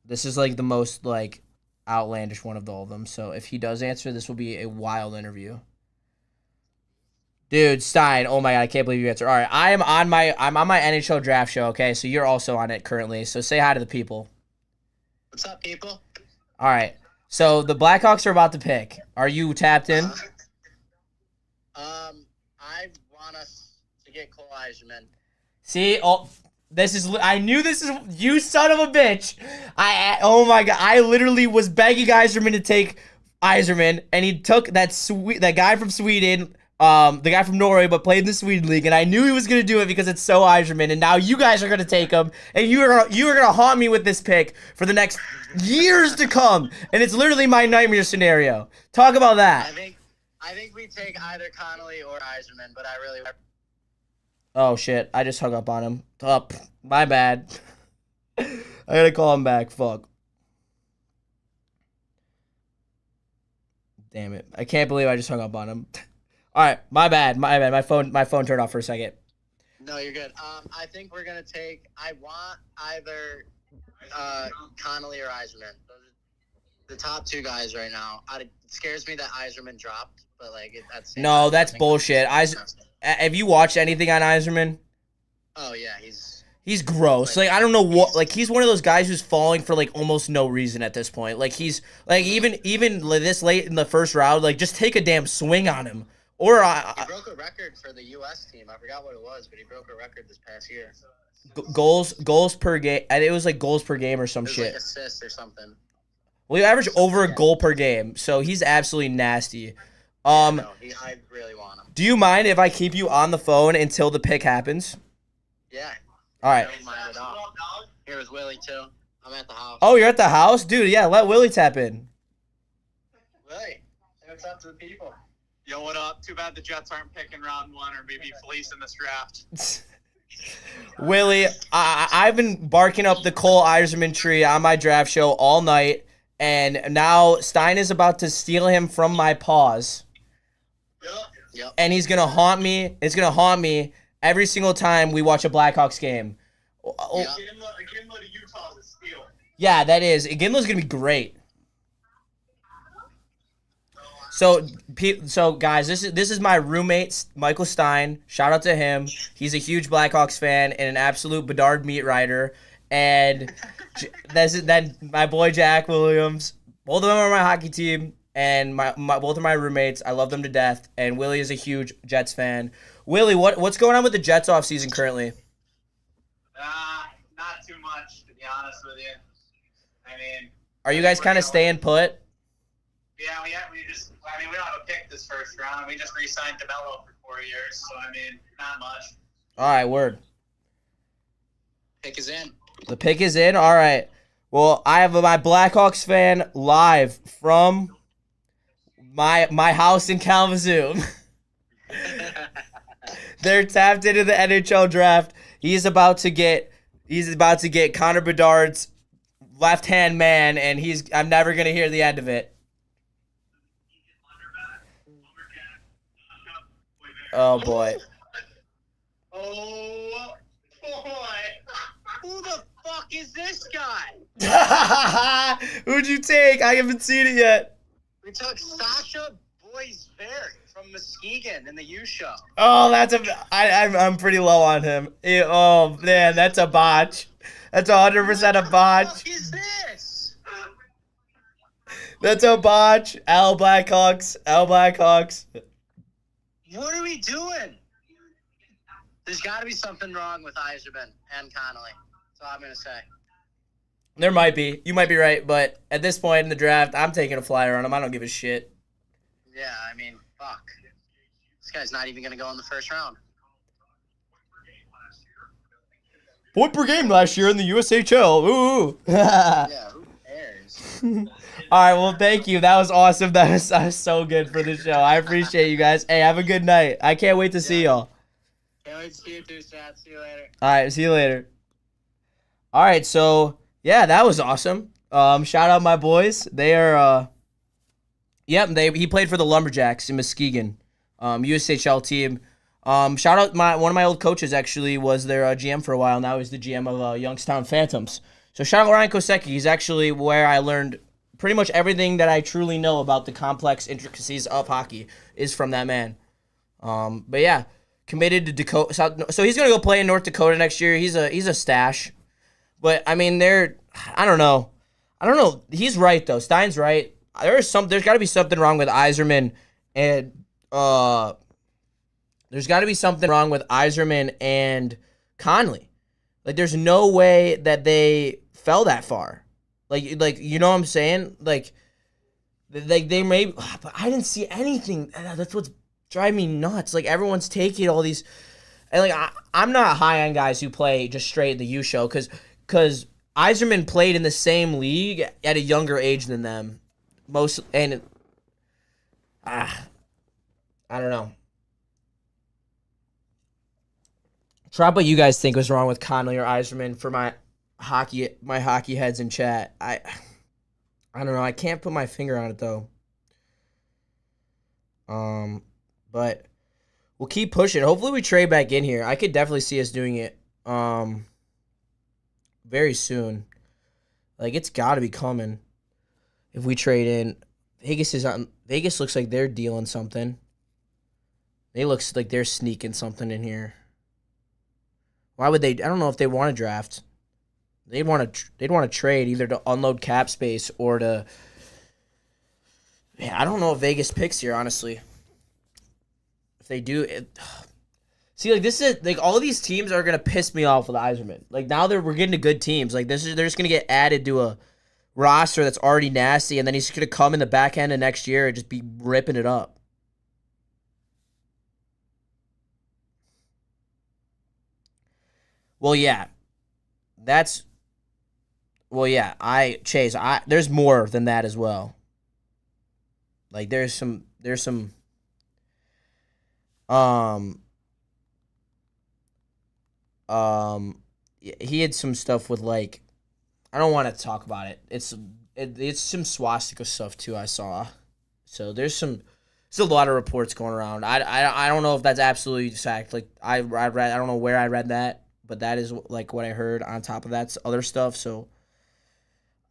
[SPEAKER 2] This is like the most like outlandish one of all of them. So if he does answer, this will be a wild interview. Dude, Stein, oh my God, I can't believe you answered. All right, I'm on my NHL Draft show, okay? So you're also on it currently. So say hi to the people.
[SPEAKER 4] What's up, people?
[SPEAKER 2] All right. So the Blackhawks are about to pick. Are you tapped in?
[SPEAKER 4] I want us to get Cole Iserman.
[SPEAKER 2] See, I knew this is you, son of a bitch. Oh my God, I literally was begging Iserman to take Iserman, and he took that guy from Sweden. the guy from Norway, but played in the Sweden League, and I knew he was going to do it because it's so Yzerman, and now you guys are going to take him, and you are going to haunt me with this pick for the next years to come, and it's literally my nightmare scenario. Talk about that.
[SPEAKER 4] I think we take either Connolly or Yzerman, but I really.
[SPEAKER 2] Oh, shit. I just hung up on him. My bad. I got to call him back. Fuck. Damn it. I can't believe I just hung up on him. All right, my bad. My phone turned off for a second.
[SPEAKER 4] No, you're good. I think we're gonna take. I want either Connolly or Yzerman. Those are the top two guys right now. It scares me that Yzerman dropped, but that's
[SPEAKER 2] no, that's bullshit. Have you watched anything on Yzerman?
[SPEAKER 4] Oh yeah,
[SPEAKER 2] he's gross. Like I don't know what. Like he's one of those guys who's falling for like almost no reason at this point. Like he's like even this late in the first round, like just take a damn swing on him. Or
[SPEAKER 4] he broke a record for the U.S. team. I forgot what it was, but he broke a record this past year.
[SPEAKER 2] Goals per game. I think it was like goals per game or some shit.
[SPEAKER 4] Like assists or something.
[SPEAKER 2] Well, he averaged over a goal per game, so he's absolutely nasty.
[SPEAKER 4] I really want him.
[SPEAKER 2] Do you mind if I keep you on the phone until the pick happens?
[SPEAKER 4] Yeah.
[SPEAKER 2] All right.
[SPEAKER 4] I don't mind at all. Here was Willie too. I'm at the house.
[SPEAKER 2] Oh, you're at the house, dude. Yeah, let Willie tap in.
[SPEAKER 4] Willie, what's up to the people?
[SPEAKER 5] Yo, what up? Too bad the Jets aren't picking round one or maybe fleecing this draft.
[SPEAKER 2] Willie, I've been barking up the Cole Yzerman tree on my draft show all night, and now Stein is about to steal him from my paws.
[SPEAKER 4] Yep.
[SPEAKER 2] And he's gonna haunt me. It's gonna haunt me every single time we watch a Blackhawks game.
[SPEAKER 5] Yep. Ginla to Utah's a steal.
[SPEAKER 2] Yeah, that is. Ginla's gonna be great. So guys, this is my roommate, Michael Stein. Shout out to him. He's a huge Blackhawks fan and an absolute Bedard meat rider. And then my boy Jack Williams. Both of them are on my hockey team, and both of my roommates. I love them to death. And Willie is a huge Jets fan. Willie, what's going on with the Jets offseason currently?
[SPEAKER 5] Not too much, to be honest with you. I mean,
[SPEAKER 2] are you guys kind of staying put?
[SPEAKER 5] Yeah, we don't have a pick this first round. We just re-signed DeMello for 4 years, so I mean, not much.
[SPEAKER 2] All right, word.
[SPEAKER 4] Pick is in.
[SPEAKER 2] The pick is in? All right. Well, I have my Blackhawks fan live from my house in Kalamazoo. They're tapped into the NHL draft. He's about to get Connor Bedard's left-hand man, and I'm never going to hear the end of it. Oh, boy.
[SPEAKER 5] Oh, boy.
[SPEAKER 4] Who the fuck is this guy?
[SPEAKER 2] Who'd you take? I haven't seen it yet.
[SPEAKER 4] We took Sasha Boisvert from Muskegon in the U show.
[SPEAKER 2] Oh, I'm pretty low on him. Oh, man, that's a botch. That's 100% a botch.
[SPEAKER 4] What the fuck is this?
[SPEAKER 2] That's a botch. L Blackhawks.
[SPEAKER 4] What are we doing? There's got to be something wrong with Yzerman and Connolly. That's all I'm going to say.
[SPEAKER 2] There might be. You might be right, but at this point in the draft, I'm taking a flyer on him. I don't give a shit.
[SPEAKER 4] Yeah, I mean, fuck. This guy's not even going to go in the first round.
[SPEAKER 2] Point per game last year in the USHL. Ooh.
[SPEAKER 4] Yeah, who cares?
[SPEAKER 2] All right, well, thank you. That was awesome. That was so good for the show. I appreciate you guys. Hey, have a good night. I can't wait to see y'all.
[SPEAKER 4] Can't wait to see you too, Sat. See you later.
[SPEAKER 2] All right, see you later. All right, so, yeah, that was awesome. Shout out my boys. They are, he played for the Lumberjacks in Muskegon, USHL team. Shout out one of my old coaches, actually, was their GM for a while. Now he's the GM of Youngstown Phantoms. So shout out Ryan Kosecki. He's actually where I learned pretty much everything that I truly know about the complex intricacies of hockey is from that man. But yeah, committed to Dakota. So he's gonna go play in North Dakota next year. He's a stash. But I mean, I don't know. He's right though. Stein's right. There's got to be something wrong with Yzerman and there's got to be something wrong with Yzerman and Conley. Like, there's no way that they fell that far. Like you know what I'm saying? Like they may, but I didn't see anything. That's what's drive me nuts. Like, everyone's taking all these, and like I'm not high on guys who play just straight in the U show because Yzerman played in the same league at a younger age than them. I don't know. Drop what you guys think was wrong with Connolly or Yzerman for my hockey heads in chat. I don't know. I can't put my finger on it though. But we'll keep pushing. Hopefully we trade back in here. I could definitely see us doing it very soon. Like, it's got to be coming if we trade in. Vegas looks like they're dealing something. They looks like they're sneaking something in here. Why would they? I don't know if they want to draft. They'd want to trade either to unload cap space or to. Man, I don't know if Vegas picks here, honestly. If they do, see, like, this is like all of these teams are gonna piss me off with Yzerman. Like, now we're getting to good teams. Like, they're just gonna get added to a roster that's already nasty, and then he's gonna come in the back end of next year and just be ripping it up. Well, yeah, Chase, there's more than that as well. Like, there's some, he had some stuff with, like, I don't want to talk about it. It's some swastika stuff too, I saw. So there's a lot of reports going around. I don't know if that's absolutely fact. Like, I don't know where I read that, but that is like what I heard. On top of that's other stuff. So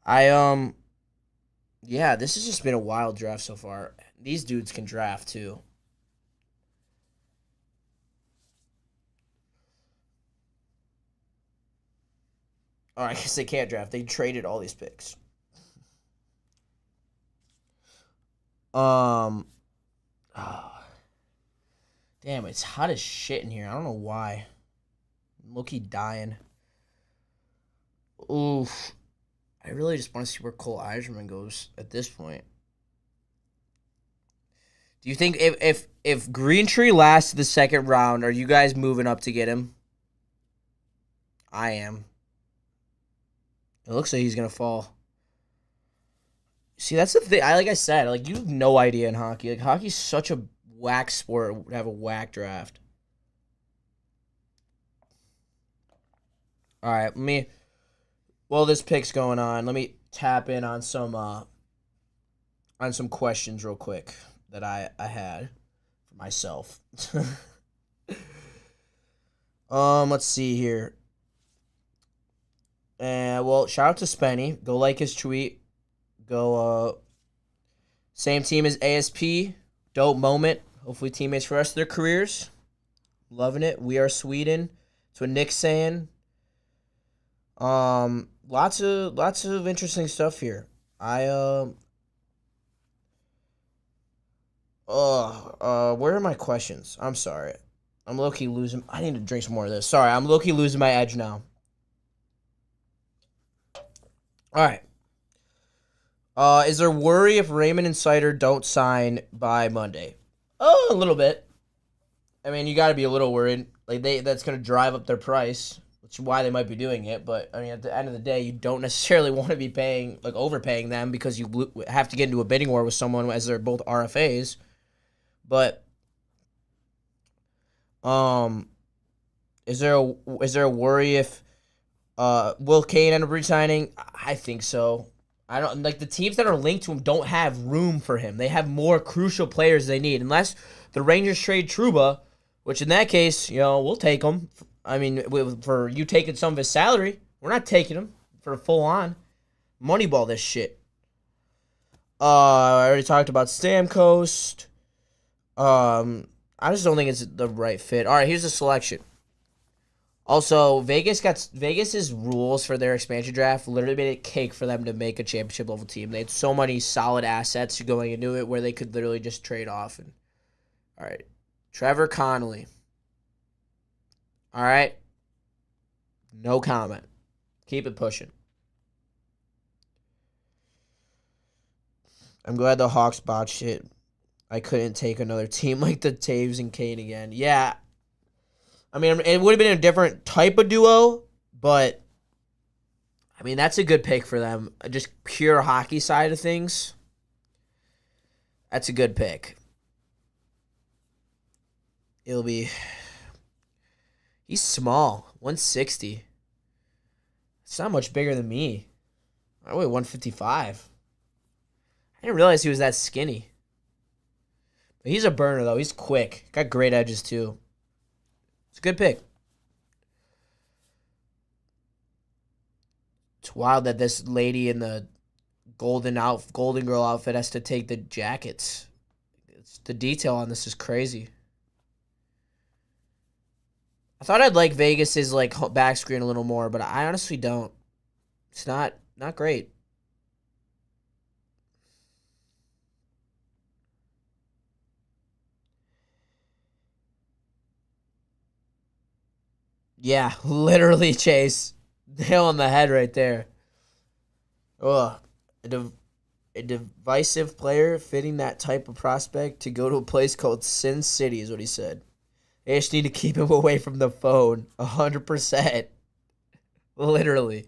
[SPEAKER 2] yeah, this has just been a wild draft so far. These dudes can draft too. Oh, I guess they can't draft. They traded all these picks. Oh, damn, it's hot as shit in here. I don't know why. I'm low-key dying. Oof. I really just want to see where Cole Yzerman goes at this point. Do you think if Greentree lasts the second round, are you guys moving up to get him? I am. It looks like he's gonna fall. See, that's the thing. Like I said, like, you have no idea in hockey. Like, hockey's such a whack sport to have a whack draft. All right, while this pick's going on, let me tap in on some questions real quick that I had for myself. Let's see here. Well, shout out to Spenny. Go like his tweet. Go, same team as ASP. Dope moment. Hopefully teammates for the rest of their careers. Loving it. We are Sweden. That's what Nick's saying. Lots of interesting stuff here. Where are my questions? I'm sorry. I'm low-key losing. I need to drink some more of this. Sorry, I'm low-key losing my edge now. All right. Is there worry if Raymond and Sider don't sign by Monday? Oh, a little bit. I mean, you got to be a little worried. Like, that's going to drive up their price, which is why they might be doing it. But I mean, at the end of the day, you don't necessarily want to be overpaying them because you have to get into a bidding war with someone as they're both RFAs. But is there a worry if will Kane end up resigning? I think so. I don't like the teams that are linked to him don't have room for him. They have more crucial players they need. Unless the Rangers trade Trouba, which in that case, we'll take him. I mean, for you taking some of his salary, we're not taking him for a full on moneyball this shit. I already talked about Stamkos. I just don't think it's the right fit. All right, here's the selection. Also, Vegas's rules for their expansion draft literally made it cake for them to make a championship level team. They had so many solid assets going into it where they could literally just trade off. All right, Trevor Connolly. All right, no comment. Keep it pushing. I'm glad the Hawks botched it. I couldn't take another team like the Taves and Kane again. Yeah. I mean, it would have been a different type of duo, but I mean, that's a good pick for them. Just pure hockey side of things. That's a good pick. He's small, 160. It's not much bigger than me. I weigh 155. I didn't realize he was that skinny. But he's a burner, though. He's quick. Got great edges, too. It's a good pick. It's wild that this lady in the golden girl outfit has to take the jackets. The detail on this is crazy. I thought I'd like Vegas's back screen a little more, but I honestly don't. It's not great. Yeah, literally, Chase. Nail on the head right there. Ugh. A divisive player fitting that type of prospect to go to a place called Sin City is what he said. They just need to keep him away from the phone. 100%. Literally.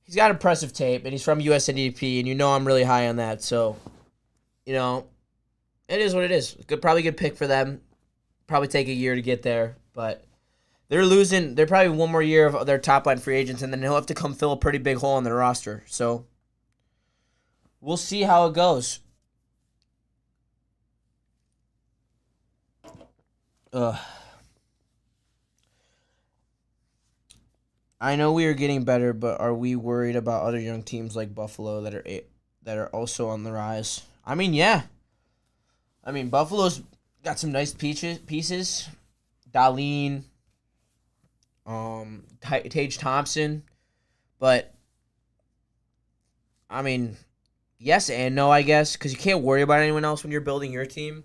[SPEAKER 2] He's got impressive tape, and he's from USNDP, and I'm really high on that. So, it is what it is. Probably good pick for them. Probably take a year to get there, but they're losing. They're probably one more year of their top line free agents, and then he'll have to come fill a pretty big hole in their roster. So, we'll see how it goes. I know we are getting better, but are we worried about other young teams like Buffalo that are also on the rise? I mean, yeah. I mean, Buffalo's got some nice pieces. Darlene, Tage Thompson, but I mean, yes and no, I guess, because you can't worry about anyone else when you're building your team.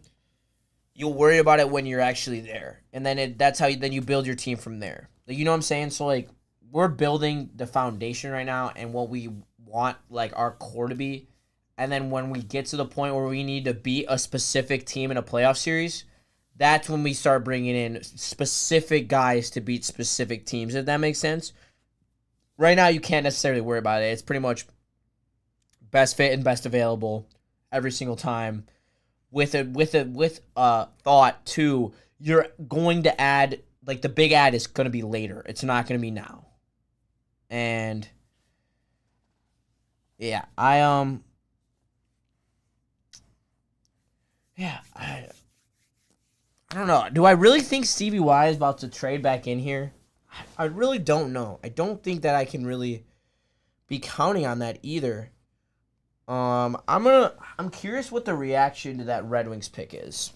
[SPEAKER 2] You'll worry about it when you're actually there, and then that's how you build your team from there. You know what I'm saying? So we're building the foundation right now and what we want our core to be. And then when we get to the point where we need to beat a specific team in a playoff series, that's when we start bringing in specific guys to beat specific teams, if that makes sense. Right now, you can't necessarily worry about it. It's pretty much best fit and best available every single time with a thought to you're going to add, the big add is going to be later. It's not going to be now. And yeah, I don't know. Do I really think Stevie Y is about to trade back in here? I really don't know. I don't think that I can really be counting on that either. I'm curious what the reaction to that Red Wings pick is.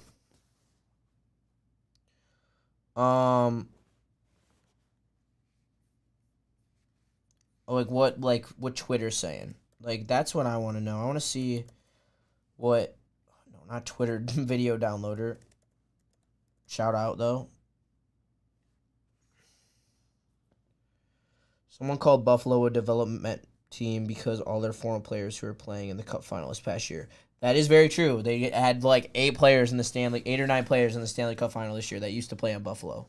[SPEAKER 2] What Twitter's saying. That's what I want to know. I want to see what. No, not Twitter. Video downloader. Shout out though. Someone called Buffalo a development team because all their former players who were playing in the Cup final this past year. That is very true. They had 8 or 9 players in the Stanley Cup final this year that used to play on Buffalo.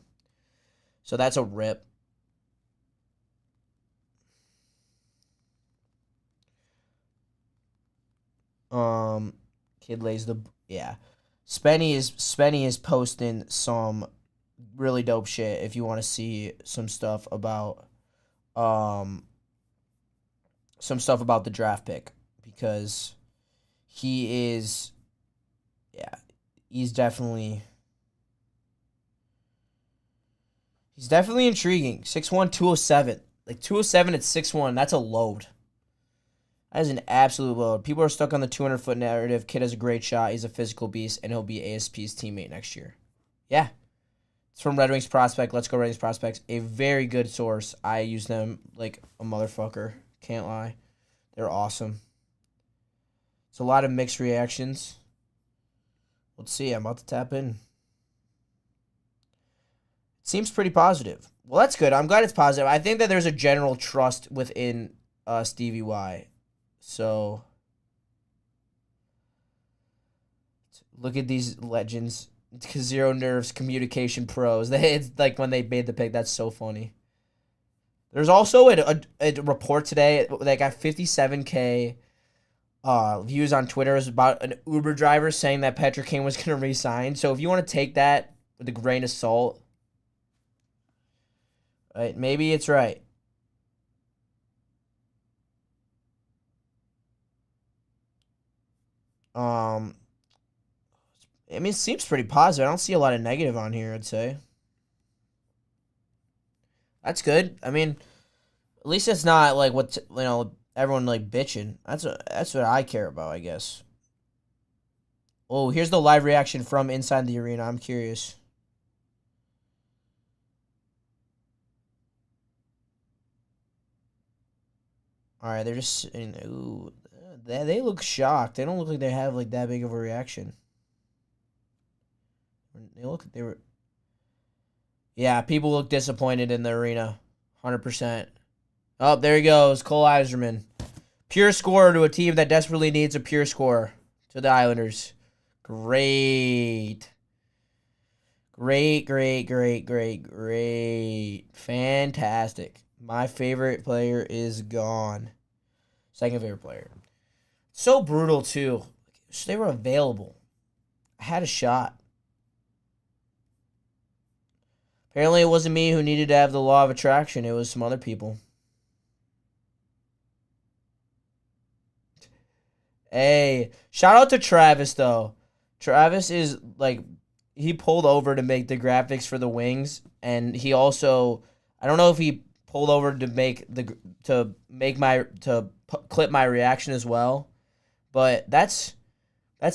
[SPEAKER 2] So that's a rip. Kid lays the Spenny is posting some really dope shit if you want to see some stuff about the draft pick, because he's definitely intriguing. 6'1", 207. 207 at 6'1", that's a load. That is an absolute load. People are stuck on the 200-foot narrative. Kid has a great shot. He's a physical beast, and he'll be ASP's teammate next year. Yeah. It's from Red Wings Prospect. Let's go Red Wings Prospects. A very good source. I use them like a motherfucker. Can't lie. They're awesome. It's a lot of mixed reactions. Let's see. I'm about to tap in. It seems pretty positive. Well, that's good. I'm glad it's positive. I think that there's a general trust within Stevie Y. So, look at these legends. Zero Nerves Communication Pros. It's like when they made the pick. That's so funny. There's also a report today that got 57K views on Twitter. Is about an Uber driver saying that Patrick Kane was going to resign. So if you want to take that with a grain of salt, right? Maybe it's right. I mean, it seems pretty positive. I don't see a lot of negative on here, I'd say. That's good. I mean, at least it's not like what, everyone like bitching. That's what I care about, I guess. Oh, here's the live reaction from inside the arena. I'm curious. All right, they're just sitting there. Ooh, they look shocked. They don't look like they have like that big of a reaction. They were. Yeah, people look disappointed in the arena. 100%. Oh, there he goes. Cole Eiserman. Pure scorer to a team that desperately needs a pure scorer. To the Islanders. Great. Great. Fantastic. My favorite player is gone. Second favorite player. So brutal, too. They were available. I had a shot. Apparently, it wasn't me who needed to have the law of attraction. It was some other people. Hey, shout out to Travis, though. Travis is, he pulled over to make the graphics for the Wings, and he also, I don't know if he pulled over to clip my reaction as well, but that's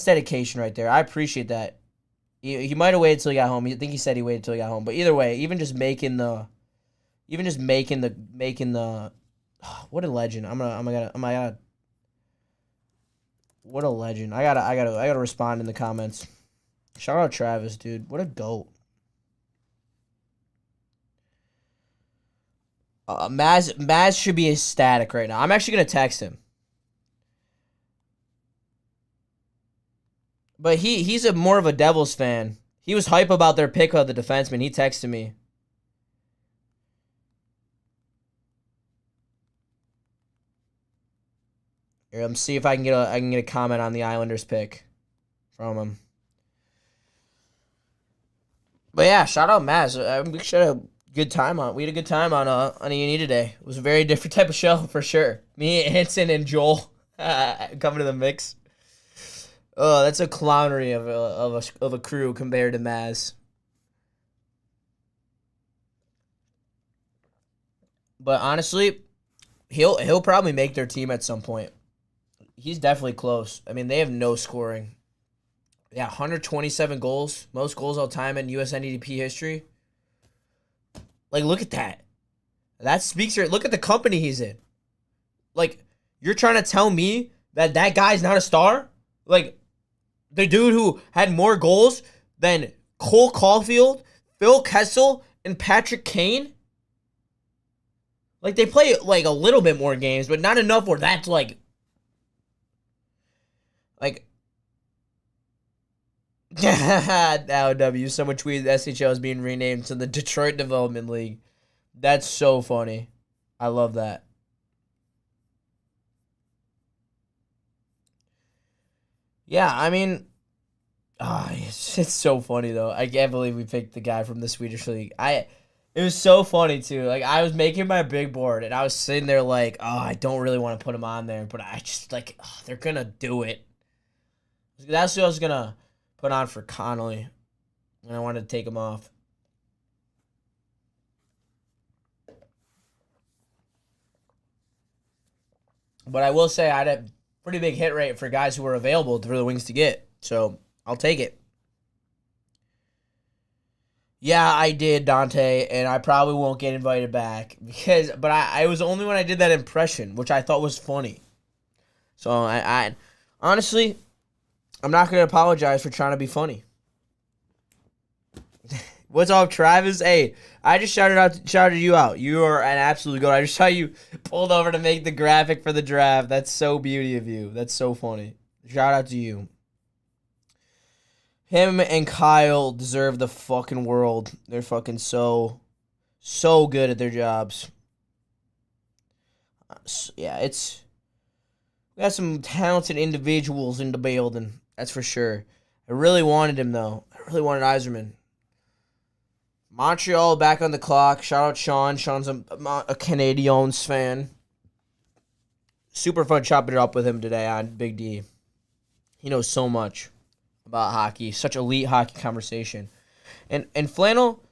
[SPEAKER 2] dedication right there. I appreciate that. He might have waited till he got home. I think he said he waited till he got home. But either way, even just making the, what a legend. What a legend. I gotta respond in the comments. Shout out Travis, dude. What a goat. Maz should be ecstatic right now. I'm actually gonna text him. But he's more of a Devils fan. He was hype about their pick of the defenseman. He texted me. Here, let me see if I can get a comment on the Islanders pick from him. But yeah, shout out Maz. We should have a good time on. We had a good time on A&E today. It was a very different type of show for sure. Me, Anson, and Joel coming to the mix. Oh, that's a clownery of a crew compared to Maz. But honestly, he'll probably make their team at some point. He's definitely close. I mean, they have no scoring. Yeah, 127 goals, most goals all time in USNDP history. Look at that. That speaks for. Look at the company he's in. You're trying to tell me that guy's not a star? The dude who had more goals than Cole Caulfield, Phil Kessel, and Patrick Kane? They play, a little bit more games, but not enough where that's, LW, someone tweeted SHL is being renamed to the Detroit Development League. That's so funny. I love that. Yeah, I mean, it's so funny though. I can't believe we picked the guy from the Swedish league. It was so funny too. I was making my big board and I was sitting there I don't really want to put him on there, but I just they're gonna do it. That's what I was gonna put on for Connolly, and I wanted to take him off. But I will say I had a pretty big hit rate for guys who were available for the Wings to get. So I'll take it. Yeah, I did, Dante, and I probably won't get invited back but I was only when I did that impression, which I thought was funny. So I honestly, I'm not gonna apologize for trying to be funny. What's up, Travis? Hey, I just shouted you out. You are an absolute goat. I just saw you pulled over to make the graphic for the draft. That's so beauty of you. That's so funny. Shout out to you. Him and Kyle deserve the fucking world. They're fucking so good at their jobs. Yeah, we got some talented individuals in the building. That's for sure. I really wanted him, though. I really wanted Yzerman. Montreal back on the clock. Shout out Sean. Sean's a Canadiens fan. Super fun chopping it up with him today on Big D. He knows so much about hockey. Such elite hockey conversation. And Flannel,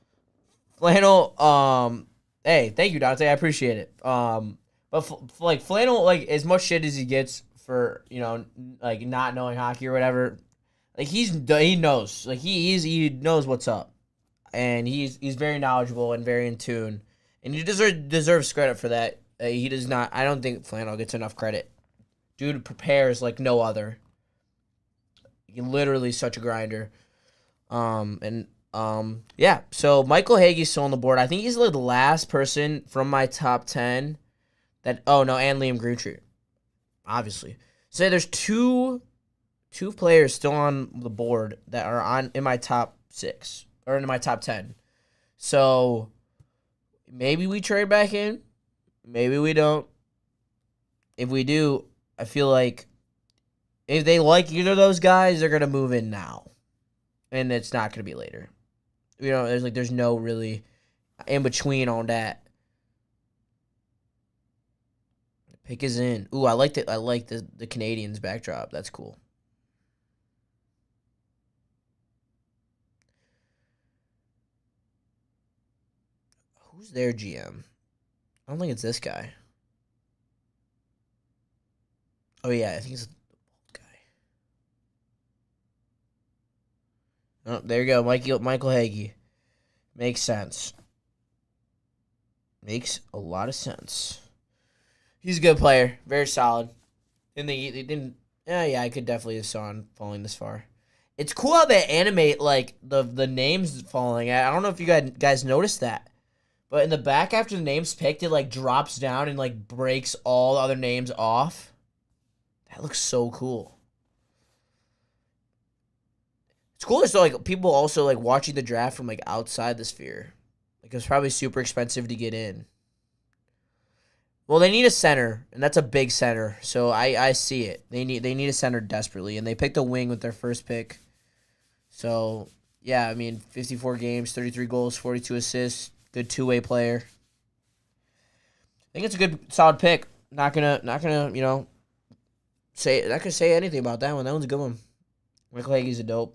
[SPEAKER 2] hey, thank you, Dante. I appreciate it. But Flannel, like, as much shit as he gets for, like, not knowing hockey or whatever, like, he knows. Like, he knows what's up. And he's very knowledgeable and very in tune. And he deserves credit for that. He does not. I don't think Flannel gets enough credit. Dude prepares like no other. He literally is such a grinder. Yeah. So Michael Hagee's still on the board. I think he's like the last person from my top 10 that. Oh no, and Liam Greentree, obviously. So there's two players still on the board that are in my top 6. Or in my top 10. So, maybe we trade back in. Maybe we don't. If we do, I feel like if they like either of those guys, they're going to move in now. And it's not going to be later. There's no really in between on that. The pick is in. Ooh, I liked it. I like the Canadiens backdrop. That's cool. Who's their GM? I don't think it's this guy. Oh, yeah, I think it's the old guy. Oh, there you go, Michael Hagee. Makes sense. Makes a lot of sense. He's a good player. Very solid. I could definitely have saw him falling this far. It's cool how they animate, like, the names falling. I don't know if you guys noticed that. But in the back, after the name's picked, it, like, drops down and, like, breaks all the other names off. That looks so cool. It's cool to like, people also, like, watching the draft from, like, outside the sphere. Like, it's probably super expensive to get in. Well, they need a center, and that's a big center. So, I see it. They need a center desperately, and they picked a wing with their first pick. So, yeah, I mean, 54 games, 33 goals, 42 assists. Good two-way player. I think it's a good, solid pick. Not gonna, say anything about that one. That one's a good one. Michael Hagee's a dope.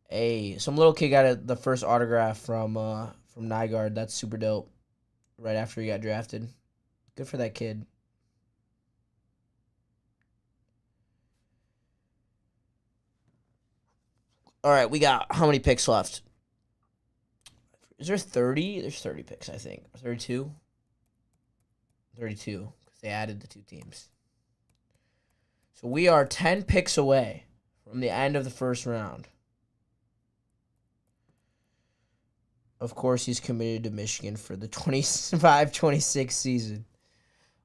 [SPEAKER 2] Hey, some little kid got the first autograph from Nygaard. That's super dope. Right after he got drafted. Good for that kid. All right, we got how many picks left? Is there 30? There's 30 picks, I think. 32? 32, because they added the 2 teams. So we are 10 picks away from the end of the first round. Of course, he's committed to Michigan for the 25-26 season.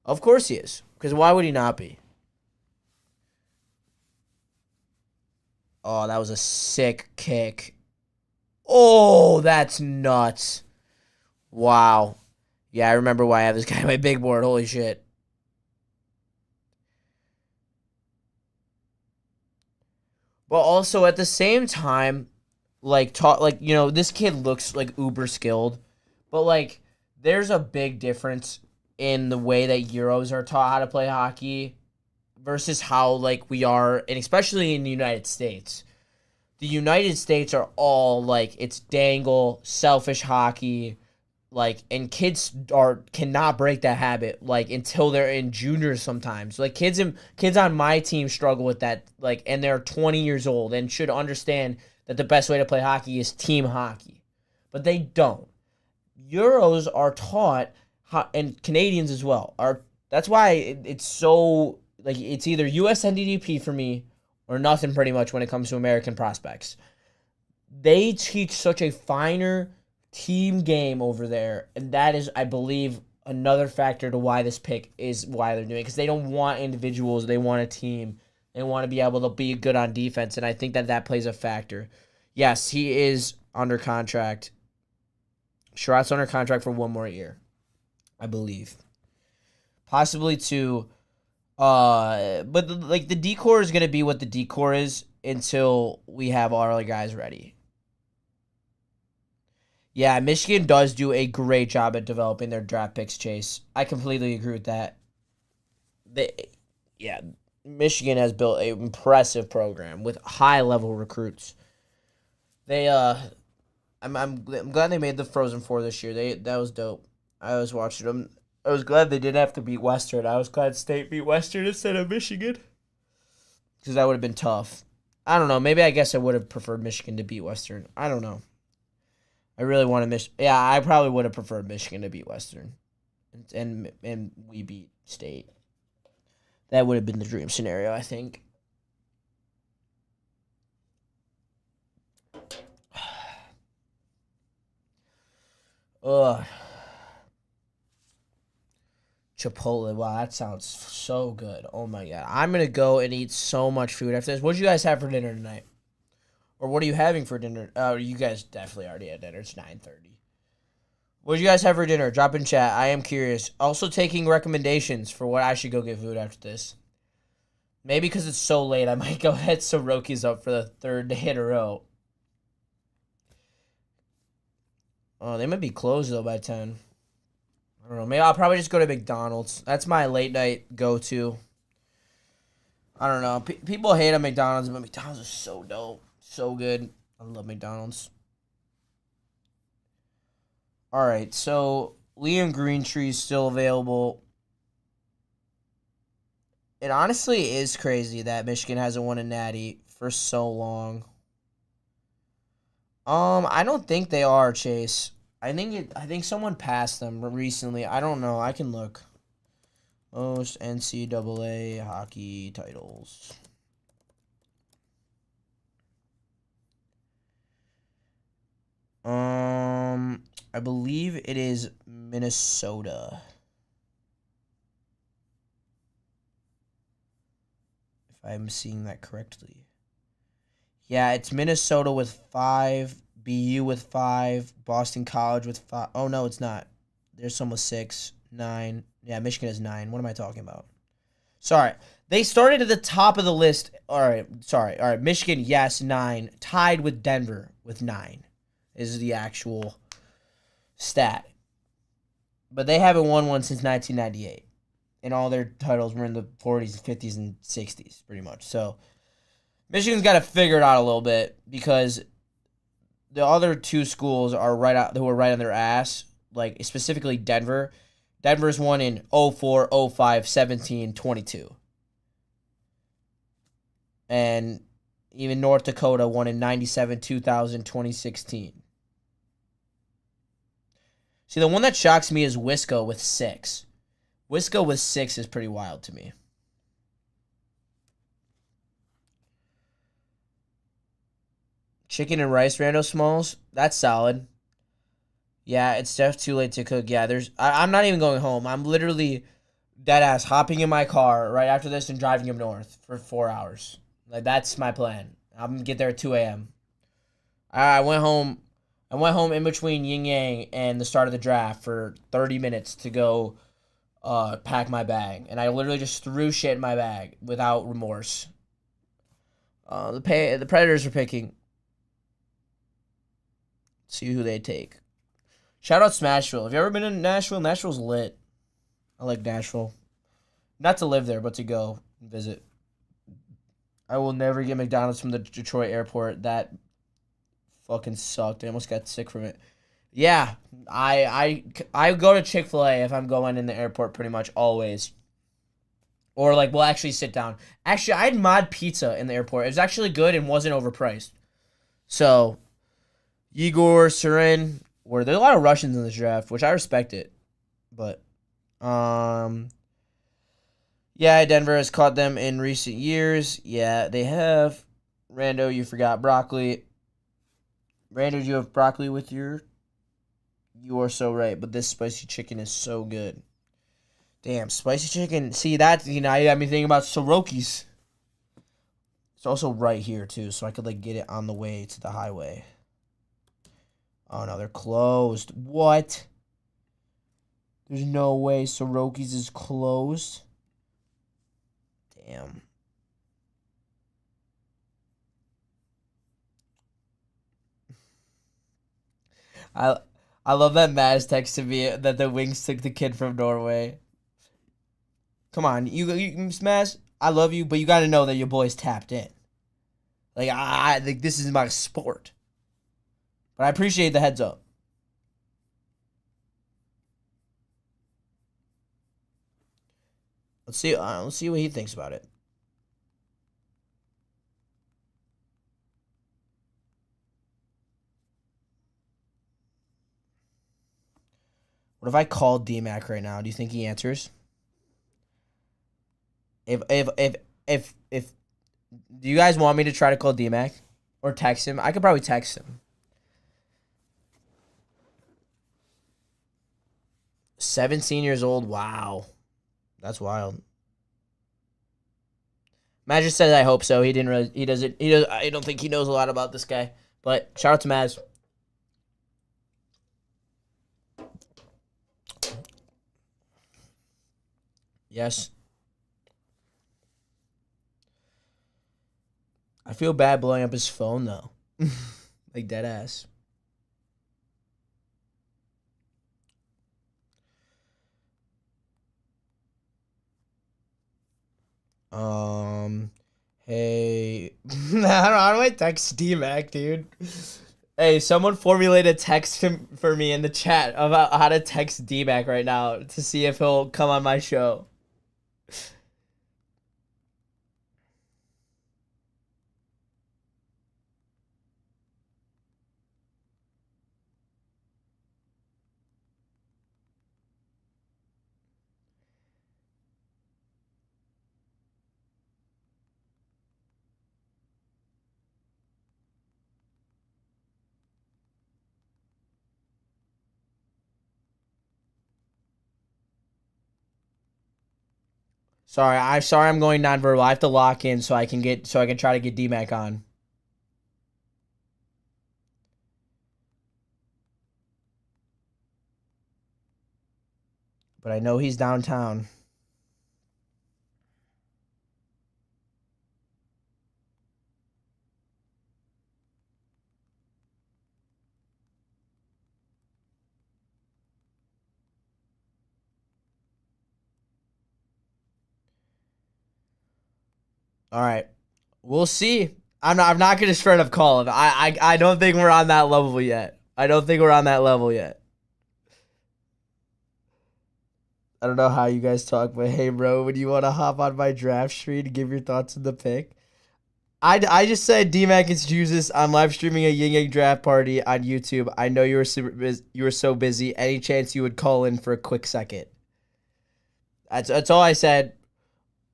[SPEAKER 2] Of course he is, because why would he not be? Oh, that was a sick kick. Oh, that's nuts. Wow. Yeah, I remember why I have this guy on my big board. Holy shit. But also at the same time, this kid looks like uber skilled, but like there's a big difference in the way that Euros are taught how to play hockey versus how, like, we are, and especially in the United States. The United States are all, like, it's dangle, selfish hockey, like, and kids cannot break that habit, like, until they're in juniors sometimes. Like, kids on my team struggle with that, like, and they're 20 years old and should understand that the best way to play hockey is team hockey. But they don't. Euros are taught, and Canadians as well, that's why it's so... Like, it's either US NDDP for me or nothing pretty much when it comes to American prospects. They teach such a finer team game over there, and that is, I believe, another factor to why this pick is why they're doing it, because they don't want individuals, they want a team. They want to be able to be good on defense, and I think that plays a factor. Yes, he is under contract. Sherratt's under contract for 1 more year, I believe. Possibly 2. But the decor is going to be what the decor is until we have all our guys ready. Yeah, Michigan does do a great job at developing their draft picks, Chase. I completely agree with that. Michigan has built an impressive program with high-level recruits. I'm glad they made the Frozen Four this year. That was dope. I was watching them. I was glad they didn't have to beat Western. I was glad State beat Western instead of Michigan, because that would have been tough. I don't know. Maybe I guess I would have preferred Michigan to beat Western. I don't know. I really want to I probably would have preferred Michigan to beat Western, and we beat State. That would have been the dream scenario, I think. Ugh. Chipotle. Wow, that sounds so good. Oh my god. I'm going to go and eat so much food after this. What did you guys have for dinner tonight? Or what are you having for dinner? Oh, you guys definitely already had dinner. It's 9:30. What did you guys have for dinner? Drop in chat. I am curious. Also taking recommendations for what I should go get food after this. Maybe because it's so late, I might go hit Soroki's up for the 3rd day in a row. Oh, they might be closed, though, by 10. I don't know. Maybe I'll probably just go to McDonald's. That's my late night go-to. I don't know. People hate on McDonald's, but McDonald's is so dope. So good. I love McDonald's. All right, so Liam Greentree's is still available. It honestly is crazy that Michigan hasn't won a natty for so long. I don't think they are, Chase. I think someone passed them recently. I don't know. I can look. Most NCAA hockey titles. I believe it is Minnesota. If I'm seeing that correctly. Yeah, it's Minnesota with 5, BU with 5, Boston College with 5. Oh, no, it's not. There's some with 6, 9. Yeah, Michigan has 9. What am I talking about? Sorry. They started at the top of the list. All right, sorry. All right, Michigan, yes, 9. Tied with Denver with 9 is the actual stat. But they haven't won one since 1998. And all their titles were in the 40s, 50s, and 60s, pretty much. So Michigan's got to figure it out a little bit, because the other 2 schools are who are right on their ass, like specifically Denver. Denver's won in 04, 05, 17, 22. And even North Dakota won in 97, 2000, 2016. See, the one that shocks me is Wisco with 6. Wisco with 6 is pretty wild to me. Chicken and rice, Rando Smalls. That's solid. Yeah, it's just too late to cook. Yeah, I'm not even going home. I'm literally dead ass hopping in my car right after this and driving up north for 4 hours. Like, that's my plan. I'm gonna get there at 2 a.m. I went home in between Yin Yang and the start of the draft for 30 minutes to go pack my bag, and I literally just threw shit in my bag without remorse. The Predators are picking. Let's see who they take. Shout out Smashville. Have you ever been in Nashville? Nashville's lit. I like Nashville. Not to live there, but to go and visit. I will never get McDonald's from the Detroit airport. That fucking sucked. I almost got sick from it. Yeah, I go to Chick-fil-A if I'm going in the airport pretty much always. Or, like, we'll actually sit down. Actually, I had Mod Pizza in the airport. It was actually good and wasn't overpriced. So, Igor, Surin, there's a lot of Russians in this draft, which I respect it. But, yeah, Yeah, Denver has caught them in recent years. Yeah, they have. Rando, you forgot broccoli. Rando, do you have broccoli with your... You are so right, but this spicy chicken is so good. Damn, spicy chicken. See, that, you got me thinking about Soroki's. It's also right here, too, so I could, like, get it on the way to the highway. Oh, no, they're closed. What? There's no way Soroki's is closed. Damn. I love that Maz texted me that the Wings took the kid from Norway. Come on, you Maz, I love you, but you got to know that your boy's tapped in. Like, I think this is my sport. But I appreciate the heads up. Let's see what he thinks about it. What if I call D-Mac right now? Do you think he answers? If do you guys want me to try to call D-Mac or text him? I could probably text him. 17 years old. Wow. That's wild. Maz just says I hope so. He didn't really, he doesn't I don't think he knows a lot about this guy. But shout out to Maz. Yes. I feel bad blowing up his phone though. Like dead ass. Hey, how do I text D-Mac, dude? Hey, someone formulate a text for me in the chat about how to text D-Mac right now to see if he'll come on my show. Sorry, I'm going nonverbal. I have to lock in so I can try to get D-Mac on. But I know he's downtown. All right. We'll see. I'm not gonna straight up call him. I don't think we're on that level yet. I don't think we're on that level yet. I don't know how you guys talk, but hey, bro, would you want to hop on my draft stream to give your thoughts on the pick? I just said D-Mac is Jesus. I'm live streaming a Yin Yang Draft party on YouTube. I know you were so busy. Any chance you would call in for a quick second? That's all I said.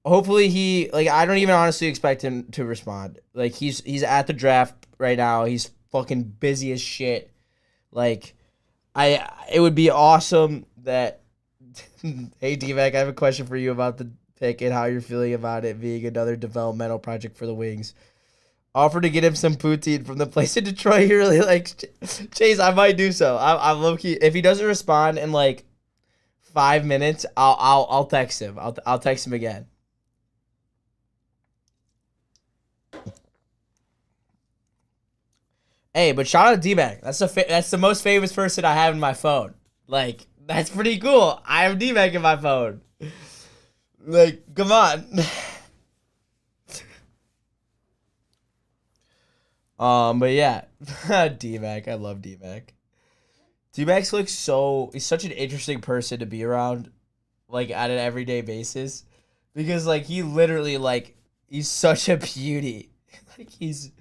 [SPEAKER 2] Hopefully I don't even honestly expect him to respond. Like he's at the draft right now. He's fucking busy as shit. Like it would be awesome that hey D-Mac, I have a question for you about the pick and how you're feeling about it being another developmental project for the Wings. Offer to get him some poutine from the place in Detroit he really likes. Chase, I might do so. I'm low key. If he doesn't respond in like 5 minutes, I'll text him. I'll text him again. Hey, but shout out to D-Mac. That's the most famous person I have in my phone. Like, that's pretty cool. I have D-Mac in my phone. Like, come on. But yeah. D-Mac. I love D-Mac. D-Mac's like he's such an interesting person to be around, like, on an everyday basis. Because, like, he literally, like, he's such a beauty. Like, he's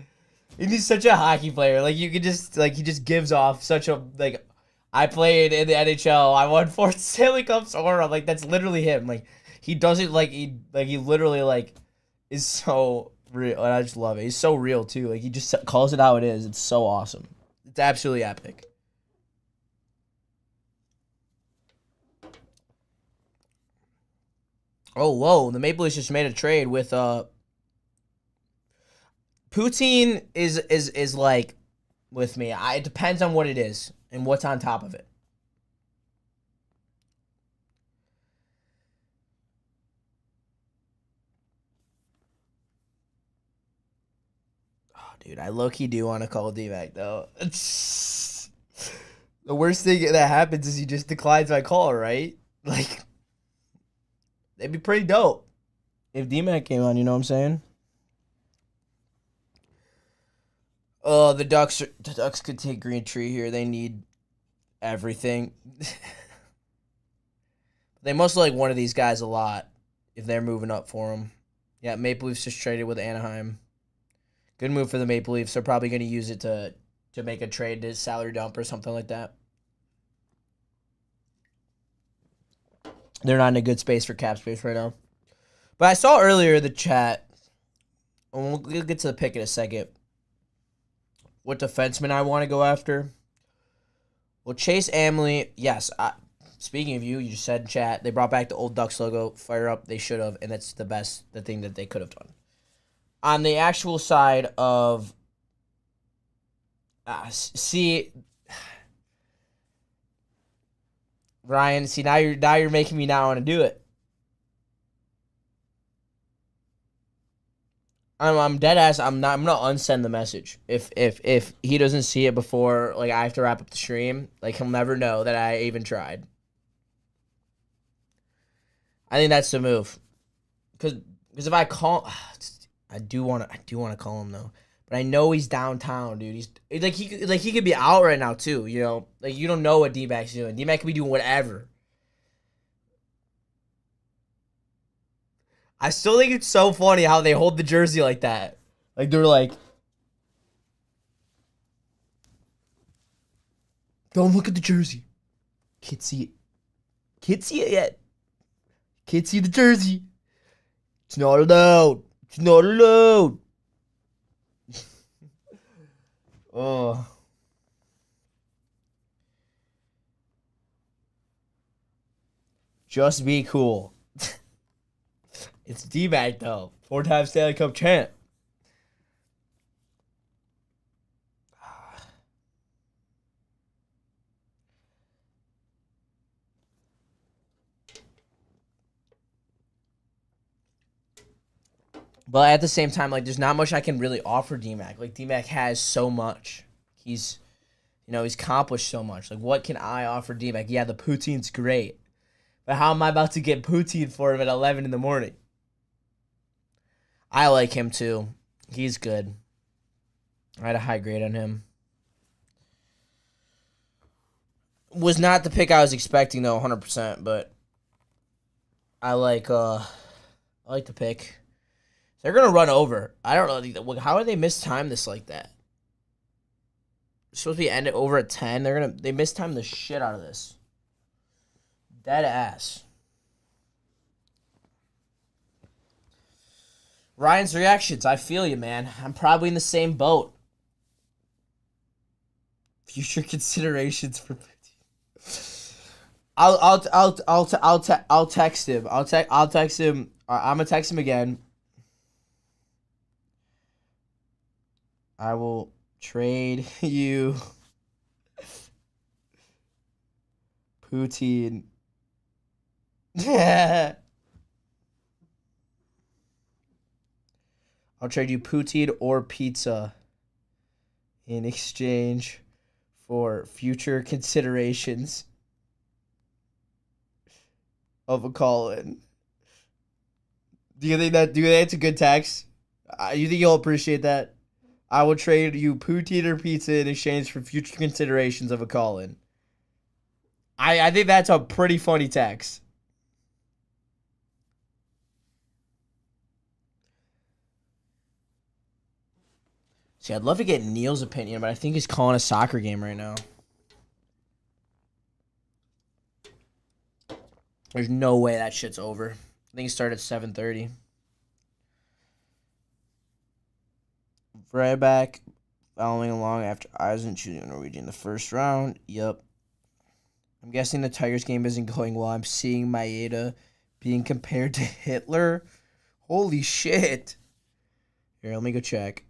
[SPEAKER 2] such a hockey player. Like, you could just, like, he just gives off such a, like, I played in the NHL. I won 4 Stanley Cups. Or, like, that's literally him. Like, he does it like he literally like is so real, and I just love it. He's so real too. Like he just calls it how it is. It's so awesome. It's absolutely epic. Oh, whoa. The Maple Leafs just made a trade with Poutine is like with me. It depends on what it is and what's on top of it. Oh, dude, I low-key do want to call D-Mac, though. The worst thing that happens is he just declines my call, right? Like, it'd be pretty dope if D-Mac came on, you know what I'm saying? Oh, the Ducks could take Green Tree here. They need everything. They must like one of these guys a lot if they're moving up for him. Yeah, Maple Leafs just traded with Anaheim. Good move for the Maple Leafs. They're probably going to use it to make a trade to salary dump or something like that. They're not in a good space for cap space right now. But I saw earlier the chat, and we'll get to the pick in a second, what defenseman I want to go after. Well, Chase Amley, yes. Speaking of you just said in chat, they brought back the old Ducks logo. Fire up, they should have, and that's the thing that they could have done. On the actual side of, Ryan, now you're making me not want to do it. I'm dead ass. I'm gonna unsend the message if he doesn't see it before like I have to wrap up the stream. Like he'll never know that I even tried. I think that's the move. Because if I call, I do want to call him though. But I know he's downtown, dude. He's he could be out right now too. You know, like you don't know what D-Mac's doing. D-Mac could be doing whatever. I still think it's so funny how they hold the jersey like that. Like they're like, don't look at the jersey. Can't see it. Can't see it yet. Can't see the jersey. It's not allowed. It's not allowed. Oh. Just be cool. It's D-Mac, though. 4-time Stanley Cup champ. But at the same time, like, there's not much I can really offer D-Mac. Like, D-Mac has so much. He's accomplished so much. Like, what can I offer D-Mac? Yeah, the poutine's great. But how am I about to get poutine for him at 11 in the morning? I like him, too. He's good. I had a high grade on him. Was not the pick I was expecting, though, 100%. But I like the pick. They're going to run over. I don't know. How did they mistime this like that? It's supposed to be ended over at 10. They mistime the shit out of this. Dead ass. Ryan's reactions. I feel you, man. I'm probably in the same boat. Future considerations for. I'll text him. I'll text him. I'm gonna text him again. I will trade you poutine. I'll trade you poutine or pizza in exchange for future considerations of a call-in. Do you think that's a good text? You think you'll appreciate that? I will trade you poutine or pizza in exchange for future considerations of a call-in. I think that's a pretty funny text. See, I'd love to get Neil's opinion, but I think he's calling a soccer game right now. There's no way that shit's over. I think it started at 7:30. Right back, following along after Eisen choosing Norwegian in the first round. Yep. I'm guessing the Tigers game isn't going well. I'm seeing Maeda being compared to Hitler. Holy shit. Here, let me go check.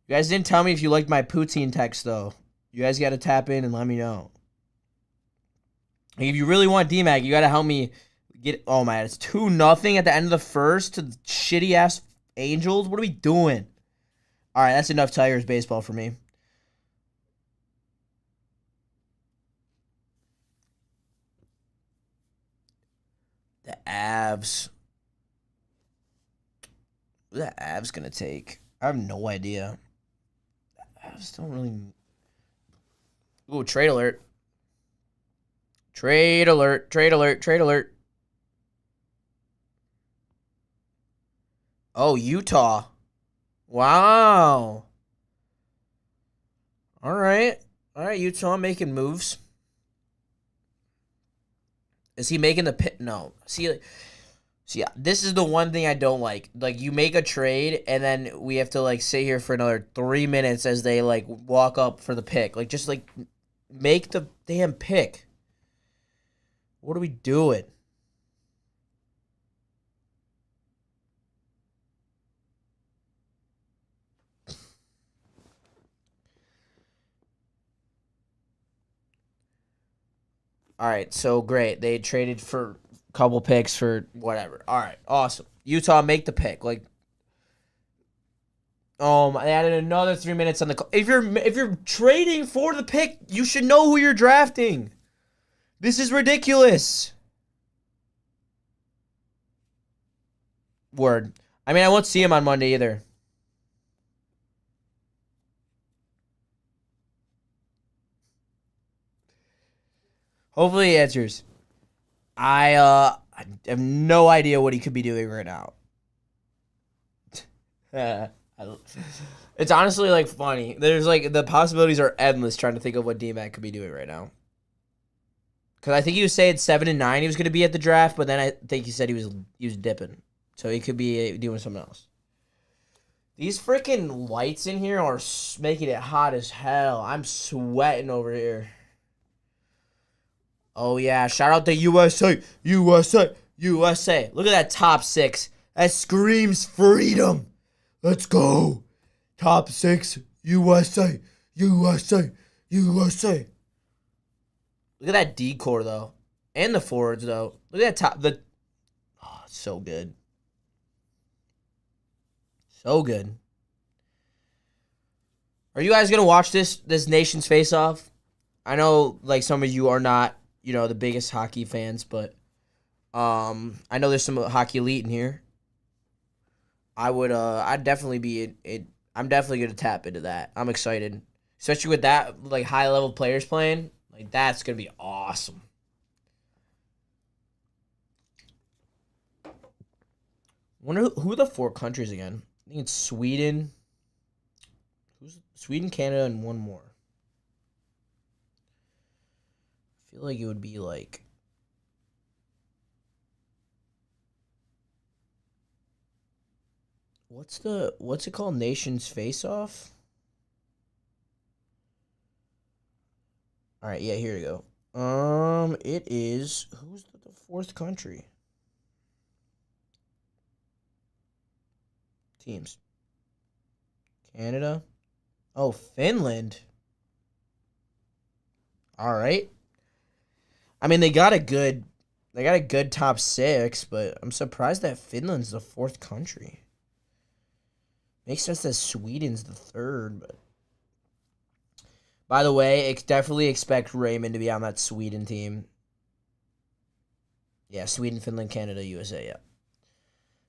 [SPEAKER 2] You guys didn't tell me if you liked my poutine text, though. You guys got to tap in and let me know. If you really want DMAC, you got to help me get... Oh, man, it's 2-0 at the end of the first to shitty-ass Angels. What are we doing? All right, that's enough Tigers baseball for me. The Avs. Who the Avs going to take? I have no idea. The Avs don't really... Ooh, trade alert. Trade alert, trade alert, trade alert. Oh, Utah. Wow. All right. All right, Utah making moves. Is he making the pit? No. See, this is the one thing I don't like. Like, you make a trade, and then we have to, like, sit here for another 3 minutes as they, like, walk up for the pick. Like, just, like, make the damn pick. What are we doing? All right, so great. They traded for a couple picks for whatever. All right, awesome. Utah, make the pick. Like, they added another 3 minutes on the. If you're trading for the pick, you should know who you're drafting. This is ridiculous. Word. I mean, I won't see him on Monday either. Hopefully he answers. I have no idea what he could be doing right now. It's honestly, like, funny. There's, like, the possibilities are endless trying to think of what D-Mac could be doing right now. Because I think he was saying 7 and 9 he was going to be at the draft, but then I think he said he was dipping. So he could be doing something else. These freaking lights in here are making it hot as hell. I'm sweating over here. Oh, yeah. Shout out to USA. USA. USA. Look at that top 6. That screams freedom. Let's go. Top 6. USA. USA. USA. Look at that decor, though. And the forwards, though. Look at that top. Oh, it's so good. So good. Are you guys going to watch this Nations Face-Off? I know, like, some of you are not, the biggest hockey fans, but I know there's some hockey elite in here. I'd definitely be I'm definitely going to tap into that. I'm excited. Especially with that, like, high-level players playing. Like, that's going to be awesome. Wonder who are the 4 countries again? I think it's Sweden. Sweden, Canada, and one more. I feel like it would be like... What's it called? Nations Face-Off? Alright, yeah, here we go. It is... Who's the 4th country? Teams. Canada. Oh, Finland. All right. I mean, they got a good top 6, but I'm surprised that Finland's the 4th country. Makes sense that Sweden's the 3rd, but by the way, definitely expect Raymond to be on that Sweden team. Yeah, Sweden, Finland, Canada, USA, yeah.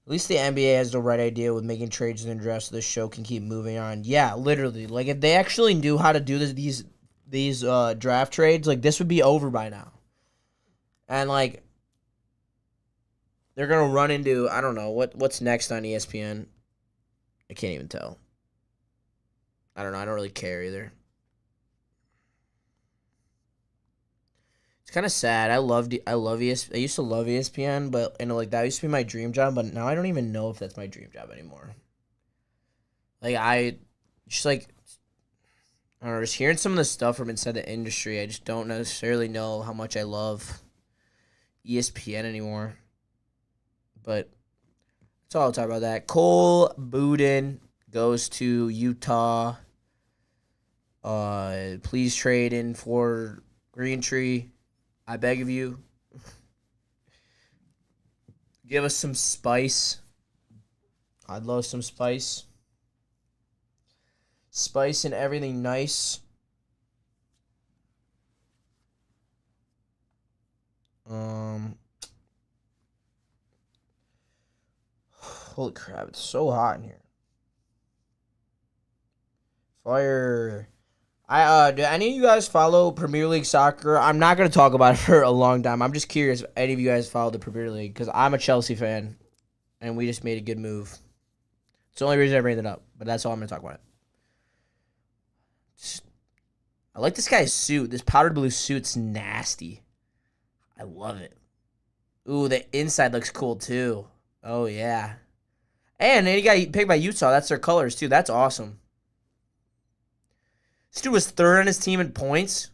[SPEAKER 2] At least the NBA has the right idea with making trades in the draft so this show can keep moving on. Yeah, literally. Like, if they actually knew how to do these draft trades, like, this would be over by now. And, like, they're going to run into, I don't know, what's next on ESPN? I can't even tell. I don't know. I don't really care either. It's kind of sad. I love I used to love ESPN, but like that used to be my dream job. But now I don't even know if that's my dream job anymore. Like just like I don't know, just hearing some of the stuff from inside the industry, I just don't necessarily know how much I love ESPN anymore. But that's all I'll talk about that. Cole Boudin goes to Utah. Please trade in for Greentree. I beg of you. Give us some spice. I'd love some spice. Spice and everything nice. Holy crap, it's so hot in here. Fire. Do any of you guys follow Premier League soccer? I'm not going to talk about it for a long time. I'm just curious if any of you guys follow the Premier League because I'm a Chelsea fan and we just made a good move. It's the only reason I bring it up, but that's all I'm going to talk about it. I like this guy's suit. This powdered blue suit's nasty. I love it. Ooh, the inside looks cool too. Oh, yeah. And he got picked by Utah. That's their colors too. That's awesome. This dude was third on his team in points.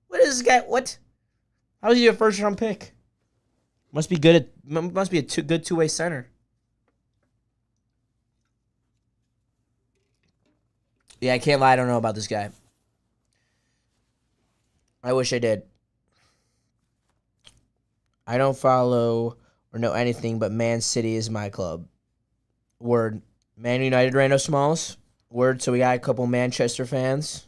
[SPEAKER 2] What is this guy? What? How is he a first-round pick? Must be good. Must be a good two-way center. Yeah, I can't lie. I don't know about this guy. I wish I did. I don't follow or know anything, but Man City is my club. Word. Man United, Rando Smalls. Word. So we got a couple Manchester fans.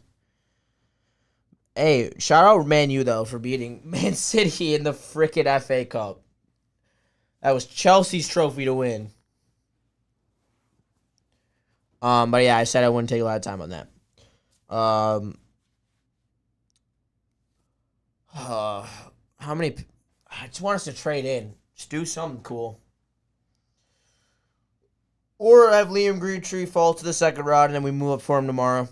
[SPEAKER 2] Hey, shout out Man U, though, for beating Man City in the frickin' FA Cup. That was Chelsea's trophy to win. But yeah, I said I wouldn't take a lot of time on that. How many? I just want us to trade in. Just do something cool. Or have Liam Greentree fall to the second round and then we move up for him tomorrow.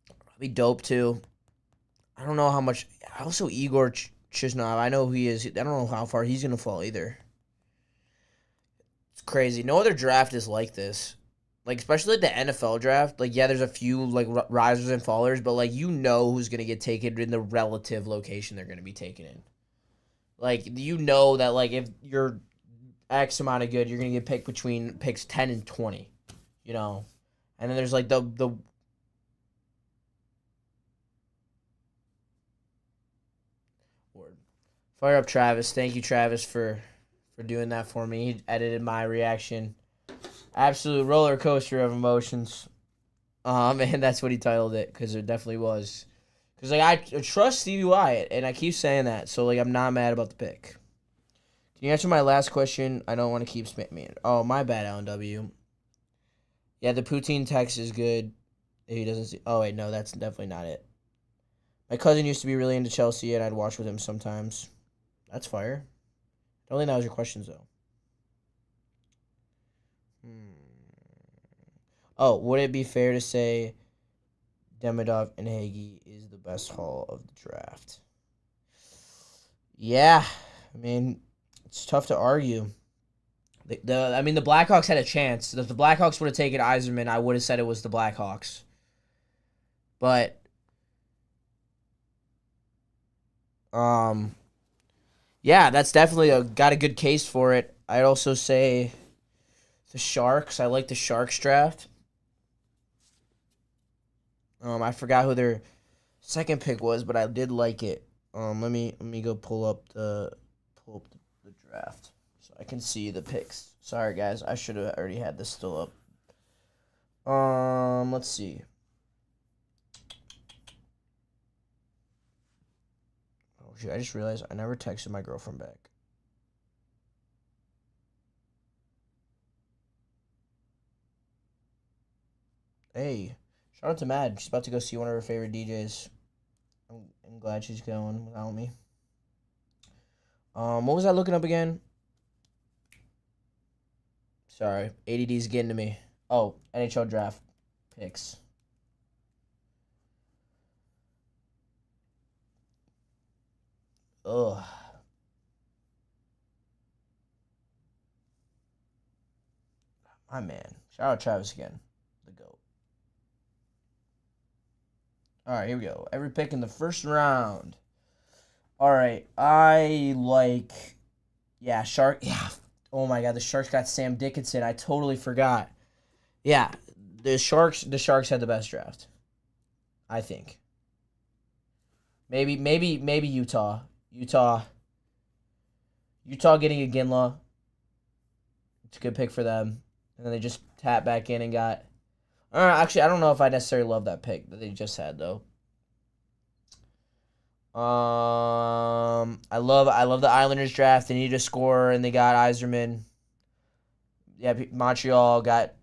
[SPEAKER 2] That'd be dope too. I don't know how much. Also, Igor Chisnov. I know who he is. I don't know how far he's gonna fall either. It's crazy. No other draft is like this. Like, especially like the NFL draft. Like, yeah, there's a few like risers and fallers, but like you know who's gonna get taken in the relative location they're gonna be taken in. Like, you know that like if you're X amount of good, you're gonna get picked between picks 10 and 20. You know, and then there's like the Fire up Travis. Thank you, Travis, for doing that for me. He edited my reaction. Absolute roller coaster of emotions. And that's what he titled it, because it definitely was. Because like I trust Stevie Wyatt, and I keep saying that, so like I'm not mad about the pick. Can you answer my last question? I don't want to keep spamming. Oh, my bad, LNW. Yeah, the poutine text is good. He doesn't see. Oh wait, no, that's definitely not it. My cousin used to be really into Chelsea, and I'd watch with him sometimes. That's fire. I don't think that was your questions, though. Oh, would it be fair to say Demidov and Hagee is the best haul of the draft? Yeah. I mean, it's tough to argue. The Blackhawks had a chance. If the Blackhawks would have taken Yzerman, I would have said it was the Blackhawks. But yeah, that's definitely got a good case for it. I'd also say the Sharks. I like the Sharks draft. I forgot who their second pick was, but I did like it. Let me go pull up the draft so I can see the picks. Sorry guys, I should have already had this still up. Let's see. Oh shit, I just realized I never texted my girlfriend back. Hey, shout out to Mad. She's about to go see one of her favorite DJs. I'm glad she's going without me. What was I looking up again? Sorry, ADD's getting to me. Oh, NHL Draft picks. Ugh. My man. Shout out Travis again. The GOAT. All right, here we go. Every pick in the first round. All right, I like... Yeah, Shark... Yeah. Oh, my God, the Sharks got Sam Dickinson. I totally forgot. Yeah, the Sharks had the best draft. I think. Maybe Utah. Utah getting a Ginla. It's a good pick for them. And then they just tap back in and got... actually, I don't know if I necessarily love that pick that they just had, though. I love the Islanders draft. They needed a scorer, and they got Yzerman. Yeah, Montreal got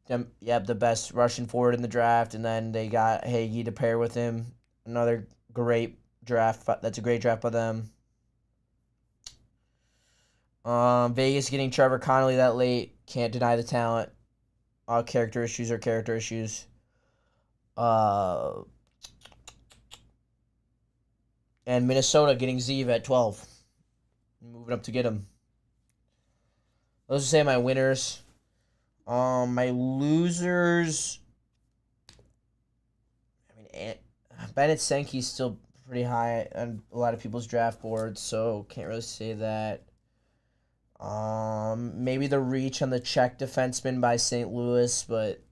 [SPEAKER 2] them. Yep, the best Russian forward in the draft, and then they got Hagee to pair with him. Another great draft. That's a great draft by them. Vegas getting Trevor Connolly that late. Can't deny the talent. Character issues are character issues. And Minnesota getting Zeev at 12. Moving up to get him. Those are say my winners. My losers. I mean, Bennett Senke's still pretty high on a lot of people's draft boards, so can't really say that. Maybe the reach on the Czech defenseman by St. Louis, but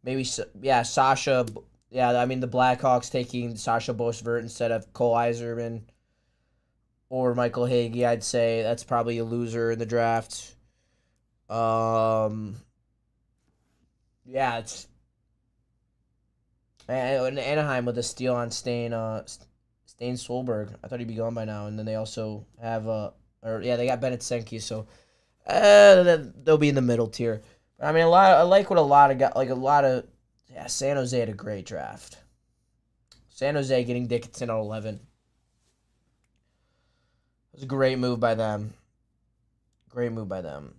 [SPEAKER 2] maybe Sasha. Yeah, I mean the Blackhawks taking Sasha Bosvert instead of Cole Yzerman or Michael Hagee. I'd say that's probably a loser in the draft. It's and Anaheim with a steal on Stain Solberg. I thought he'd be gone by now, and then they also have they got Bennett Senke, so they'll be in the middle tier. I mean, San Jose had a great draft. San Jose getting Dickinson at 11. It was a great move by them. Damn.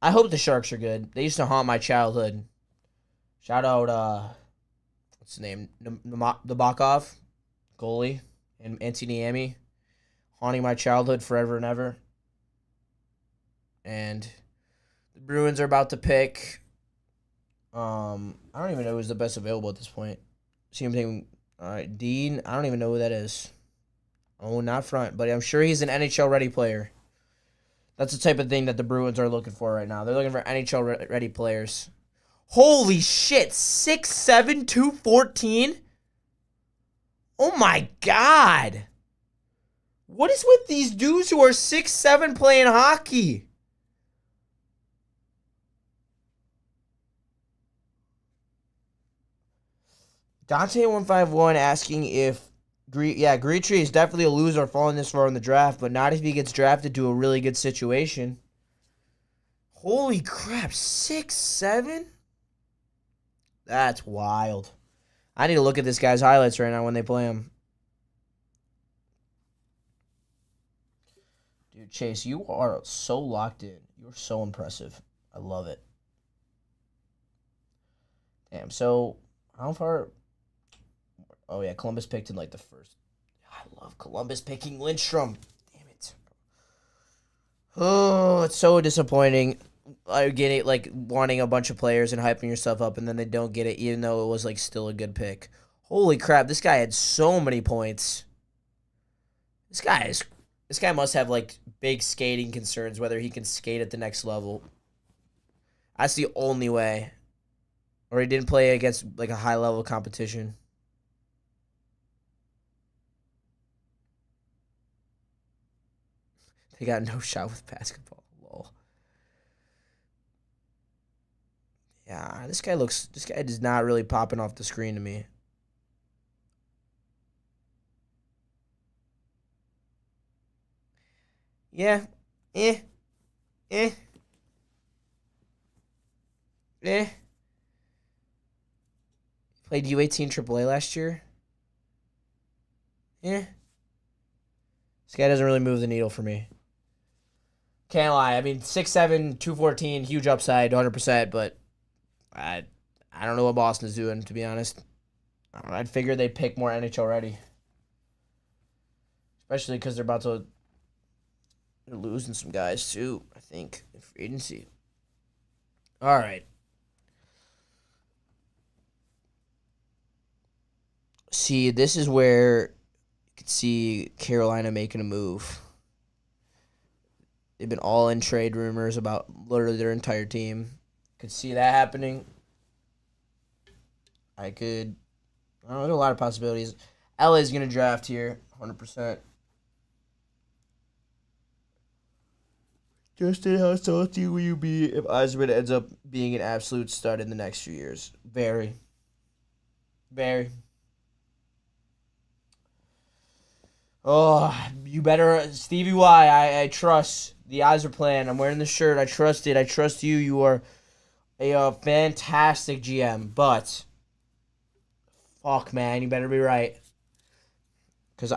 [SPEAKER 2] I hope the Sharks are good. They used to haunt my childhood. Shout out, what's his name? Nabokov, goalie, and Antoniemi. Haunting my childhood forever and ever. And the Bruins are about to pick. I don't even know who's the best available at this point. Same thing. All right, Dean. I don't even know who that is. Oh, not front, but I'm sure he's an NHL ready player. That's the type of thing that the Bruins are looking for right now. They're looking for NHL ready players. Holy shit! 6'7", 214? Oh my God! What is with these dudes who are 6'7" playing hockey? Dante151 asking if Gritry is definitely a loser falling this far in the draft, but not if he gets drafted to a really good situation. Holy crap, 6'7"? That's wild. I need to look at this guy's highlights right now when they play him. Dude, Chase, you are so locked in. You're so impressive. I love it. Damn, so how far... Oh, yeah, Columbus picked in, like, the first. I love Columbus picking Lindstrom. Damn it. Oh, it's so disappointing. Getting, like, wanting a bunch of players and hyping yourself up, and then they don't get it, even though it was, like, still a good pick. Holy crap, this guy had so many points. This guy must have, like, big skating concerns, whether he can skate at the next level. That's the only way. Or he didn't play against, like, a high-level competition. They got no shot with basketball. Lol. Yeah, this guy is not really popping off the screen to me. Yeah. Played U18 AAA last year. This guy doesn't really move the needle for me. Can't lie. I mean, 6'7", 214, huge upside, 100%, but I I don't know what Boston's doing, to be honest. I don't know, I'd figure they'd pick more NHL ready. Especially because they're about to... They're losing some guys, too, I think, in free agency. All right. See, this is where you could see Carolina making a move. They've been all in trade rumors about literally their entire team. Could see that happening. I don't know, there's a lot of possibilities. LA's going to draft here, 100%. Justin, how salty will you be if Yzerman ends up being an absolute stud in the next few years? Very. Very. Oh, you better, Stevie Y, I trust the Yzer plan. I'm wearing the shirt. I trust it. I trust you. You are a fantastic GM, but fuck, man, you better be right. Because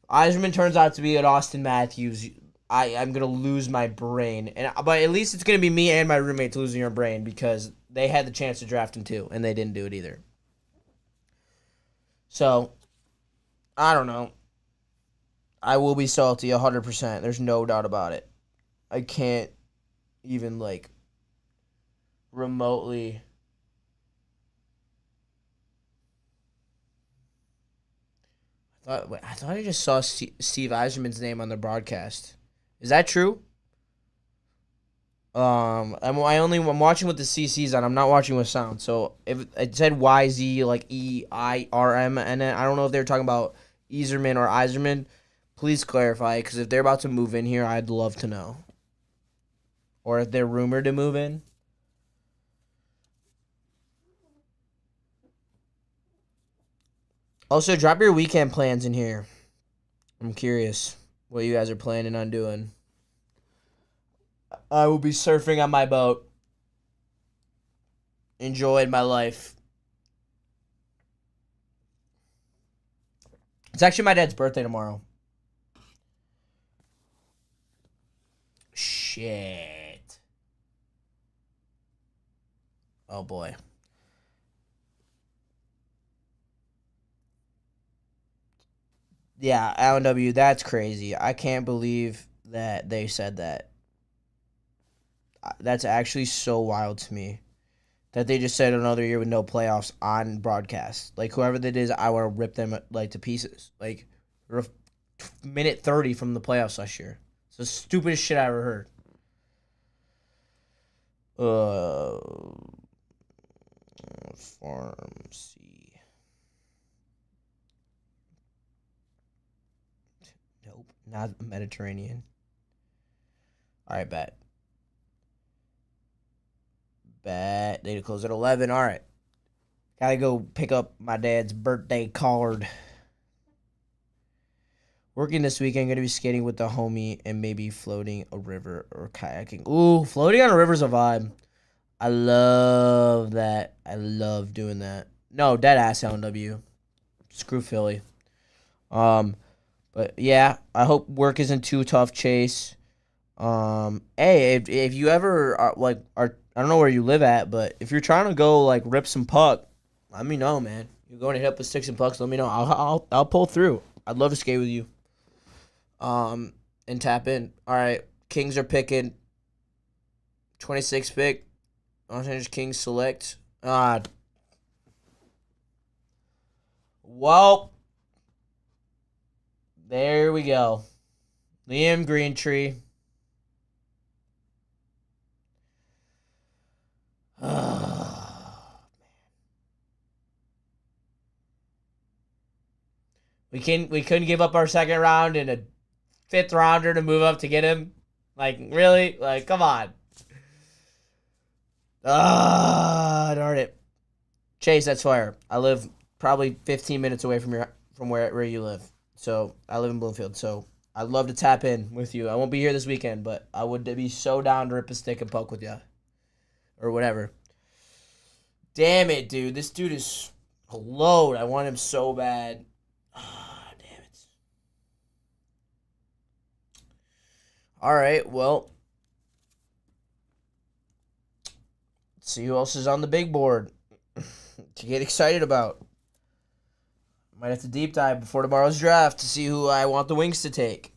[SPEAKER 2] Yzerman turns out to be an Austin Matthews, I'm going to lose my brain. But at least it's going to be me and my roommates losing our brain because they had the chance to draft him too, and they didn't do it either. So, I don't know. I will be salty 100%. There's no doubt about it. I can't even, remotely... I thought I just saw Steve Yzerman's name on the broadcast. Is that true? I'm watching with the CCs on. I'm not watching with sound. So if it said YZ EIRM, and I don't know if they're talking about Yzerman or Yzerman. Please clarify, because if they're about to move in here, I'd love to know. Or if they're rumored to move in. Also, drop your weekend plans in here. I'm curious what you guys are planning on doing. I will be surfing on my boat. Enjoying my life. It's actually my dad's birthday tomorrow. Shit. Oh, boy. Yeah, Allen W., that's crazy. I can't believe that they said that. That's actually so wild to me. That they just said another year with no playoffs on broadcast. Whoever that is, I want to rip them, to pieces. Minute 30 from the playoffs last year. It's the stupidest shit I ever heard. Farm C. Nope, not Mediterranean. All right, bet. They to close at 11. All right. Gotta go pick up my dad's birthday card. Working this weekend. Gonna be skating with the homie and maybe floating a river or kayaking. Ooh, floating on a river's a vibe. I love that. I love doing that. No, dead ass LNW. Screw Philly. But yeah, I hope work isn't too tough, Chase. Hey, if you ever are I don't know where you live at, but if you're trying to go rip some puck, let me know, man. You're going to hit up with sticks and pucks, let me know. I'll pull through. I'd love to skate with you. And tap in. All right, Kings are picking. 26 pick. Los Angeles Kings select. Well, there we go. Liam Greentree. We couldn't give up our second round and a fifth rounder to move up to get him. Really? Come on. Darn it. Chase, that's fire. I live probably 15 minutes away from where you live. So I live in Bloomfield. So I'd love to tap in with you. I won't be here this weekend, but I would be so down to rip a stick and poke with you. Or whatever. Damn it, dude. This dude is a load. I want him so bad. Damn it. All right, well. Let's See who else is on the big board to get excited about. Might have to deep dive before tomorrow's draft to see who I want the Wings to take.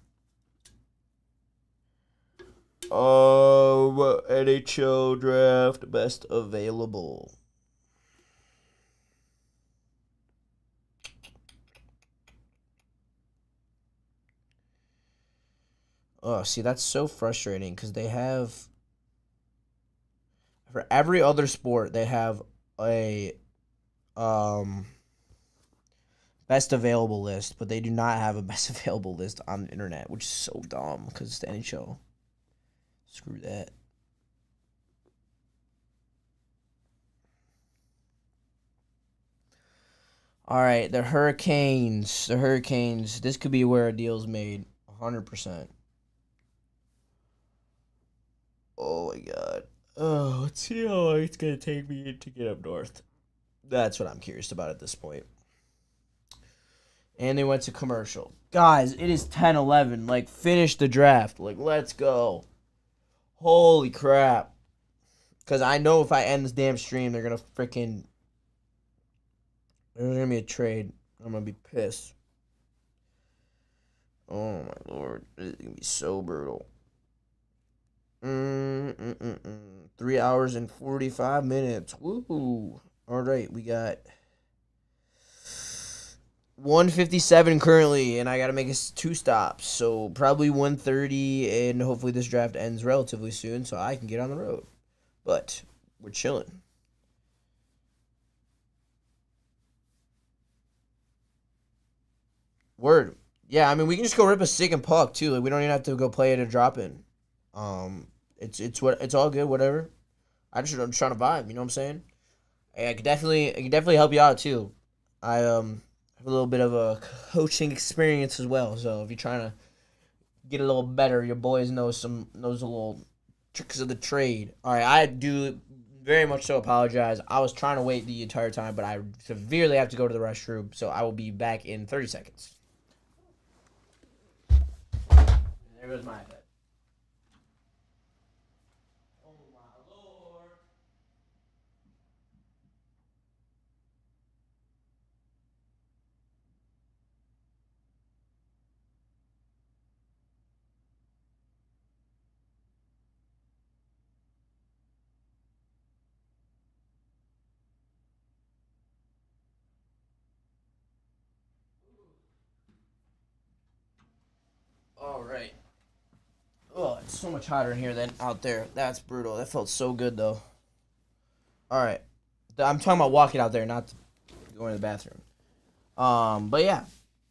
[SPEAKER 2] NHL Draft best available. Oh, see, that's so frustrating because they have, for every other sport, they have a best available list, but they do not have a best available list on the internet, which is so dumb because it's the NHL. Screw that. All right, the Hurricanes. The Hurricanes. This could be where a deal's made. 100%. Oh my god. Oh, let's see how long it's gonna take me to get up north. That's what I'm curious about at this point. And they went to commercial. Guys, it is 10:11. Like, finish the draft. Like, let's go. Holy crap. Because I know if I end this damn stream, they're gonna freaking. There's gonna be a trade. I'm gonna be pissed. Oh my lord. It's gonna be so brutal. 3 hours and 45 minutes. Woo. Alright, we got 157 currently, and I gotta make 2 stops. So probably 1:30, and hopefully this draft ends relatively soon so I can get on the road. But we're chilling. Word. Yeah, I mean we can just go rip a stick and puck too. Like we don't even have to go play it or drop in. It's all good, whatever. I'm just trying to vibe, you know what I'm saying? I could definitely help you out too. I have a little bit of a coaching experience as well, so if you're trying to get a little better, your boys knows a little tricks of the trade. All right, I do very much so apologize. I was trying to wait the entire time, but I severely have to go to the restroom, so I will be back in 30 seconds. There goes my iPad. Oh my lord. All right. Oh, it's so much hotter in here than out there. That's brutal. That felt so good though. All right. I'm talking about walking out there, not going to the bathroom. But yeah,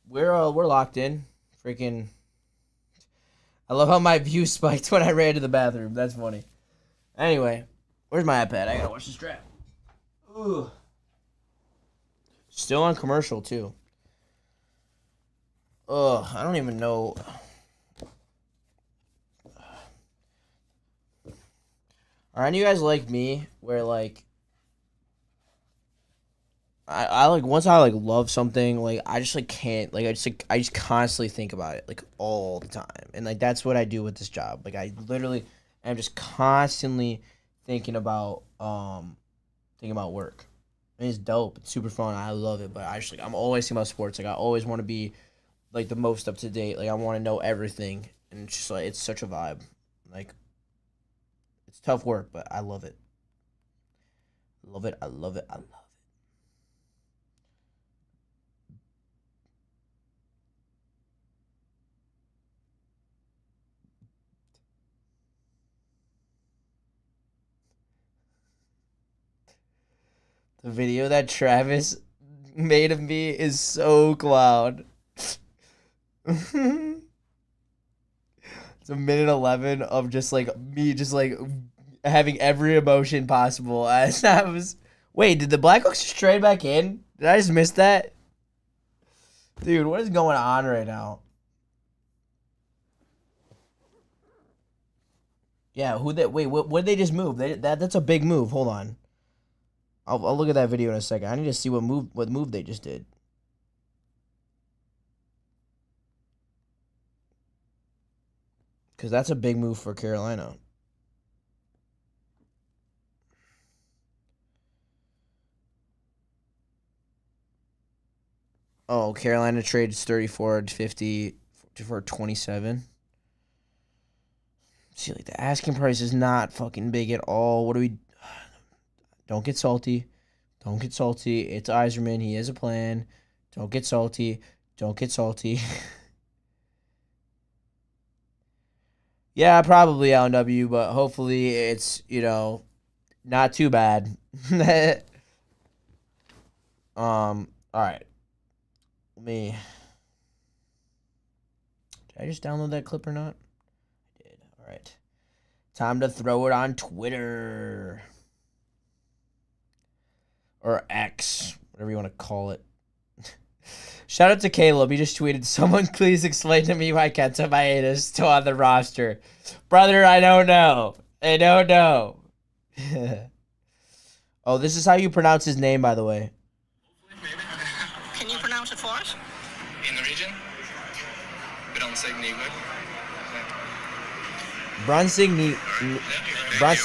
[SPEAKER 2] we're locked in. Freaking. I love how my view spiked when I ran to the bathroom. That's funny. Anyway, where's my iPad? I gotta watch this draft. Ooh. Still on commercial too. Ugh, I don't even know. Are any of you guys like me, where like I like once I like love something, like I just like can't like I just constantly think about it like all the time, and like that's what I do with this job. Like I literally am just constantly thinking about work. And it's dope. It's super fun. I love it, but I just like I'm always thinking about sports. Like I always want to be like the most up to date. Like I want to know everything, and it's just like it's such a vibe. Like it's tough work, but I love it. Love it. I love it. I love it. The video that Travis made of me is so clown. It's a minute 11 of just like me just like having every emotion possible as I was. Wait, did the Blackhawks just trade back in? Did I just miss that? Dude, what is going on right now? Yeah, what did they just move? That's a big move. Hold on. I'll look at that video in a second. I need to see what move they just did. Because that's a big move for Carolina. Oh, Carolina trades 34 to 50 for 27. See, like the asking price is not fucking big at all. What do we? Don't get salty. Don't get salty. It's Yzerman. He has a plan. Don't get salty. Don't get salty. Yeah, probably L&W, but hopefully it's, not too bad. All right. Did I just download that clip or not? I did. All right. Time to throw it on Twitter. Or X, whatever you want to call it. Shout out to Caleb. He just tweeted, "Someone please explain to me why Kenta Maeda is still on the roster." Brother, I don't know. I don't know. Oh, this is how you pronounce his name, by the way.
[SPEAKER 6] Can you pronounce it for us?
[SPEAKER 7] In the region?
[SPEAKER 2] Bronsig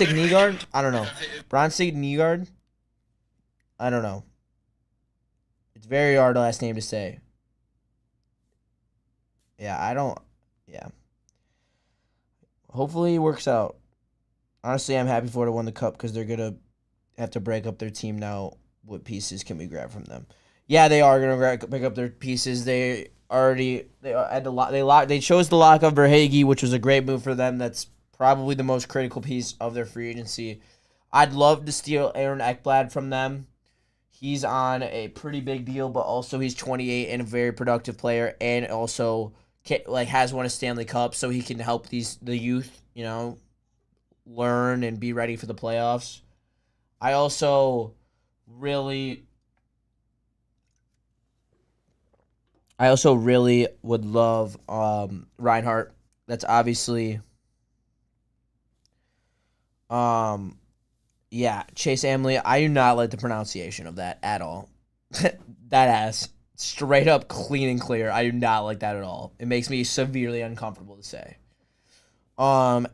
[SPEAKER 2] Nygaard? I don't know. Bronsig Nygaard? I don't know. It's very hard last name to say. Yeah. Hopefully it works out. Honestly, I'm happy Florida won the cup because they're going to have to break up their team now. What pieces can we grab from them? Yeah, they are going to break up their pieces. They chose to lock up Verhaeghe, which was a great move for them. That's probably the most critical piece of their free agency. I'd love to steal Aaron Ekblad from them. He's on a pretty big deal, but also he's 28 and a very productive player, and also has won a Stanley Cup, so he can help the youth, learn and be ready for the playoffs. I also really would love Reinhardt. That's obviously yeah, Chase Amley. I do not like the pronunciation of that at all. That ass. Straight up clean and clear. I do not like that at all. It makes me severely uncomfortable to say. But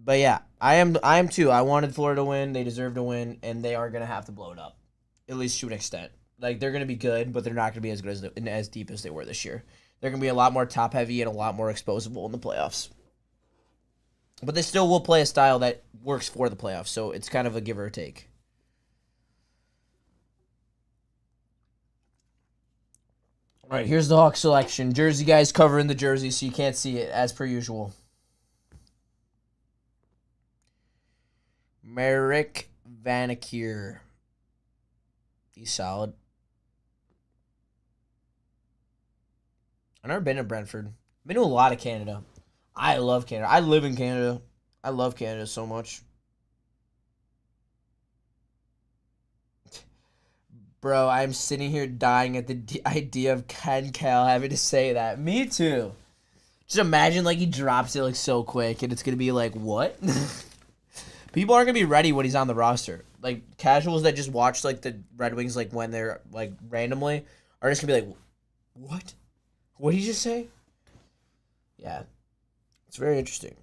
[SPEAKER 2] yeah, I am too. I wanted Florida to win. They deserve to win, and they are gonna have to blow it up, at least to an extent. Like, they're gonna be good, but they're not gonna be as good as deep as they were this year. They're gonna be a lot more top heavy and a lot more exposable in the playoffs. But they still will play a style that works for the playoffs, so it's kind of a give or take. All right, here's the Hawk selection. Jersey guys covering the jersey, so you can't see it, as per usual. Merrick Vanicure. He's solid. I've never been to Brentford. I've been to a lot of Canada. I love Canada. I live in Canada. I love Canada so much. Bro, I'm sitting here dying at the idea of Ken Kale having to say that. Me too. Just imagine, he drops it, so quick, and it's going to be like, what? People aren't going to be ready when he's on the roster. Casuals that just watch, the Red Wings, when they're, randomly, are just going to be like, what? What did you just say? Yeah. It's very interesting.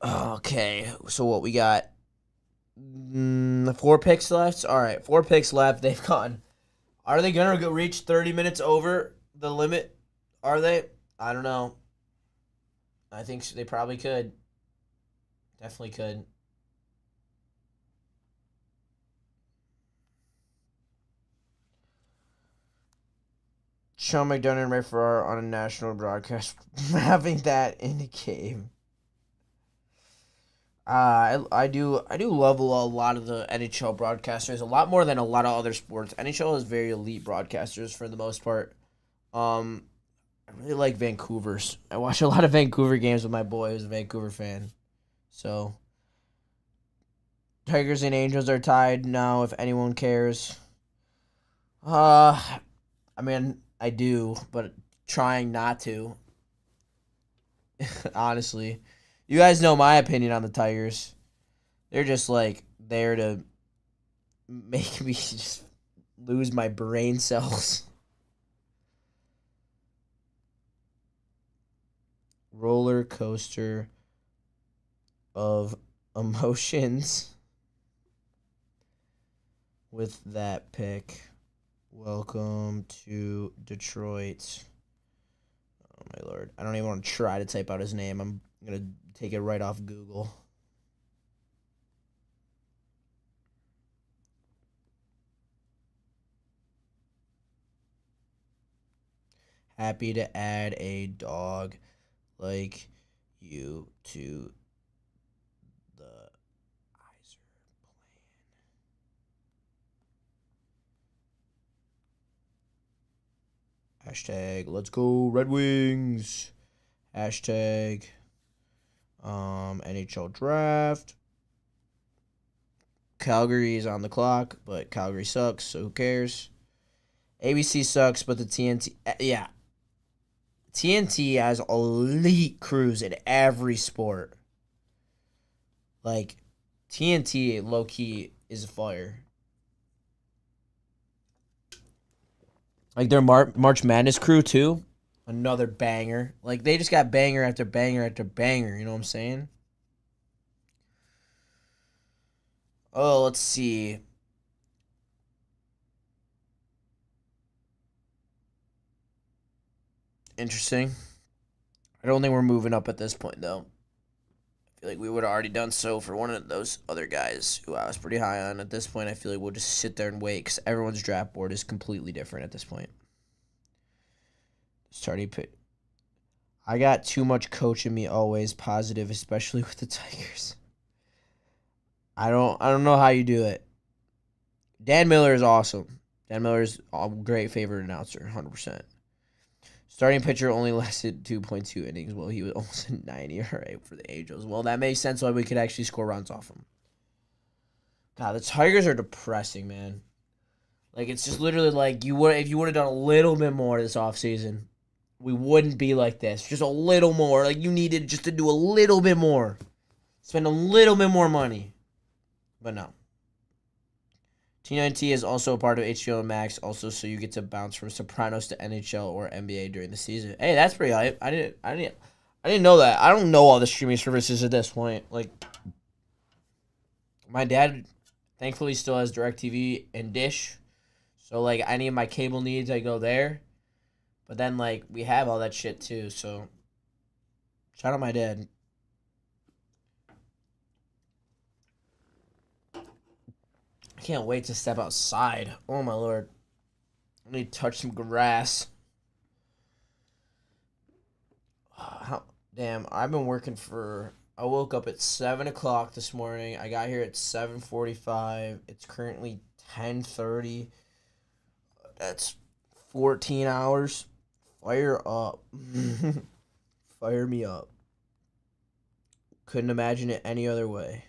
[SPEAKER 2] Okay, so what we got? 4 picks left? All right, 4 picks left. They've gone. Are they going to reach 30 minutes over the limit? Are they? I don't know. I think they probably could. Definitely could. Sean McDonough and Ray Ferraro on a national broadcast having that in the game. I do love a lot of the NHL broadcasters, a lot more than a lot of other sports. NHL is very elite broadcasters for the most part. I really like Vancouver's. I watch a lot of Vancouver games with my boy who's a Vancouver fan. So Tigers and Angels are tied now, if anyone cares. I do, but trying not to. Honestly. You guys know my opinion on the Tigers. They're just there to make me just lose my brain cells. Roller coaster of emotions. with that pick. Welcome to Detroit. Oh, my Lord. I don't even want to try to type out his name. I'm going to take it right off Google. Happy to add a dog like you to the Iser plan. Hashtag let's go Red Wings. Hashtag NHL Draft. Calgary is on the clock, but Calgary sucks, so who cares? ABC sucks, but the TNT, yeah. TNT has elite crews in every sport. Like, TNT, low-key, is a fire. Like, their March Madness crew, too. Another banger. Like, they just got banger after banger after banger. You know what I'm saying? Oh, let's see. Interesting. I don't think we're moving up at this point, though. I feel like we would have already done so for one of those other guys who I was pretty high on. At this point, I feel like we'll just sit there and wait because everyone's draft board is completely different at this point. Starting pick. I got too much coach in me always, positive, especially with the Tigers. I don't know how you do it. Dan Miller is awesome. Dan Miller is a great favorite announcer, 100%. Starting pitcher only lasted 2.2 innings. Well, he was almost a 90 ERA for the Angels. Well, that makes sense why we could actually score runs off him. God, the Tigers are depressing, man. Like, it's just literally like if you would have done a little bit more this offseason, we wouldn't be like this. Just a little more. Like, you needed just to do a little bit more. Spend a little bit more money. But no. T9T is also a part of HBO Max, also, so you get to bounce from Sopranos to NHL or NBA during the season. Hey, that's pretty hype. I didn't know that. I don't know all the streaming services at this point. Like, my dad, thankfully, still has DirecTV and Dish, so like any of my cable needs, I go there. But then like we have all that shit too. So shout out my dad. Can't wait to step outside. Oh my Lord. I need to touch some grass. Damn, I've been working I woke up at 7 o'clock this morning. I got here at 7:45. It's currently 10:30. That's 14 hours. Fire up. Fire me up. Couldn't imagine it any other way.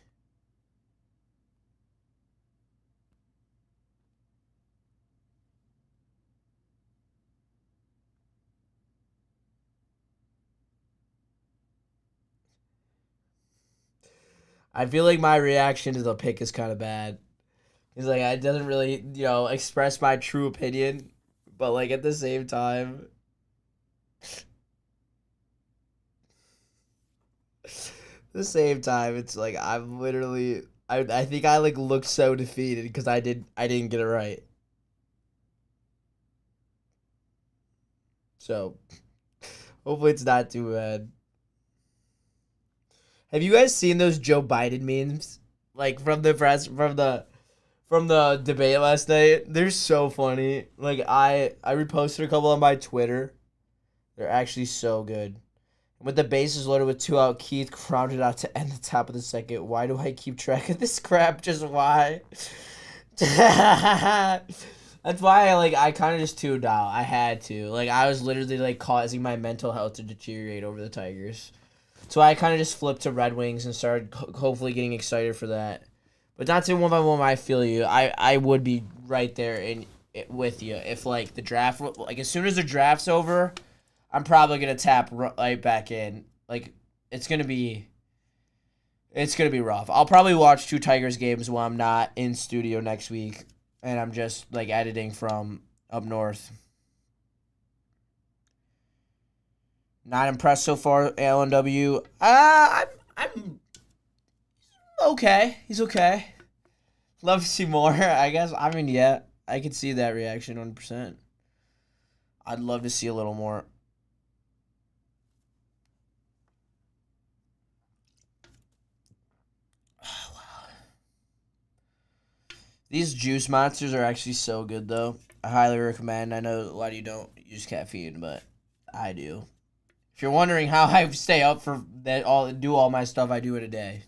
[SPEAKER 2] I feel like my reaction to the pick is kind of bad. It's like it doesn't really, express my true opinion, but like at the same time, it's like I'm literally, I think I like looked so defeated because I didn't get it right. So hopefully it's not too bad. Have you guys seen those Joe Biden memes? Like from the debate last night? They're so funny. Like I reposted a couple on my Twitter. They're actually so good. With the bases loaded with 2 out, Keith grounded out to end the top of the second. Why do I keep track of this crap? Just why? That's why I kind of just tuned out. I had to. Like I was literally like causing my mental health to deteriorate over the Tigers. So I kind of just flipped to Red Wings and started hopefully getting excited for that. But not to one by one, I feel you. I would be right there with you if like the draft, like as soon as the draft's over, I'm probably gonna tap right back in. Like it's gonna be rough. I'll probably watch 2 Tigers games while I'm not in studio next week, and I'm just like editing from up north. Not impressed so far, LNW. I'm okay. He's okay. Love to see more, I guess. I mean, yeah, I could see that reaction 100%. I'd love to see a little more. Oh, wow. These juice monsters are actually so good, though. I highly recommend. I know a lot of you don't use caffeine, but I do. If you're wondering how I stay up for that, do all my stuff, I do it a day.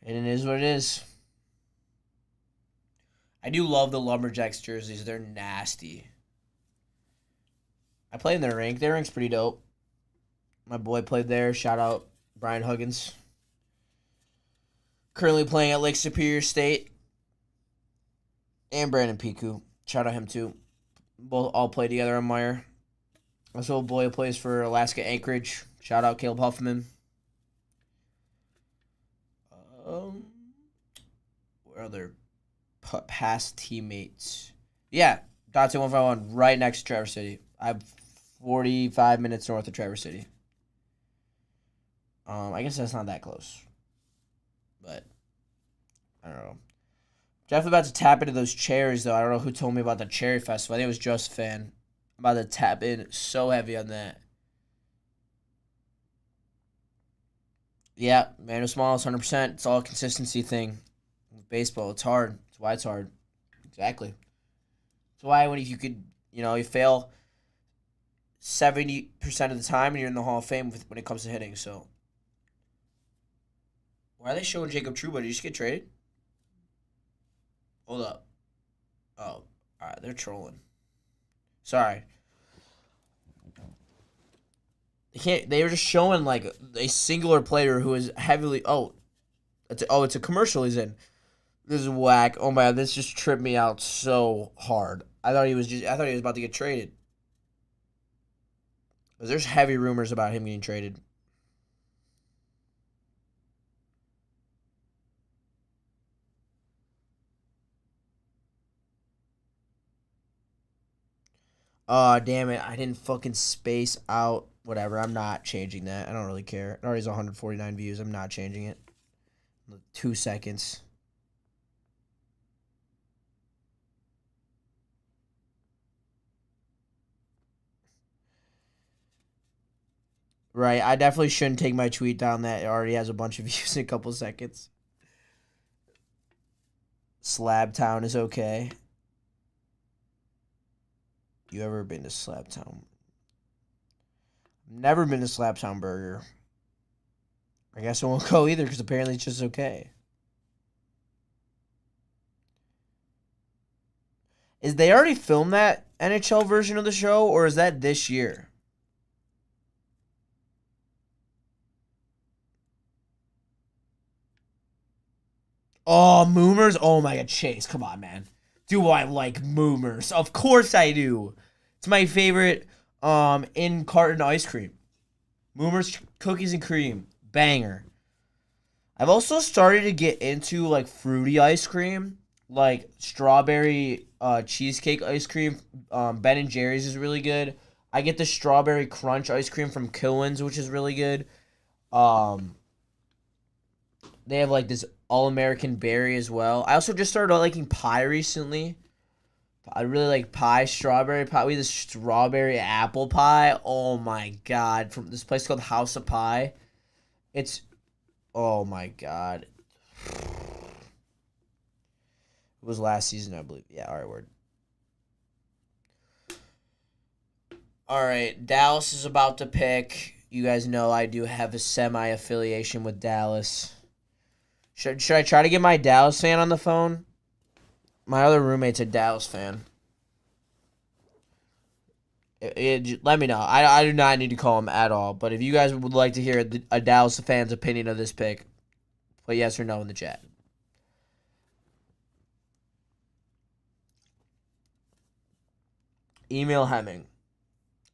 [SPEAKER 2] And it is what it is. I do love the Lumberjacks jerseys. They're nasty. I play in their rink. Their rink's pretty dope. My boy played there. Shout out Brian Huggins. Currently playing at Lake Superior State. And Brandon Piku. Shout out him too. Both all play together on Meyer. Also a boy who plays for Alaska Anchorage. Shout out Caleb Huffman. Where are their past teammates? Yeah, Dante 151 right next to Traverse City. I'm 45 minutes north of Traverse City. I guess that's not that close. But I don't know. Definitely about to tap into those cherries though. I don't know who told me about the Cherry Festival. I think it was Just Fan. I'm about to tap in so heavy on that. Yeah, Manu Small is 100%. It's all a consistency thing. With baseball, it's hard. That's why it's hard. Exactly. That's why when you could, you fail 70% of the time and you're in the Hall of Fame when it comes to hitting. So, why are they showing Jacob Trouba? Did he just get traded? Hold up. Oh, all right. They're trolling. Sorry. They were just showing like a singular player who is heavily. It's a commercial he's in. This is whack. Oh my God, this just tripped me out so hard. I thought he was about to get traded. Because there's heavy rumors about him getting traded. Oh, damn it. I didn't fucking space out. Whatever. I'm not changing that. I don't really care. It already has 149 views. I'm not changing it. 2 seconds. Right. I definitely shouldn't take my tweet down that it already has a bunch of views in a couple seconds. Slab Town is okay. You ever been to Slab Town? Never been to Slaptown Burger. I guess I won't go either because apparently it's just okay. Is they already filmed that NHL version of the show or is that this year? Oh, Moomers? Oh my God, Chase, come on, man. Do I like Moomers? Of course I do. It's my favorite in carton ice cream. Moomers cookies and cream. Banger. I've also started to get into like fruity ice cream. Like strawberry cheesecake ice cream. Ben and Jerry's is really good. I get the strawberry crunch ice cream from Kilwins, which is really good. They have like this all-American berry as well. I also just started liking pie recently. I really like pie, strawberry pie. We have this strawberry apple pie. Oh my God. From this place called House of Pie. Oh my God. It was last season, I believe. Yeah, all right, word. All right, Dallas is about to pick. You guys know I do have a semi-affiliation with Dallas. Should I try to get my Dallas fan on the phone? My other roommate's a Dallas fan. Let me know. I do not need to call him at all. But if you guys would like to hear a Dallas fan's opinion of this pick, put yes or no in the chat. Email Hemming.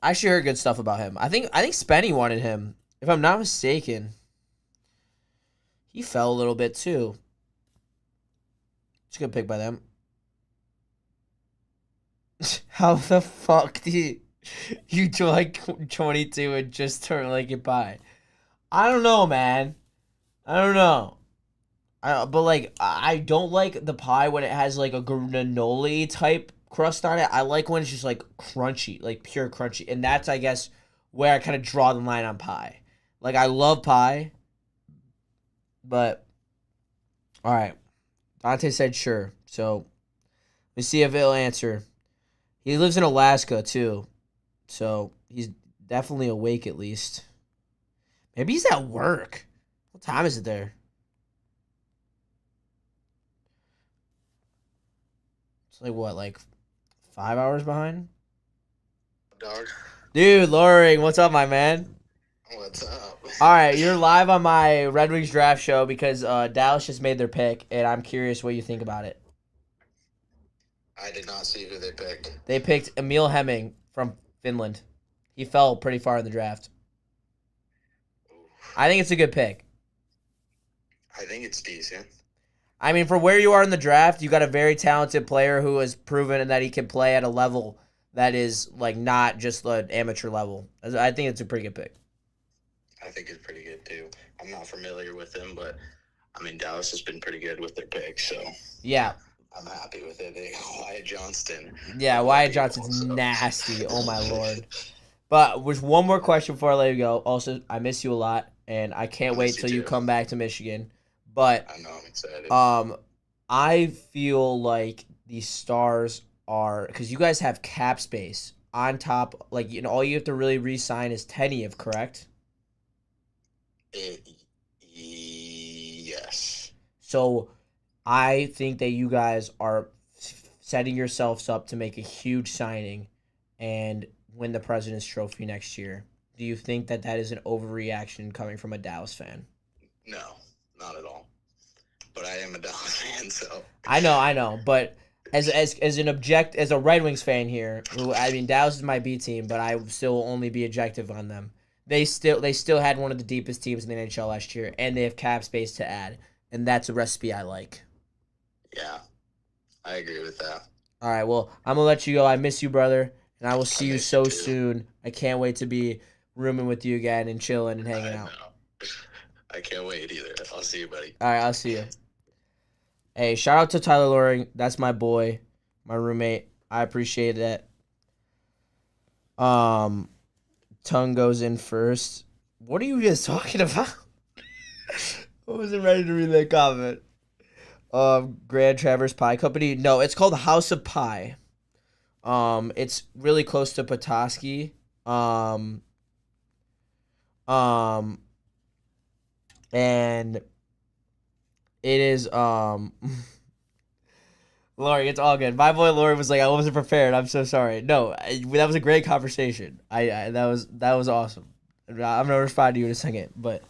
[SPEAKER 2] I actually heard good stuff about him. I think Spenny wanted him. If I'm not mistaken. He fell a little bit too. It's a good pick by them. How the fuck do you do like 22 and just turn like it by? I don't know, man. I don't know. But like I don't like the pie when it has like a granola type crust on it. I like when it's just like crunchy, like pure crunchy, and that's I guess where I kind of draw the line on pie. Like I love pie, but all right. Dante said sure, so let's see if he'll answer. He lives in Alaska too, so he's definitely awake at least. Maybe he's at work. What time is it there? It's like what, like 5 hours behind?
[SPEAKER 3] Dog.
[SPEAKER 2] Dude, Loring, what's up, my man?
[SPEAKER 3] What's up?
[SPEAKER 2] All right, you're live on my Red Wings draft show because Dallas just made their pick, and I'm curious what you think about it.
[SPEAKER 3] I did not see who they picked.
[SPEAKER 2] They picked Emil Hemming from Finland. He fell pretty far in the draft. I think it's a good pick.
[SPEAKER 3] I think it's decent.
[SPEAKER 2] I mean, for where you are in the draft, you got a very talented player who has proven that he can play at a level that is like not just the amateur level. I think it's a pretty good pick.
[SPEAKER 3] I think it's pretty good too. I'm not familiar with him, but I mean Dallas has been pretty good with their picks, so
[SPEAKER 2] yeah,
[SPEAKER 3] I'm happy with it. Wyatt Johnston.
[SPEAKER 2] Yeah, Wyatt Johnston's nasty. Oh my lord. But with one more question before I let you go. Also, I miss you a lot, and I can't wait till you come back to Michigan. But
[SPEAKER 3] I know, I'm excited.
[SPEAKER 2] I feel like the Stars are, because you guys have cap space on top. Like, you know, all you have to really re-sign is Teniev, correct?
[SPEAKER 3] Yes.
[SPEAKER 2] So I think that you guys are setting yourselves up to make a huge signing and win the President's Trophy next year. Do you think that that is an overreaction coming from a Dallas fan?
[SPEAKER 3] No, not at all. But I am a Dallas fan, so
[SPEAKER 2] I know, but as a Red Wings fan here, who I mean Dallas is my B team, but I still will only be objective on them. They still had one of the deepest teams in the NHL last year, and they have cap space to add, and that's a recipe I like.
[SPEAKER 3] yeah, I agree with that.
[SPEAKER 2] All right, well, I'm gonna let you go. I miss you, brother, and I will see you so soon. I can't wait to be rooming with you again and chilling and hanging out.
[SPEAKER 3] I can't wait either. I'll see you, buddy.
[SPEAKER 2] All right, I'll see you. Hey, shout out to Tyler Loring. That's my boy, my roommate. I appreciate that. Tongue goes in first. What are you guys talking about? I wasn't ready to read that comment. Grand Traverse Pie Company. No, it's called House of Pie. It's really close to Petoskey. And it is Lori, it's all good. My boy Lori was like, I wasn't prepared. I'm so sorry. No, that was a great conversation. I that was awesome. I'm gonna respond to you in a second, but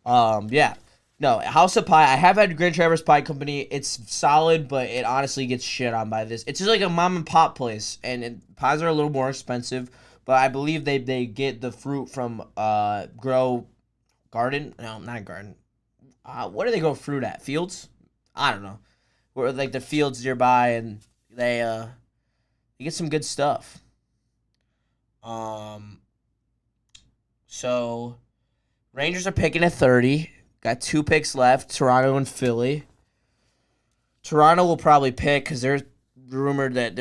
[SPEAKER 2] yeah. No, House of Pie. I have had Grand Traverse Pie Company. It's solid, but it honestly gets shit on by this. It's just like a mom and pop place, and pies are a little more expensive. But I believe they get the fruit from Grow Garden. No, not Garden. What do they grow fruit at? Fields? I don't know. Where like the fields nearby, and they get some good stuff. So Rangers are picking at 30. Got 2 picks left, Toronto and Philly. Toronto will probably pick because they're rumored that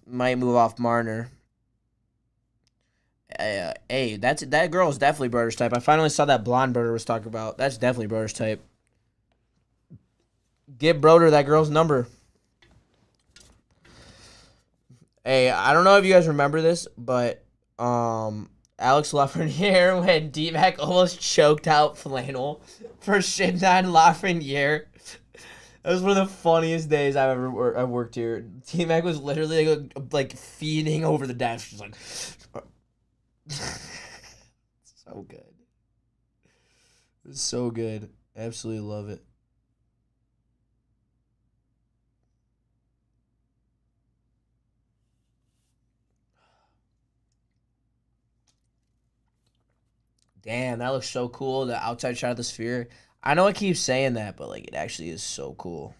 [SPEAKER 2] might move off Marner. Hey, that girl is definitely Broder's type. I finally saw that blonde Broder was talking about. That's definitely Broder's type. Get Broder that girl's number. Hey, I don't know if you guys remember this, but Alex Lafreniere when D-Mac almost choked out Flannel for shitting on Lafreniere. That was one of the funniest days I've ever worked here. D-Mac was literally like feeding over the desk, just like so good. It was so good. Absolutely love it. Damn, that looks so cool. The outside shot of the sphere. I know I keep saying that, but like it actually is so cool.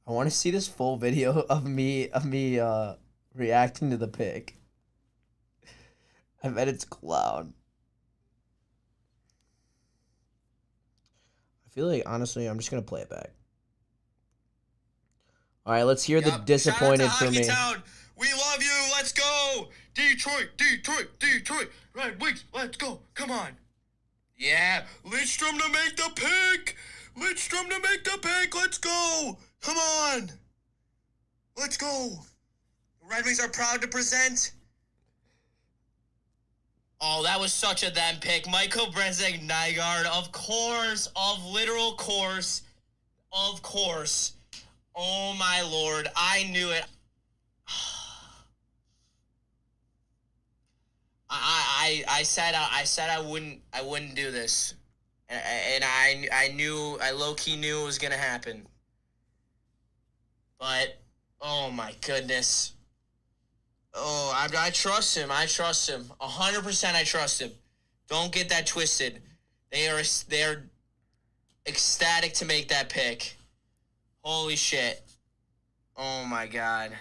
[SPEAKER 2] I want to see this full video of me reacting to the pick. I bet it's clown. I feel like, honestly, I'm just going to play it back. All right, let's hear the disappointed
[SPEAKER 7] Shout out to
[SPEAKER 2] for me.
[SPEAKER 7] Hockeytown. We love you. Let's go. Detroit, Detroit, Detroit. Red Wings, let's go. Come on. Yeah. Lidstrom to make the pick. Lidstrom to make the pick. Let's go. Come on. Let's go. Red Wings are proud to present. Oh, that was such a them pick. Michael Brenzek Nygaard, of course, of literal course, of course. Oh my lord, I knew it. I said I wouldn't do this, and I low key knew it was gonna happen. But oh my goodness. Oh, I trust him. 100% I trust him. Don't get that twisted. They are ecstatic to make that pick. Holy shit. Oh my god.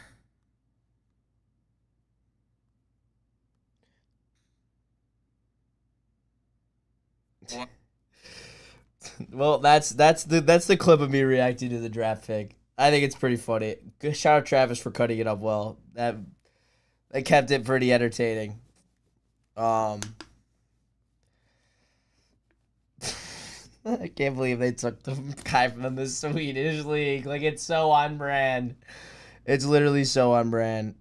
[SPEAKER 2] Well, that's the clip of me reacting to the draft pick. I think it's pretty funny. Good shout out Travis for cutting it up well. That kept it pretty entertaining. I can't believe they took the guy from the Swedish league. Like, it's so on brand. It's literally so on brand.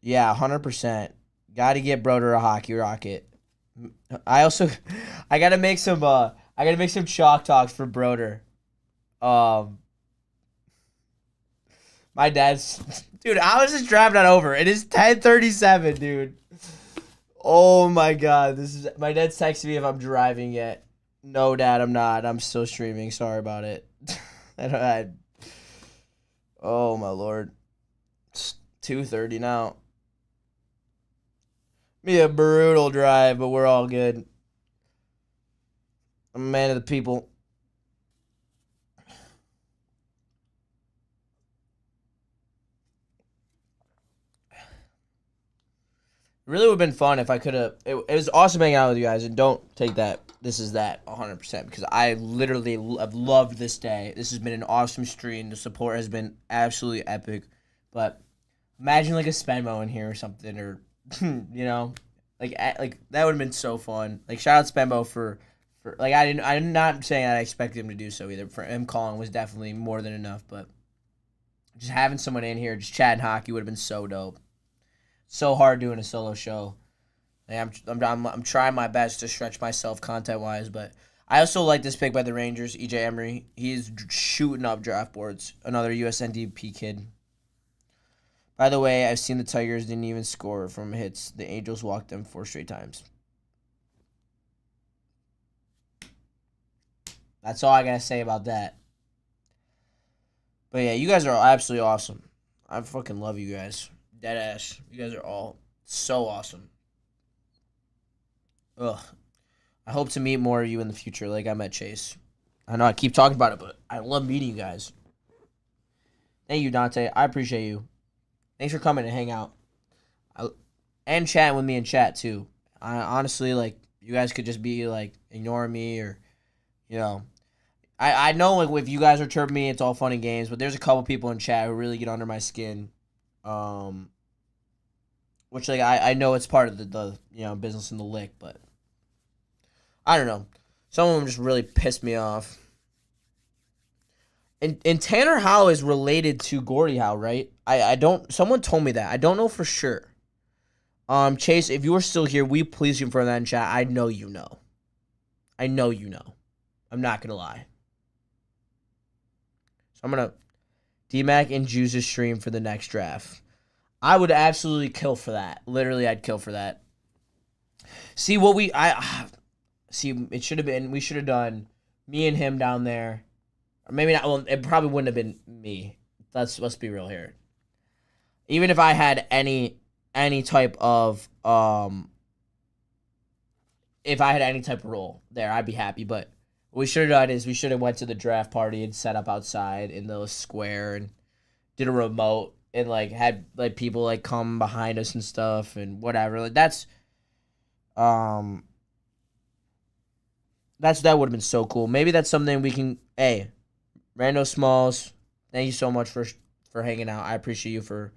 [SPEAKER 2] Yeah, 100%. Got to get Broder a hockey rocket. I gotta make some chalk talks for Broder. My dad's dude. How is this draft not over? It is 10:37, dude. Oh my god, my dad's texting me if I'm driving yet. No, Dad, I'm not. I'm still streaming. Sorry about it. Oh my lord, it's 2:30 now. Be a brutal drive, but we're all good. I'm a man of the people. Really would have been fun if I could have. It was awesome hanging out with you guys, and don't take that. This is that 100% because I literally have loved this day. This has been an awesome stream. The support has been absolutely epic. But imagine like a Spenmo in here or something, or like that would have been so fun. Like shout out Spenmo for like I'm not saying I expected him to do so either. For him calling was definitely more than enough, but just having someone in here just chatting hockey would have been so dope. So hard doing a solo show. Like, I'm trying my best to stretch myself content wise, but I also like this pick by the Rangers, EJ Emery. He's shooting up draft boards. Another USNDP kid. By the way, I've seen the Tigers didn't even score from hits. The Angels walked them 4 straight times. That's all I gotta say about that. But yeah, you guys are absolutely awesome. I fucking love you guys. Deadass. You guys are all so awesome. Ugh. I hope to meet more of you in the future like I met Chase. I know I keep talking about it, but I love meeting you guys. Thank you, Dante. I appreciate you. Thanks for coming and hang out. And chatting with me in chat, too. I honestly, like, you guys could just be, like, ignoring me or, I know, like, if you guys are chirping me, it's all fun and games, but there's a couple people in chat who really get under my skin. Which, like, I know it's part of the business in the lick, but I don't know. Some of them just really pissed me off. And Tanner Howe is related to Gordie Howe, right? I don't. Someone told me that. I don't know for sure. Chase, if you are still here, will you please confirm that in chat? I know you know. I know you know. I'm not gonna lie. So I'm gonna DMAC and Juice's stream for the next draft. I would absolutely kill for that. Literally, I'd kill for that. See what it should have been. We should have done me and him down there. Or maybe not. Well, it probably wouldn't have been me. Let's be real here. Even if I had any type of if I had any type of role there, I'd be happy. But what we should have done is we should have went to the draft party and set up outside in the square and did a remote and like had like people like come behind us and stuff and whatever. Like that would have been so cool. Maybe that's something we can. Hey, Rando Smalls, thank you so much for hanging out. I appreciate you for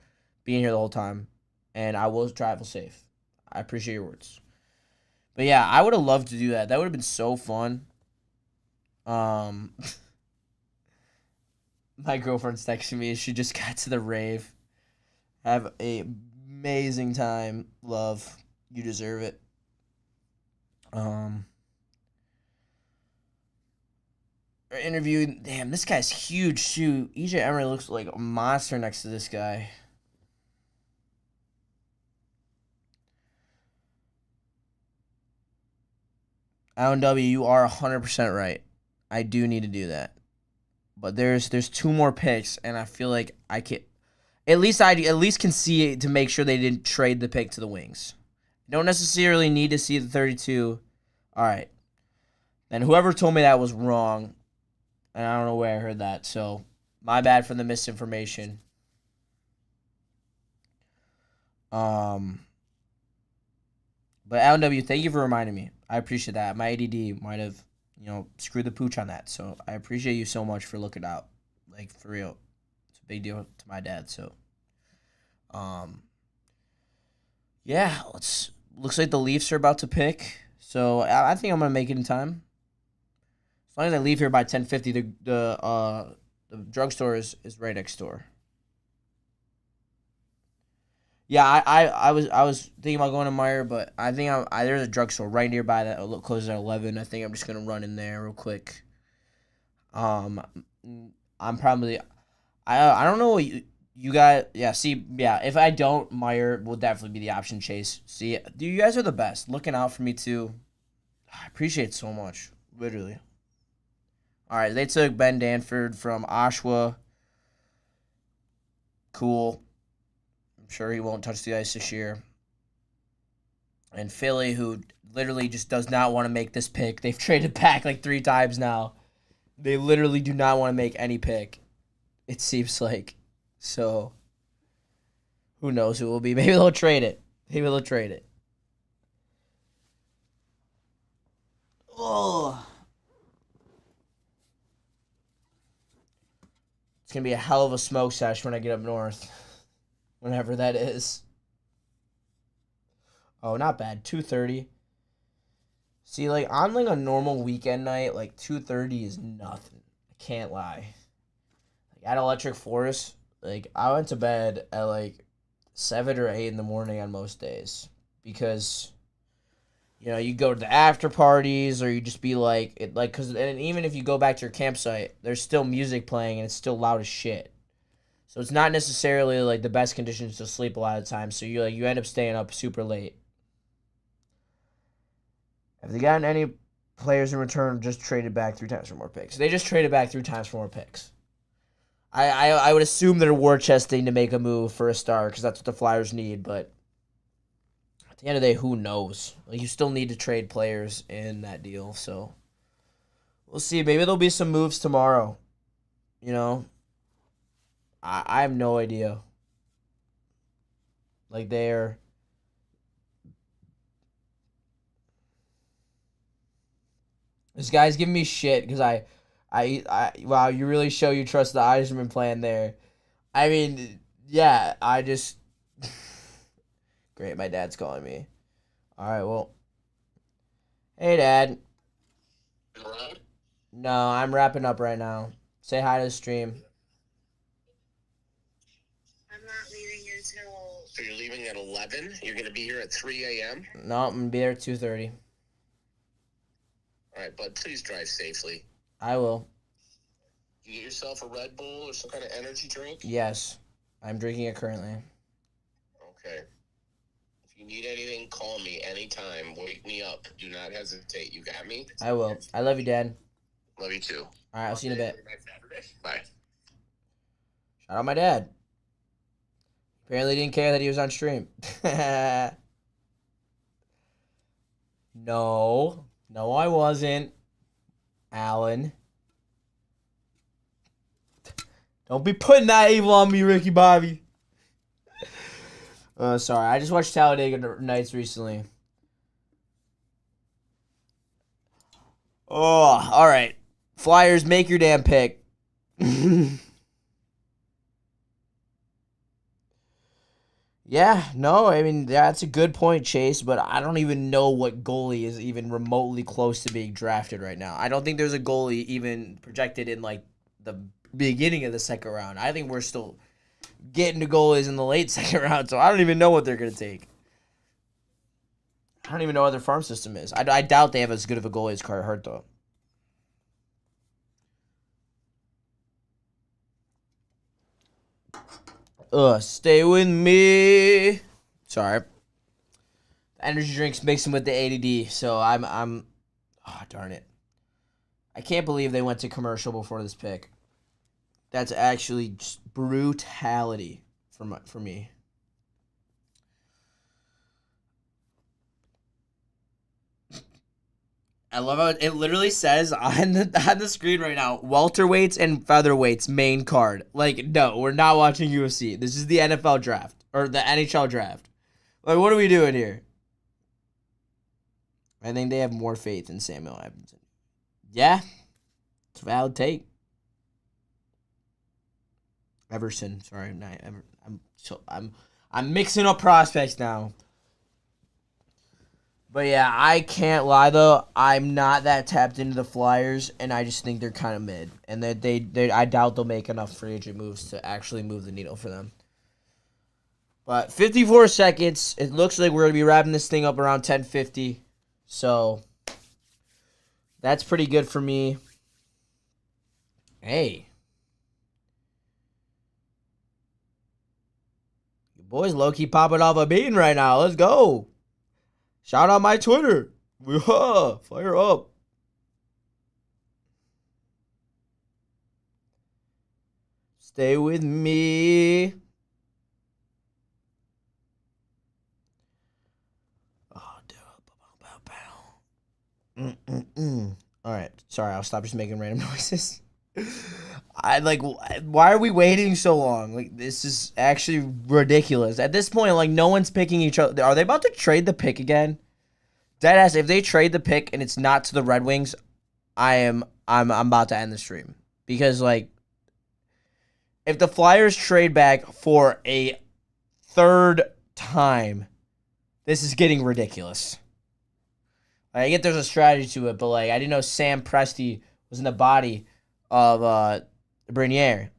[SPEAKER 2] being here the whole time, and I will travel safe. I appreciate your words. But yeah, I would have loved to do that. That would have been so fun. My girlfriend's texting me. She just got to the rave. Have a amazing time, love. You deserve it. Interviewed. Damn, this guy's huge. Shoot, EJ Emery looks like a monster next to this guy. Alan W, you are 100% right. I do need to do that. But there's 2 more picks, and I feel like I can at least can see it to make sure they didn't trade the pick to the Wings. Don't necessarily need to see the 32. All right. And whoever told me that was wrong, and I don't know where I heard that, so my bad for the misinformation. But Alan W, thank you for reminding me. I appreciate that. My ADD might have, screwed the pooch on that. So I appreciate you so much for looking out. Like, for real. It's a big deal to my dad. So, yeah, looks like the Leafs are about to pick. So I think I'm going to make it in time. As long as I leave here by 10:50, the drugstore is right next door. Yeah, I was thinking about going to Meyer, but I think there's a drugstore right nearby that closes at 11. I think I'm just gonna run in there real quick. I'm probably I don't know what you got. Yeah, see, yeah. If I don't, Meyer will definitely be the option. Chase. See, you guys are the best. Looking out for me too. I appreciate it so much, literally. All right, they took Ben Danford from Oshawa. Cool. I'm sure he won't touch the ice this year. And Philly, who literally just does not want to make this pick. They've traded back like 3 times now. They literally do not want to make any pick, it seems like. So, who knows who it will be. Maybe they'll trade it. Oh. It's going to be a hell of a smoke sesh when I get up north. Whenever that is. Oh, not bad. 2:30. See, like, on, like, a normal weekend night, like, 2:30 is nothing. I can't lie. Like, at Electric Forest, like, I went to bed at, like, 7 or 8 in the morning on most days. Because, you go to the after parties, or you just be, like, because even if you go back to your campsite, there's still music playing, and it's still loud as shit. So it's not necessarily, like, the best conditions to sleep a lot of the time. So you end up staying up super late. Have they gotten any players in return just traded back 3 times for more picks? They just traded back 3 times for more picks. I would assume they're war chesting to make a move for a star because that's what the Flyers need. But at the end of the day, who knows? Like, you still need to trade players in that deal. So we'll see. Maybe there'll be some moves tomorrow. I have no idea. Like, this guy's giving me shit because wow, you really show you trust the Eiserman plan there. I mean, yeah, great, my dad's calling me. All right, well, hey, Dad. No, I'm wrapping up right now. Say hi to the stream.
[SPEAKER 7] So you're leaving at 11? You're going to be here at 3 a.m.?
[SPEAKER 2] No, I'm going to be there at 2:30.
[SPEAKER 7] All right, bud, please drive safely.
[SPEAKER 2] I will.
[SPEAKER 7] You get yourself a Red Bull or some kind of energy drink?
[SPEAKER 2] Yes, I'm drinking it currently.
[SPEAKER 7] Okay. If you need anything, call me anytime. Wake me up. Do not hesitate. You got me?
[SPEAKER 2] I will. I love you, Dad.
[SPEAKER 7] Love you too.
[SPEAKER 2] All right, I'll see you in a bit.
[SPEAKER 7] Bye.
[SPEAKER 2] Shout out my dad. Apparently didn't care that he was on stream. No, I wasn't. Alan. Don't be putting that evil on me, Ricky Bobby. Sorry, I just watched Talladega Nights recently. Oh, all right. Flyers, make your damn pick. Yeah, no, I mean, that's a good point, Chase, but I don't even know what goalie is even remotely close to being drafted right now. I don't think there's a goalie even projected in, like, the beginning of the second round. I think we're still getting to goalies in the late second round, so I don't even know what they're going to take. I don't even know what their farm system is. I doubt they have as good of a goalie as Carter Hart, though. Stay with me. Sorry. The energy drinks mixing with the ADD, so I'm oh, darn it. I can't believe they went to commercial before this pick. That's actually just brutality for me. I love how it literally says on the screen right now, welterweights and featherweights main card. Like, no, we're not watching UFC. This is the NFL draft or the NHL draft. Like, what are we doing here? I think they have more faith in Samuel Edmondson. Yeah, it's a valid take. Everson, sorry, I'm mixing up prospects now. But yeah, I can't lie though. I'm not that tapped into the Flyers, and I just think they're kind of mid, and that they I doubt they'll make enough free agent moves to actually move the needle for them. But 54 seconds. It looks like we're gonna be wrapping this thing up around 10:50, so that's pretty good for me. Hey, your boys low key popping off a bean right now. Let's go. Shout out my Twitter. Fire up. Stay with me. Oh, all right. Sorry, I'll stop just making random noises. Why are we waiting so long? Like, this is actually ridiculous. At this point, like, no one's picking each other. Are they about to trade the pick again? Deadass, if they trade the pick and it's not to the Red Wings, I'm about to end the stream. Because, like, if the Flyers trade back for a third time, this is getting ridiculous. I get there's a strategy to it, but, like, I didn't know Sam Presti was in the body of Bernier.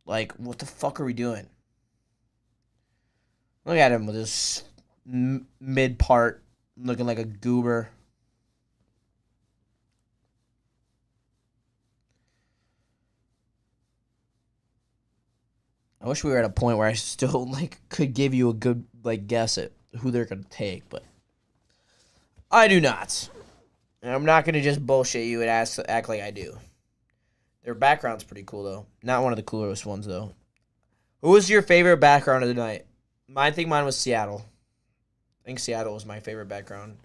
[SPEAKER 2] Like, what the fuck are we doing? Look at him with his mid part looking like a goober. I wish we were at a point where I still could give you a good guess at who they're gonna take, but I do not. And I'm not gonna just bullshit you and act like I do. Their background's pretty cool, though. Not one of the coolest ones, though. Who was your favorite background of the night? I think mine was Seattle. I think Seattle was my favorite background.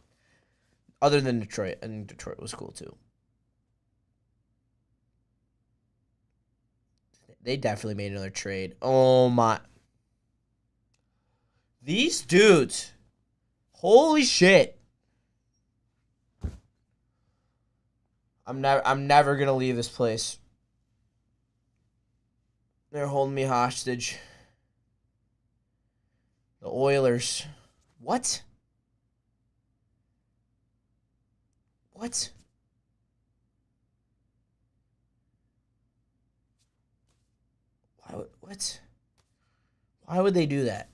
[SPEAKER 2] Other than Detroit. I think Detroit was cool, too. They definitely made another trade. Oh, my. These dudes. Holy shit. I'm never going to leave this place. They're holding me hostage. The Oilers. What? What? What? Why would they do that?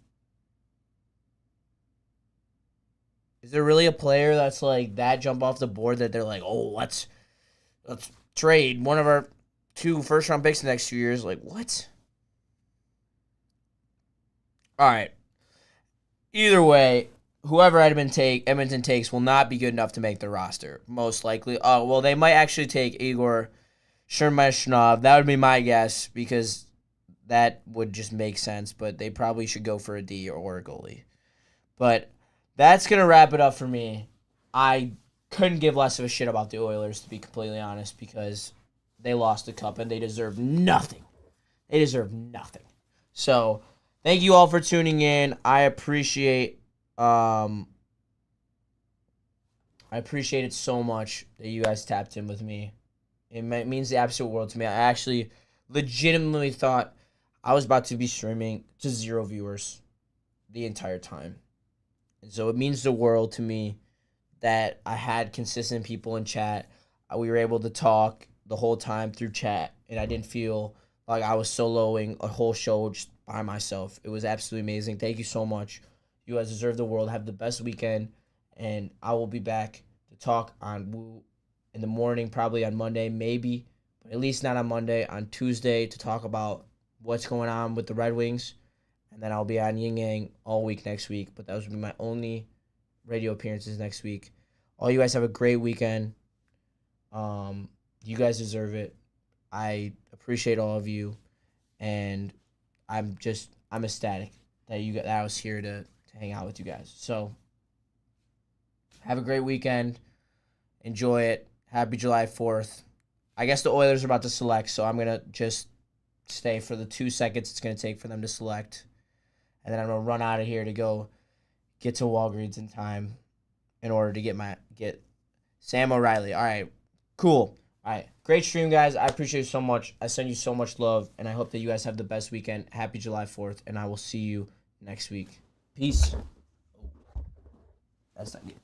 [SPEAKER 2] Is there really a player that's like that jump off the board that they're like, oh, let's trade one of our 2 first-round picks in the next 2 years? Like, what? All right. Either way, whoever Edmonton takes will not be good enough to make the roster, most likely. Oh, well, they might actually take Igor Shermashnov. That would be my guess, because that would just make sense, but they probably should go for a D or a goalie. But that's going to wrap it up for me. I couldn't give less of a shit about the Oilers, to be completely honest, because they lost the cup and they deserve nothing. They deserve nothing. So thank you all for tuning in. I appreciate it so much that you guys tapped in with me. It means the absolute world to me. I actually legitimately thought I was about to be streaming to 0 viewers the entire time. And so it means the world to me that I had consistent people in chat. We were able to talk the whole time through chat, and I didn't feel like I was soloing a whole show just by myself. It was absolutely amazing. Thank you so much. You guys deserve the world. Have the best weekend, and I will be back to talk on Woo in the morning, probably on Monday, maybe, but at least not on Monday, on Tuesday to talk about what's going on with the Red Wings. And then I'll be on Ying Yang all week next week, but those will be my only radio appearances next week. All you guys have a great weekend. You guys deserve it. I appreciate all of you, and I'm ecstatic that I was here to hang out with you guys. So have a great weekend. Enjoy it. Happy July 4th. I guess the Oilers are about to select, so I'm going to just stay for the 2 seconds it's going to take for them to select. And then I'm going to run out of here to go get to Walgreens in time in order to get Sam O'Reilly. All right, cool. All right, great stream, guys. I appreciate you so much. I send you so much love, and I hope that you guys have the best weekend. Happy July 4th, and I will see you next week. Peace. That's not good.